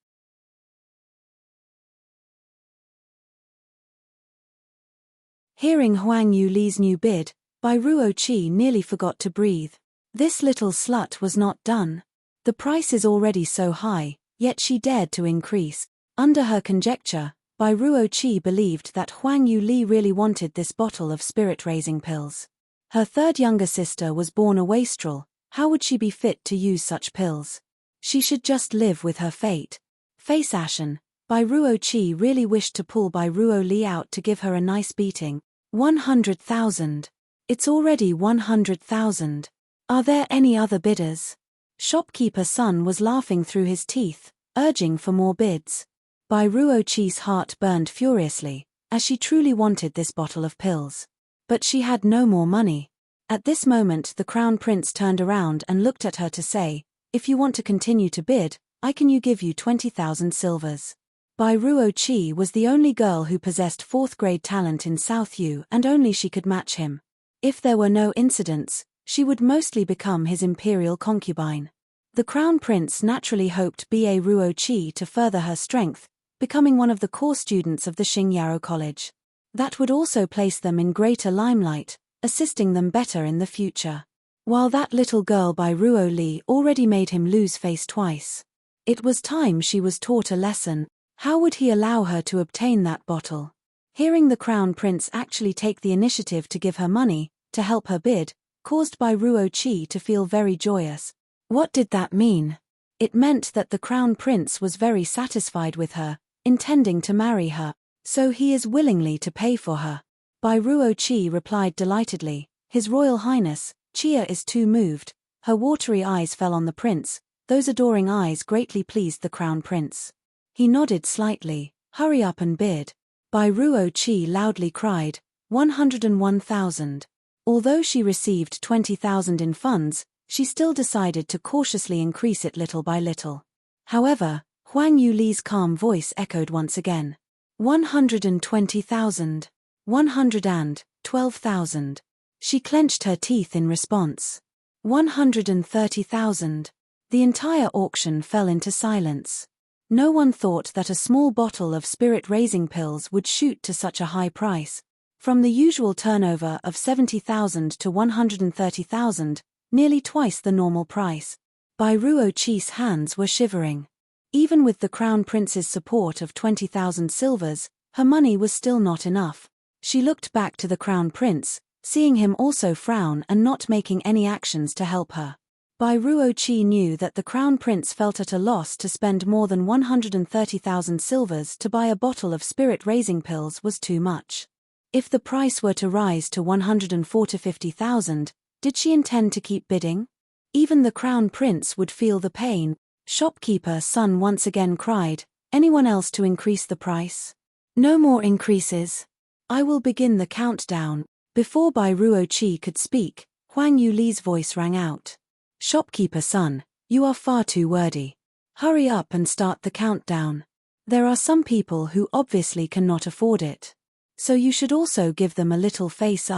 Hearing Huang Yu Li's new bid, Bai Ruo Li nearly forgot to breathe. This little slut was not done. The The price is already so high, yet she dared to increase. Under her conjecture, Bai Ruo Li believed that Huang Yu Li really wanted this bottle of spirit-raising pills. Her third younger sister was born a wastrel. How would she be fit to use such pills? She should just live with her fate. Face ashen, Bai Ruo Li really wished to pull Bai Ruo Li out to give her a nice beating. 100,000. It's already 100,000. Are there any other bidders? Shopkeeper Sun was laughing through his teeth, urging for more bids. Bai Ruo Li's heart burned furiously, as she truly wanted this bottle of pills. But she had no more money. At this moment the Crown Prince turned around and looked at her to say, "If you want to continue to bid, I can give you 20,000 silvers." Bai Ruo Li was the only girl who possessed 4th grade talent in South Yu, and only she could match him. If there were no incidents, she would mostly become his imperial concubine. The Crown Prince naturally hoped Bai Ruo Li to further her strength, becoming one of the core students of the Xingyao College. That would also place them in greater limelight, assisting them better in the future. While that little girl Bai Ruo Li already made him lose face twice. It was time she was taught a lesson. How would he allow her to obtain that bottle? Hearing the Crown Prince actually take the initiative to give her money, to help her bid, caused Bai Ruo Li to feel very joyous. What did that mean? It meant that the Crown Prince was very satisfied with her, intending to marry her. So he is willingly to pay for her. Bai Ruo Li replied delightedly, "His Royal Highness." Chia is too moved. Her watery eyes fell on the prince. Those adoring eyes greatly pleased the Crown Prince. He nodded slightly. "Hurry up and bid." Bai Ruo Li loudly cried, 101,000. Although she received 20,000 in funds, she still decided to cautiously increase it little by little. However, Huang Yu Li's calm voice echoed once again. 120,000. 112,000. She clenched her teeth in response. 130,000. The entire auction fell into silence. No one thought that a small bottle of spirit-raising pills would shoot to such a high price. From the usual turnover of 70,000 to 130,000, nearly twice the normal price. Bai Ruo Li's hands were shivering. Even with the Crown Prince's support of 20,000 silvers, her money was still not enough. She looked back to the Crown Prince, seeing him also frown and not making any actions to help her. Bai Ruo Li knew that the Crown Prince felt at a loss to spend more than 130,000 silvers to buy a bottle of spirit-raising pills was too much. If the price were to rise to 140,000, did she intend to keep bidding? Even the Crown Prince would feel the pain. Shopkeeper Sun once again cried, "Anyone else to increase the price?" "No more increases. I will begin the countdown." Before Bai Ruo Li could speak, Huang Yu Li's voice rang out. "Shopkeeper Sun, you are far too wordy. Hurry up and start the countdown. There are some people who obviously cannot afford it. So you should also give them a little face.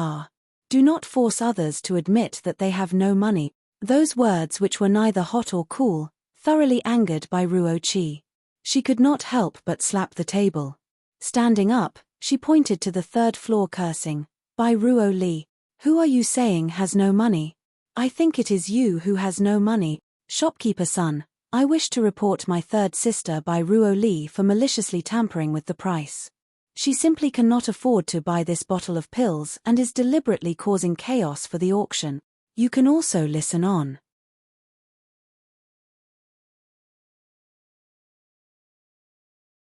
Do not force others to admit that they have no money." Those words, which were neither hot or cool, thoroughly angered Bai Ruo Li. She could not help but slap the table. Standing up, she pointed to the 3rd floor cursing, "Bai Ruo Li, who are you saying has no money? I think it is you who has no money." "Shopkeeper Sun, I wish to report my third sister Bai Ruo Li for maliciously tampering with the price. She simply cannot afford to buy this bottle of pills and is deliberately causing chaos for the auction. You can also listen on."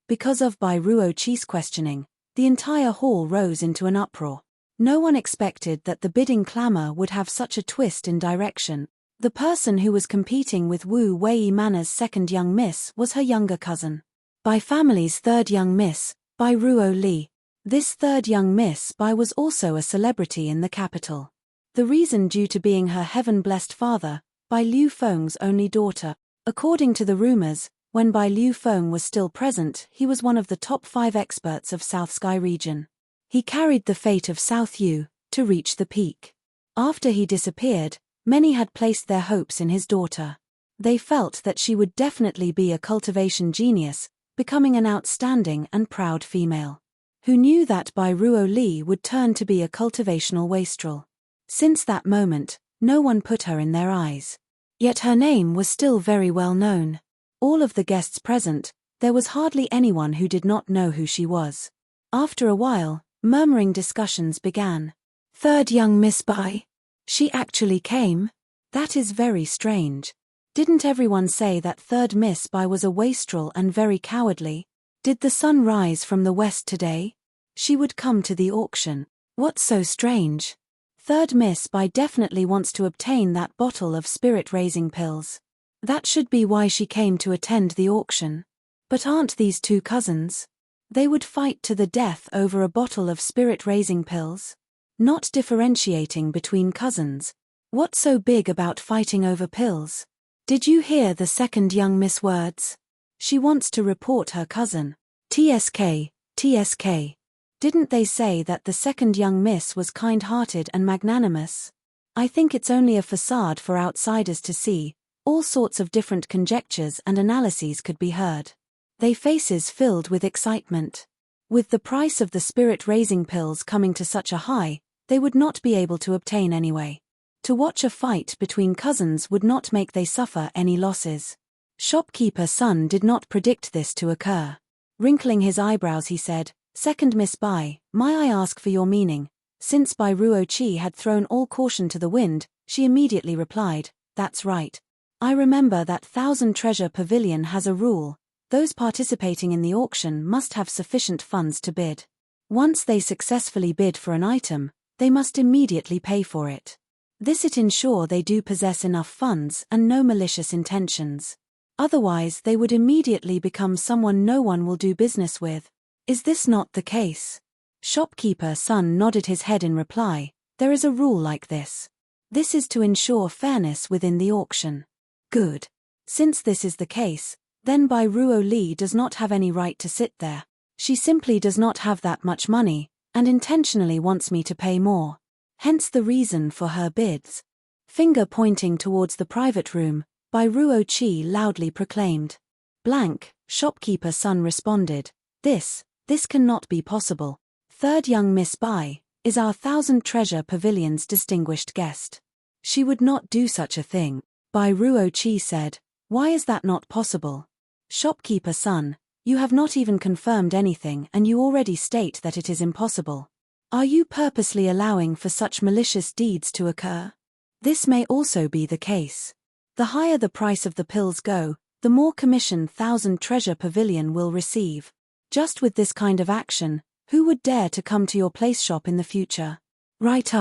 Because of Bai Ruo Li's questioning, the entire hall rose into an uproar. No one expected that the bidding clamor would have such a twist in direction. The person who was competing with Wu Wei Manna's second young miss was her younger cousin. Bai family's third young miss, Bai Ruo Li. This third young miss Bai was also a celebrity in the capital. The reason due to being her heaven-blessed father, Bai Liu Feng's only daughter. According to the rumors, when Bai Liu Feng was still present, he was one of the top 5 experts of South Sky region. He carried the fate of South Yu to reach the peak. After he disappeared, many had placed their hopes in his daughter. They felt that she would definitely be a cultivation genius, becoming an outstanding and proud female. Who knew that Bai Ruo Li would turn to be a cultivational wastrel? Since that moment, no one put her in their eyes. Yet her name was still very well known. All of the guests present, there was hardly anyone who did not know who she was. After a while, murmuring discussions began. Third young Miss Bai. She actually came? That is very strange. Didn't everyone say that third Miss Bai was a wastrel and very cowardly? Did the sun rise from the west today? She would come to the auction. What's so strange? Third Miss Bai definitely wants to obtain that bottle of spirit-raising pills. That should be why she came to attend the auction. But aren't these two cousins? They would fight to the death over a bottle of spirit-raising pills? Not differentiating between cousins. What's so big about fighting over pills? Did you hear the second young Miss words? She wants to report her cousin. TSK, TSK. Didn't they say that the second young miss was kind-hearted and magnanimous? I think it's only a facade for outsiders to see. All sorts of different conjectures and analyses could be heard. Their faces filled with excitement. With the price of the spirit-raising pills coming to such a high, they would not be able to obtain anyway. To watch a fight between cousins would not make they suffer any losses. Shopkeeper Sun did not predict this to occur. Wrinkling his eyebrows he said, Second Miss Bai, may I ask for your meaning? Since Bai Ruo Li had thrown all caution to the wind, she immediately replied, That's right. I remember that Thousand Treasure Pavilion has a rule. Those participating in the auction must have sufficient funds to bid. Once they successfully bid for an item, they must immediately pay for it. This it ensure they do possess enough funds and no malicious intentions. Otherwise they would immediately become someone no one will do business with. Is this not the case? Shopkeeper Sun nodded his head in reply, there is a rule like this. This is to ensure fairness within the auction. Good. Since this is the case, then Bai Ruo Li does not have any right to sit there. She simply does not have that much money, and intentionally wants me to pay more. Hence the reason for her bids. Finger pointing towards the private room, Bai Ruo Li loudly proclaimed. Blank, Shopkeeper Sun responded, This cannot be possible. Third young Miss Bai is our Thousand Treasure Pavilion's distinguished guest. She would not do such a thing. Bai Ruo Li said, Why is that not possible? Shopkeeper Sun, you have not even confirmed anything and you already state that it is impossible. Are you purposely allowing for such malicious deeds to occur? This may also be the case. The higher the price of the pills go, the more commission Thousand Treasure Pavilion will receive. Just with this kind of action, who would dare to come to your place shop in the future? Right.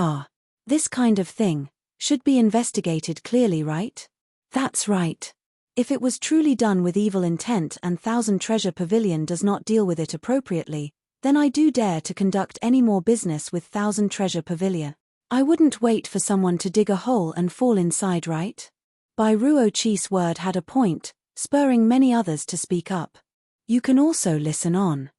This kind of thing should be investigated clearly, right? That's right. If it was truly done with evil intent and Thousand Treasure Pavilion does not deal with it appropriately, then I do dare to conduct any more business with Thousand Treasure Pavilion. I wouldn't wait for someone to dig a hole and fall inside, right? Bai Ruo Li's word had a point, spurring many others to speak up. You can also listen on.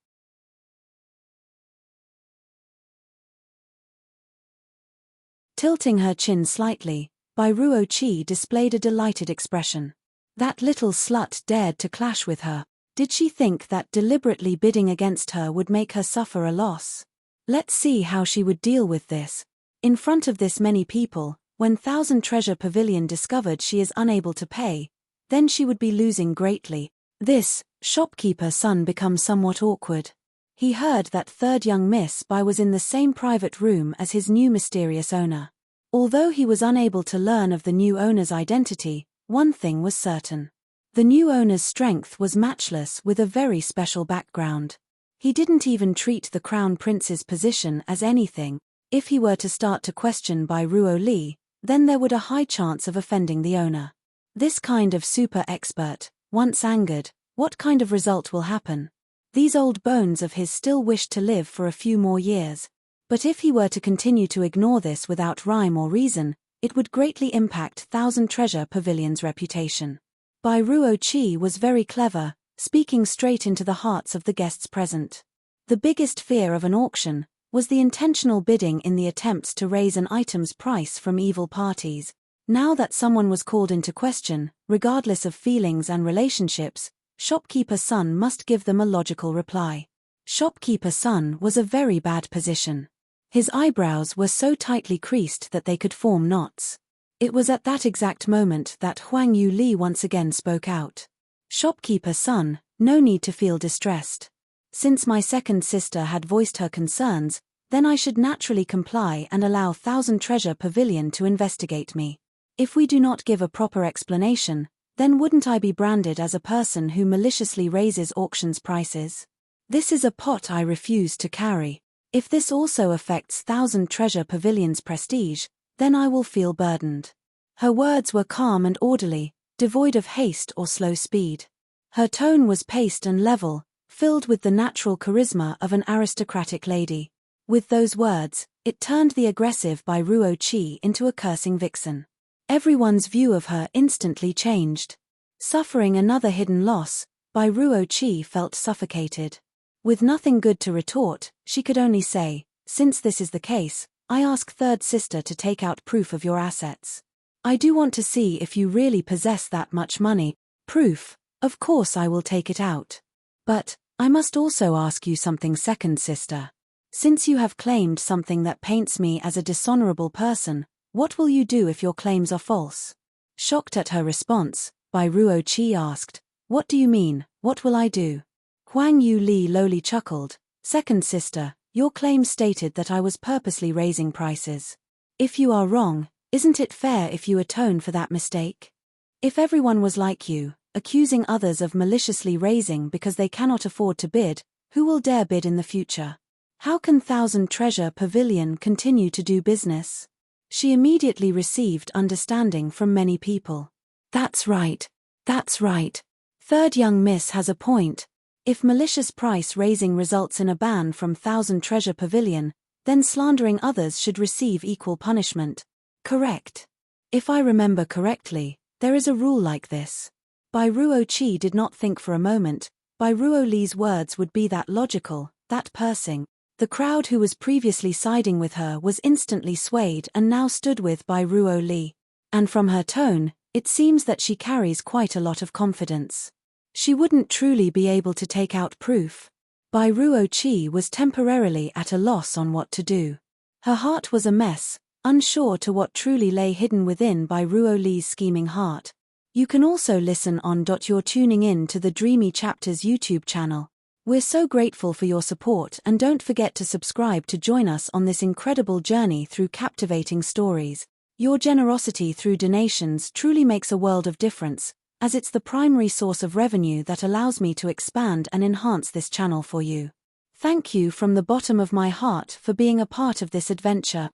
Tilting her chin slightly, Bai Ruo Li displayed a delighted expression. That little slut dared to clash with her. Did she think that deliberately bidding against her would make her suffer a loss? Let's see how she would deal with this. In front of this many people, when Thousand Treasure Pavilion discovered she is unable to pay, then she would be losing greatly. This, Shopkeeper Sun becomes somewhat awkward. He heard that third young Miss Bai was in the same private room as his new mysterious owner. Although he was unable to learn of the new owner's identity, one thing was certain. The new owner's strength was matchless with a very special background. He didn't even treat the Crown Prince's position as anything. If he were to start to question Bai Ruo Li, then there would a high chance of offending the owner. This kind of super expert, once angered, what kind of result will happen? These old bones of his still wished to live for a few more years. But if he were to continue to ignore this without rhyme or reason, it would greatly impact Thousand Treasure Pavilion's reputation. Bai Ruo Li was very clever, speaking straight into the hearts of the guests present. The biggest fear of an auction was the intentional bidding in the attempts to raise an item's price from evil parties. Now that someone was called into question, regardless of feelings and relationships, Shopkeeper Sun must give them a logical reply. Shopkeeper Sun was a very bad position. His eyebrows were so tightly creased that they could form knots. It was at that exact moment that Huang Yu Li once again spoke out. Shopkeeper son, no need to feel distressed. Since my second sister had voiced her concerns, then I should naturally comply and allow Thousand Treasure Pavilion to investigate me. If we do not give a proper explanation, then wouldn't I be branded as a person who maliciously raises auctions prices? This is a pot I refuse to carry. If this also affects Thousand Treasure Pavilion's prestige, then I will feel burdened. Her words were calm and orderly, devoid of haste or slow speed. Her tone was paced and level, filled with the natural charisma of an aristocratic lady. With those words, it turned the aggressive Bai Ruo Li into a cursing vixen. Everyone's view of her instantly changed. Suffering another hidden loss, Bai Ruo Li felt suffocated. With nothing good to retort, she could only say, since this is the case, I ask third sister to take out proof of your assets. I do want to see if you really possess that much money. Proof, of course I will take it out. But, I must also ask you something, second sister. Since you have claimed something that paints me as a dishonorable person, what will you do if your claims are false? Shocked at her response, Bai Ruo Li asked, what do you mean, what will I do? Huang Yu Li lowly chuckled, second sister, your claim stated that I was purposely raising prices. If you are wrong, isn't it fair if you atone for that mistake? If everyone was like you, accusing others of maliciously raising because they cannot afford to bid, who will dare bid in the future? How can Thousand Treasure Pavilion continue to do business? She immediately received understanding from many people. That's right. That's right. Third young miss has a point. If malicious price raising results in a ban from Thousand Treasure Pavilion, then slandering others should receive equal punishment. Correct. If I remember correctly, there is a rule like this. Bai Ruo Li did not think for a moment. Bai Ruo Li's words would be that logical, that pursing. The crowd who was previously siding with her was instantly swayed and now stood with Bai Ruo Li. And from her tone, it seems that she carries quite a lot of confidence. She wouldn't truly be able to take out proof. Bai Ruo Li was temporarily at a loss on what to do. Her heart was a mess, unsure to what truly lay hidden within Bai Ruo Li's scheming heart. You can also listen on. You're tuning in to the Dreamy Chapters YouTube channel. We're so grateful for your support, and don't forget to subscribe to join us on this incredible journey through captivating stories. Your generosity through donations truly makes a world of difference, as it's the primary source of revenue that allows me to expand and enhance this channel for you. Thank you from the bottom of my heart for being a part of this adventure.